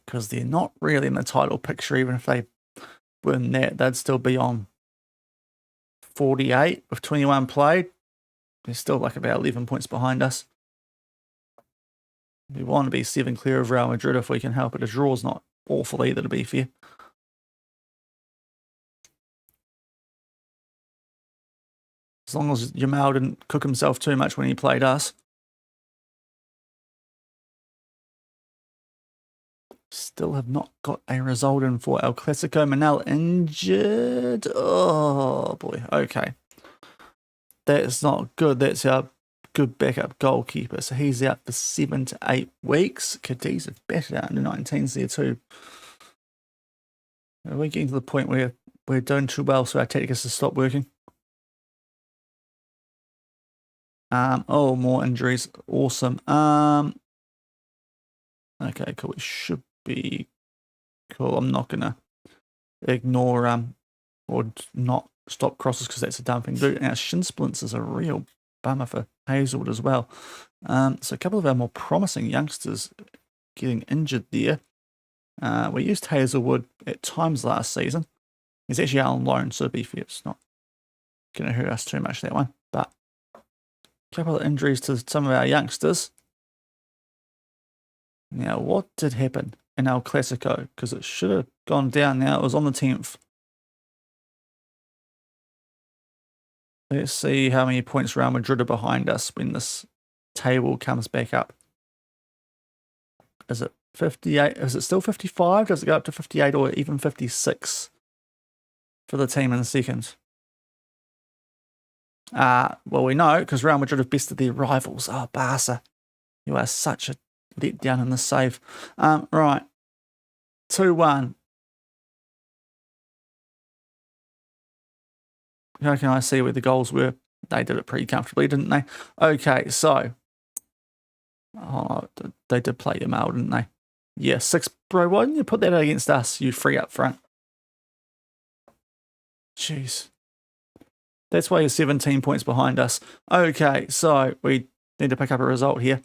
because they're not really in the title picture. Even if they win that, they'd still be on 48 with 21 played. They're still like about 11 points behind us. We want to be 7 clear of Real Madrid if we can help it. A draw's not awful either, to be fair. As long as Yamal didn't cook himself too much when he played us. Still have not got a result in for El Clasico. Manel injured. Oh, boy. Okay. That's not good. That's our good backup goalkeeper. So he's out for 7 to 8 weeks. Cadiz have battered out under 19s there too. Are we getting to the point where we're doing too well so our tactic has to stop working? Oh, more injuries. Awesome. Okay, cool. We should be cool. I'm not gonna ignore or not stop crosses because that's a dumb thing to do. Now shin splints is a real bummer for Hazelwood as well. So a couple of our more promising youngsters getting injured there. We used Hazelwood at times last season. He's actually out on loan, so to be fair, it's not gonna hurt us too much, that one. But a couple of injuries to some of our youngsters. Now, what did happen in El Clasico? Because it should have gone down now. It was on the 10th. Let's see how many points Real Madrid are behind us when this table comes back up. Is it 58? Is it still 55? Does it go up to 58 or even 56 for the team in second? Well, we know because Real Madrid have bested their rivals. Oh, Barca. You are such a letdown in the save. Right. 2-1. How can I see where the goals were? They did it pretty comfortably, didn't they? Okay, so. Oh, they did play them out, didn't they? Yeah, 6. Bro, why didn't you put that against us, you free up front? Jeez. That's why you're 17 points behind us. Okay, so we need to pick up a result here.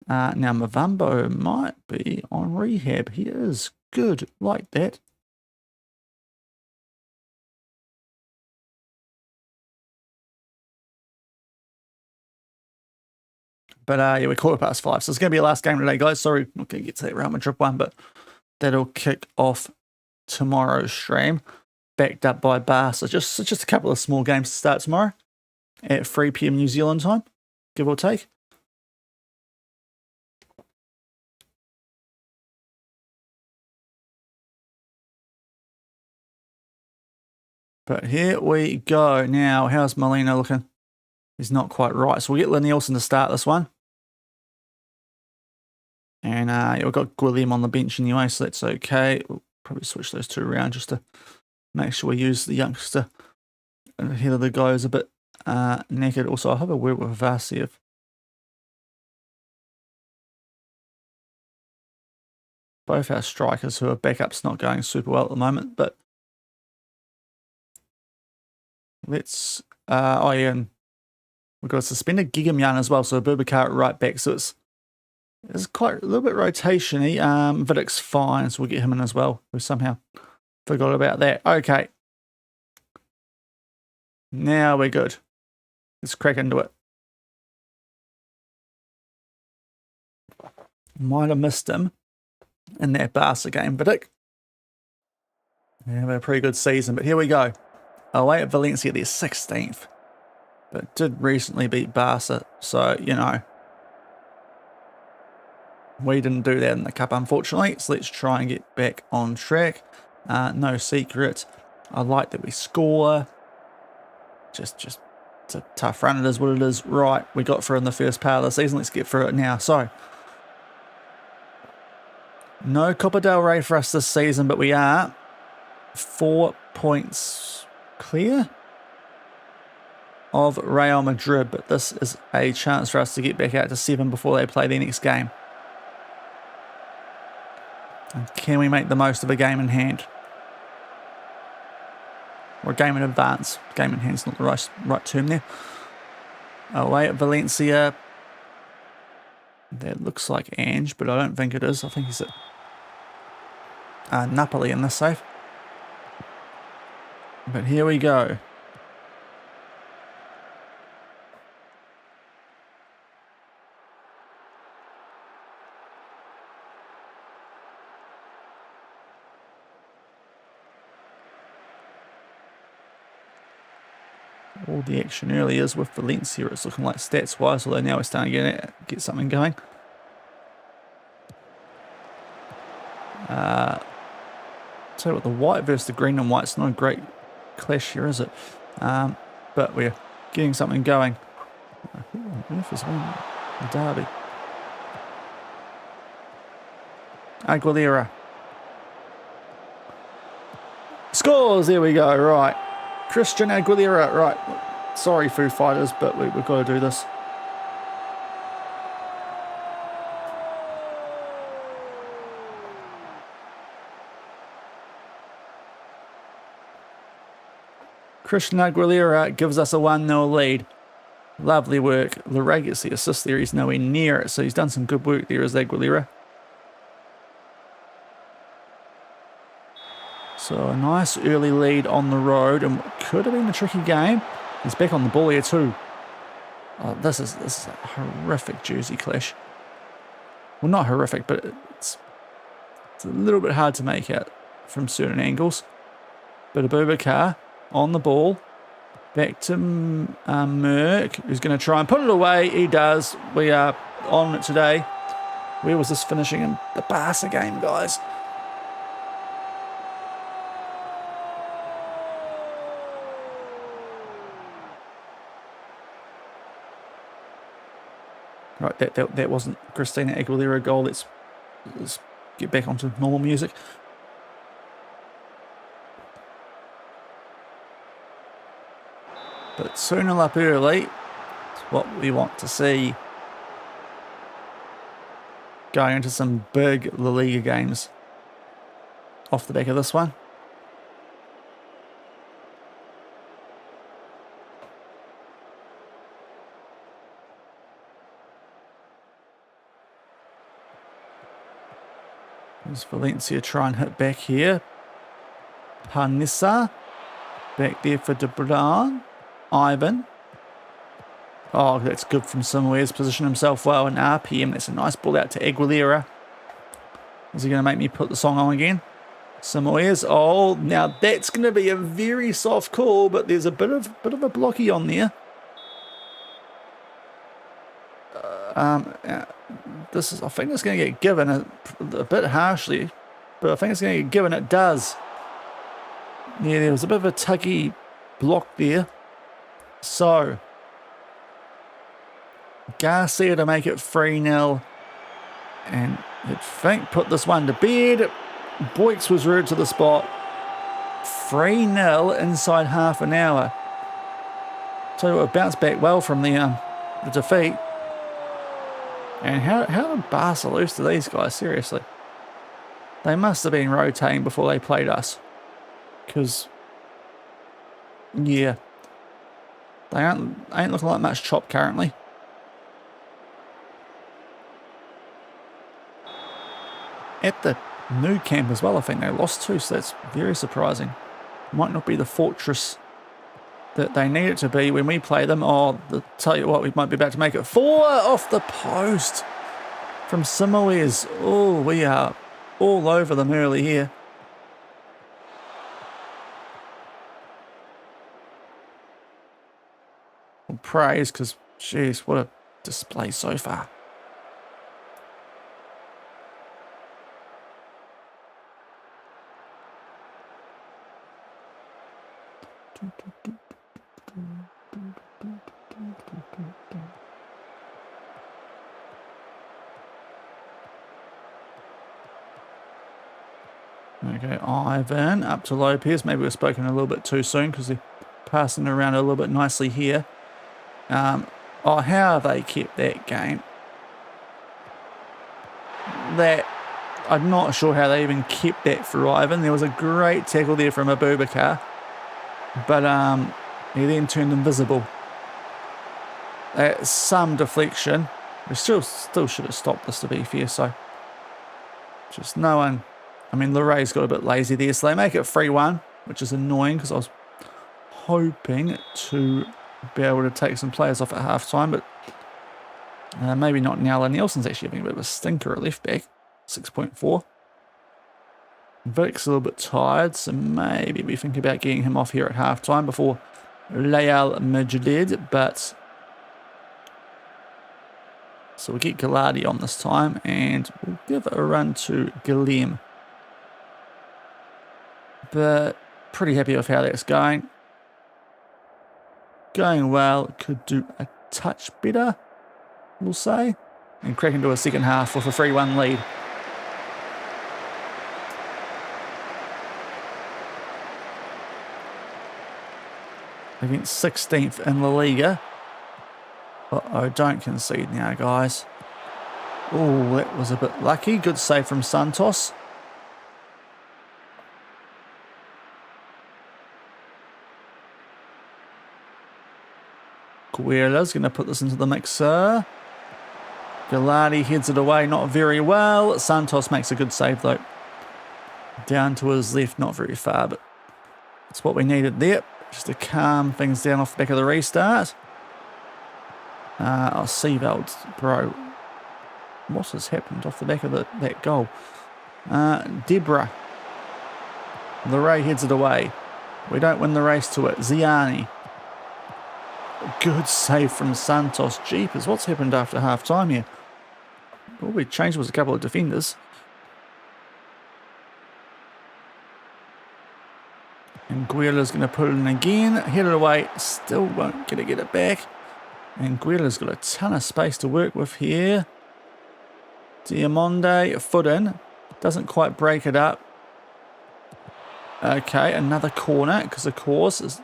Now, Mavambo might be on rehab. He is good like that. But yeah, we're quarter past 5. So it's going to be a last game today, guys. Sorry, not going to get to that Real Madrid one, but that'll kick off tomorrow's stream. Backed up by Barca. Just a couple of small games to start tomorrow at 3 PM New Zealand time, give or take. But here we go. Now, how's Molina looking? He's not quite right. So we'll get Lenilson to start this one. And yeah, we've got Guillem on the bench anyway, so that's okay. We'll probably switch those two around just to make sure we use the youngster ahead of the guys a bit naked. Also, I'll have a word with Vasiev. Both our strikers who are backups not going super well at the moment, but let's oh yeah, and we've got a suspended Gigamyan as well, so Boubacar at right back, so it's quite a little bit rotation-y. Vidic's fine, so we'll get him in as well. We somehow forgot about that. Okay. Now we're good. Let's crack into it. Might have missed him in that Barca game, Vidic. Yeah, had a pretty good season, but here we go. Away at Valencia, they're 16th. But did recently beat Barca, so, you know. We didn't do that in the cup, unfortunately, so let's try and get back on track. No secret. I like that we score. Just it's a tough run. It is what it is. Right, we got through in the first part of the season. Let's get through it now. So, no Copa del Rey for us this season, but we are 4 points clear of Real Madrid. But this is a chance for us to get back out to 7 before they play their next game. And can we make the most of a game in hand? Or a game in advance. Game in hand's not the right term there. Away at Valencia. That looks like Ange, but I don't think it is. I think he's at Napoli in this save. But here we go. All the action early is with Valencia. It's looking like stats-wise, although now we're starting to get something going. So with the white versus the green and white's not a great clash here, is it? But we're getting something going. Who on earth has won the derby? Aguilera. Scores! There we go, right. Christian Aguilera, right. Sorry, Foo Fighters, but we've got to do this. Christian Aguilera gives us a 1-0 lead. Lovely work. Larray gets the assist there. He's nowhere near it, so he's done some good work there as Aguilera. So a nice early lead on the road, and could have been a tricky game. He's back on the ball here too. Oh, this is a horrific jersey clash. Well, not horrific, but it's a little bit hard to make out from certain angles. But Abubakar on the ball. Back to Merck, who's going to try and put it away. He does. We are on it today. Where was this finishing in the Barca game, guys? Right, that wasn't Christina Aguilera goal. Let's get back onto normal music. But 2-0 up early is what we want to see going into some big La Liga games off the back of this one. There's Valencia try and hit back here. Panissa back there for De Bruyne. Ivan. Oh, that's good from Samuel's position himself well in RPM. That's a nice ball out to Aguilera. Is he going to make me put the song on again? Samuel's. Oh, now that's going to be a very soft call, but there's a bit of a blocky on there. This is. I think it's going to get given a bit harshly, but I think it's going to get given. It does. Yeah, there was a bit of a tuggy block there. So, Garcia to make it 3-0. And I think put this one to bed. Boyks was rude to the spot. 3-0 inside half an hour. So it bounced back well from the defeat. And how did Barca lose to these guys? Seriously. They must have been rotating before they played us. Because, yeah. They ain't looking like much chop currently. At the new camp as well, I think they lost 2, so that's very surprising. Might not be the fortress that they need it to be when we play them. Oh, tell you what, we might be about to make it 4 off the post from Simoes. Oh, we are all over them early here. Praise, because jeez, what a display so far. Okay, Ivan up to Lopez. Maybe we've spoken a little bit too soon because they're passing around a little bit nicely here. Oh, how have they kept that game? That, I'm not sure how they even kept that for Ivan. There was a great tackle there from Abubakar, but he then turned invisible. some deflection. We still should have stopped this, to be fair, so just no one. I mean, Loray's got a bit lazy there, so they make it 3-1, which is annoying because I was hoping to be able to take some players off at half-time, but maybe not now. Nielsen's actually having a bit of a stinker at left back, 6.4. Vic's a little bit tired, so maybe we think about getting him off here at half-time before Real Madrid, but so we'll get Gallardi on this time, and we'll give it a run to Guillem. But pretty happy with how that's going. Going well, could do a touch better, we'll say. And crack into a second half with a 3-1 lead. Against 16th in La Liga. Uh-oh, don't concede now, guys. Oh, that was a bit lucky. Good save from Santos. Guerla's going to put this into the mixer. Gallardi heads it away, not very well. Santos makes a good save, though. Down to his left, not very far, but that's what we needed there. Just to calm things down off the back of the restart. Seaveld, bro. What has happened off the back of that goal? Debra. Leray heads it away. We don't win the race to it. Ziani. Good save from Santos. Jeepers, what's happened after half-time here? All we changed was a couple of defenders. And Guerla's going to put it in again. Head it away. Still won't get it back. And Guerla's got a ton of space to work with here. Diamonde, foot in. Doesn't quite break it up. Okay, another corner, because of course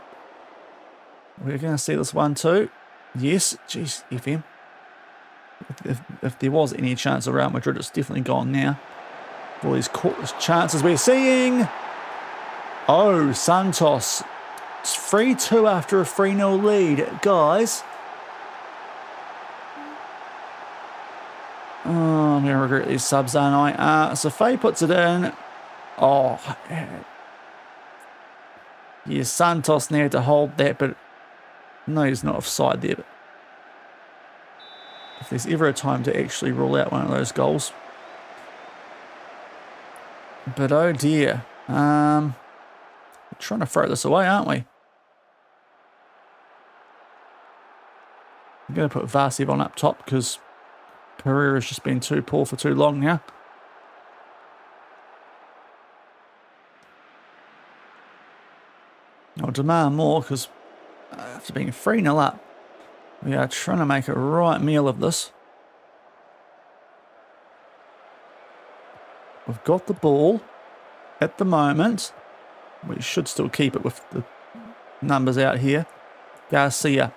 we're going to see this one too. Yes, jeez, FM. If there was any chance of Real Madrid, it's definitely gone now. All these chances we're seeing. Oh, Santos. It's 3-2 after a 3-0 lead. Guys. Oh, I'm going to regret these subs, aren't I? So Faye puts it in. Oh. Yeah, Santos needed to hold that, but no, he's not offside there. But if there's ever a time to actually rule out one of those goals. But oh dear. We're trying to throw this away, aren't we? I'm going to put Vasev on up top because Pereira's just been too poor for too long now. I'll demand more because after being 3-0 up, we are trying to make a right meal of this. We've got the ball at the moment. We should still keep it with the numbers out here. Garcia.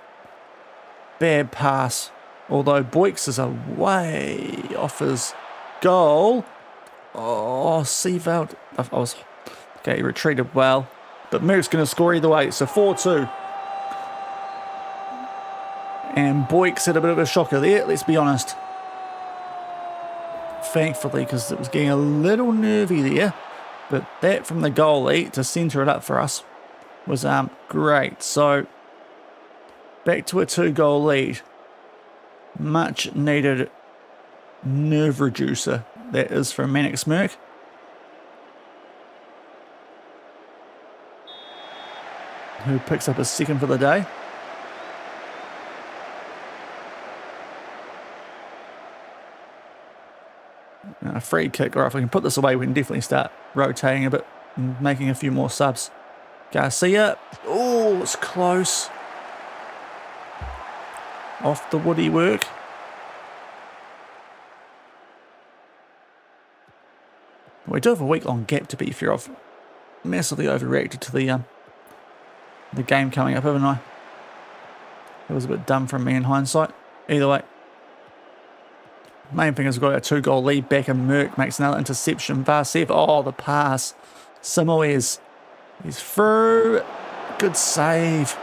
Bad pass. Although Boyks is away off his goal. Oh, Seaveld. Okay, he retreated well. But Merck's going to score either way. So 4-2. And Boyks had a bit of a shocker there, let's be honest. Thankfully, because it was getting a little nervy there. But that from the goalie to centre it up for us was great. So back to a 2-goal lead. Much needed nerve reducer. That is from Manic Smirk. Who picks up his second for the day. A free kick, or if I can put this away, we can definitely start rotating a bit and making a few more subs. Garcia. Oh, it's close. Off the woody work. We do have a week-long gap, to be fair. I've massively overreacted to the game coming up, haven't I? It was a bit dumb from me in hindsight. Either way. Main thing is we've got a 2-goal lead back, and Merck makes another interception. Vasev. Oh, the pass. Simoes. He's through. Good save.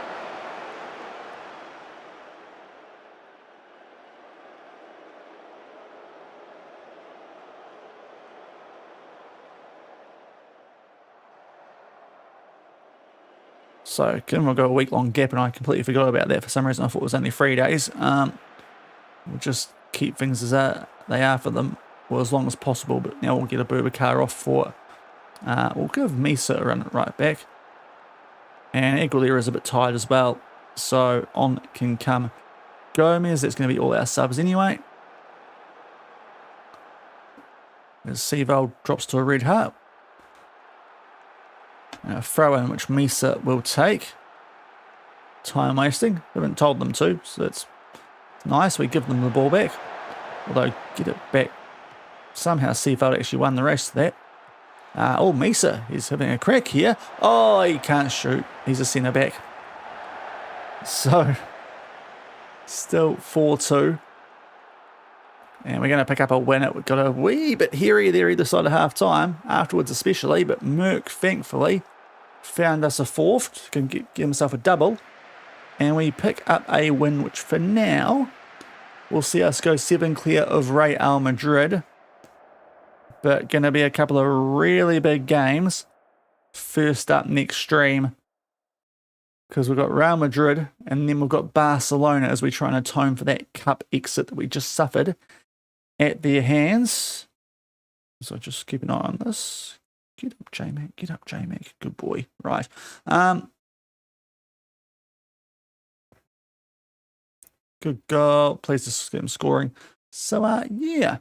So given we'll go a week-long gap, and I completely forgot about that for some reason. I thought it was only 3 days. We'll just keep things as they are for them, well, as long as possible. But now we'll get a Boubacar off for. We'll give Misa a run at right back. And Aguilera is a bit tired as well. So on can come Gomez. That's going to be all our subs anyway. As Seaval drops to a red heart. A throw in which Misa will take. Time wasting. Haven't told them to, so that's nice. We give them the ball back. Although, get it back. Somehow Seaval actually won the rest of that. Oh, Misa, he's having a crack here. Oh, he can't shoot. He's a centre back. So, still 4-2. And we're going to pick up a win. We've got a wee bit hairy there either side of half time, afterwards especially, but Merck, thankfully, found us a fourth, can get himself a double. And we pick up a win, which for now will see us go 7 clear of Real Madrid. But going to be a couple of really big games. First up next stream. Because we've got Real Madrid and then we've got Barcelona as we try and atone for that cup exit that we just suffered at their hands. So just keep an eye on this. Get up, J-Mac. Get up, J-Mac. Good boy. Right. Good goal. Please just get him scoring. So, yeah.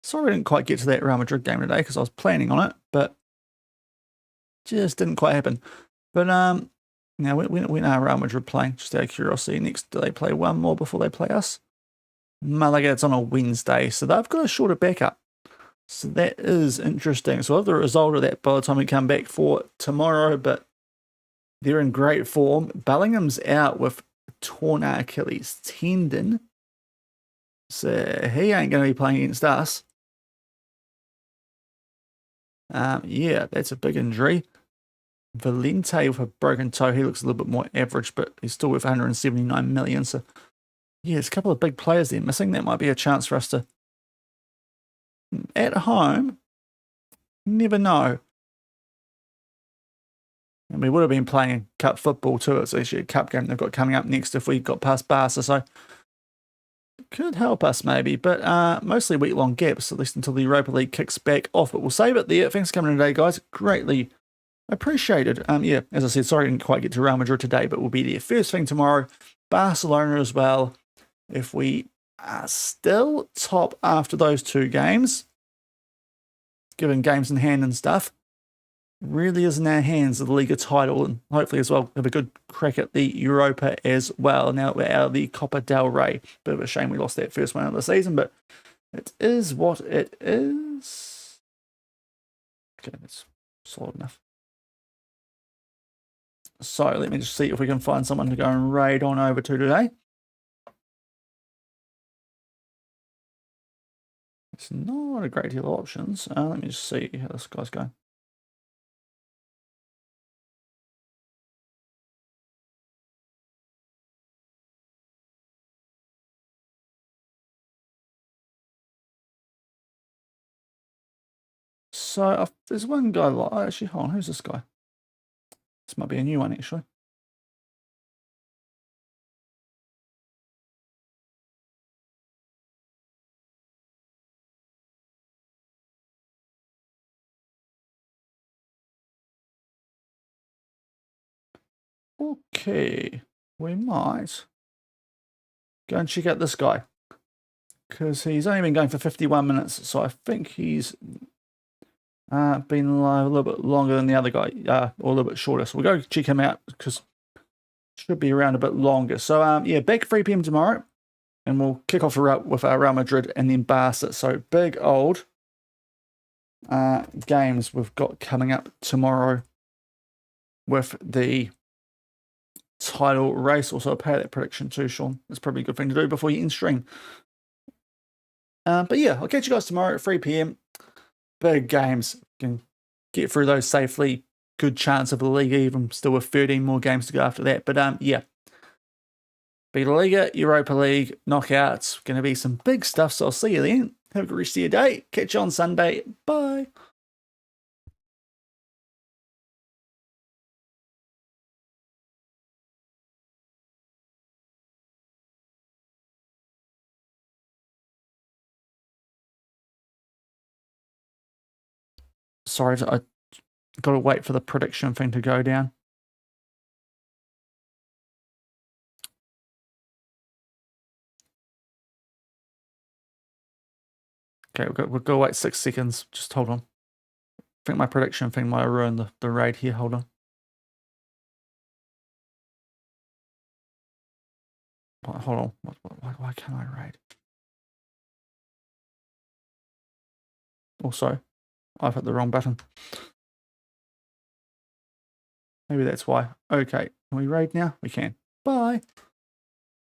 Sorry I didn't quite get to that Real Madrid game today because I was planning on it, but just didn't quite happen. But, now, when are Real Madrid playing? Just out of curiosity. Next, do they play one more before they play us? Malaga, it's on a Wednesday, so they've got a shorter backup. So that is interesting. So we'll have the result of that by the time we come back for tomorrow, but they're in great form. Bellingham's out with torn Achilles tendon. So he ain't going to be playing against us. Yeah, that's a big injury. Valente with a broken toe. He looks a little bit more average, but he's still worth 179 million. So, yeah, there's a couple of big players there missing. That might be a chance for us to, at home, never know. And we would have been playing cup football too. It's actually a cup game they've got coming up next if we got past Barca. So, it could help us maybe, but mostly week-long gaps, at least until the Europa League kicks back off. But we'll save it there. Thanks for coming today, guys. Greatly appreciated. Yeah, as I said, sorry I didn't quite get to Real Madrid today, but we'll be there first thing tomorrow. Barcelona as well. If we are still top after those 2 games, given games in hand and stuff, really is in our hands the Liga title, and hopefully as well have a good crack at the Europa as well. Now that we're out of the Copa del Rey. Bit of a shame we lost that first one of the season, but it is what it is. Okay, that's solid enough. So let me just see if we can find someone to go and raid on over to today. It's not a great deal of options. Let me just see how this guy's going. So there's one guy, actually, hold on, who's this guy? This might be a new one, actually. Okay, we might go and check out this guy because he's only been going for 51 minutes, so I think he's been alive a little bit longer than the other guy, or a little bit shorter. So we'll go check him out because should be around a bit longer. So yeah, back 3 p.m. tomorrow, and we'll kick off with Real Madrid and then Barca. So big old games we've got coming up tomorrow with the title race. Also, pay that prediction too, Shaun. That's probably a good thing to do before you end stream. But yeah, I'll catch you guys tomorrow at 3 p.m. Big games. Can get through those safely. Good chance of the league, even still with 13 more games to go after that. But yeah, be the Liga, Europa League, knockouts. Going to be some big stuff. So I'll see you then. Have a good rest of your day. Catch you on Sunday. Bye. Sorry, I got to wait for the prediction thing to go down. Okay, we've got to wait 6 seconds. Just hold on. I think my prediction thing might have ruined the raid here. Hold on. Hold on. Why can't I raid? Also, I've hit the wrong button. Maybe that's why. Okay, can we raid now? We can. Bye.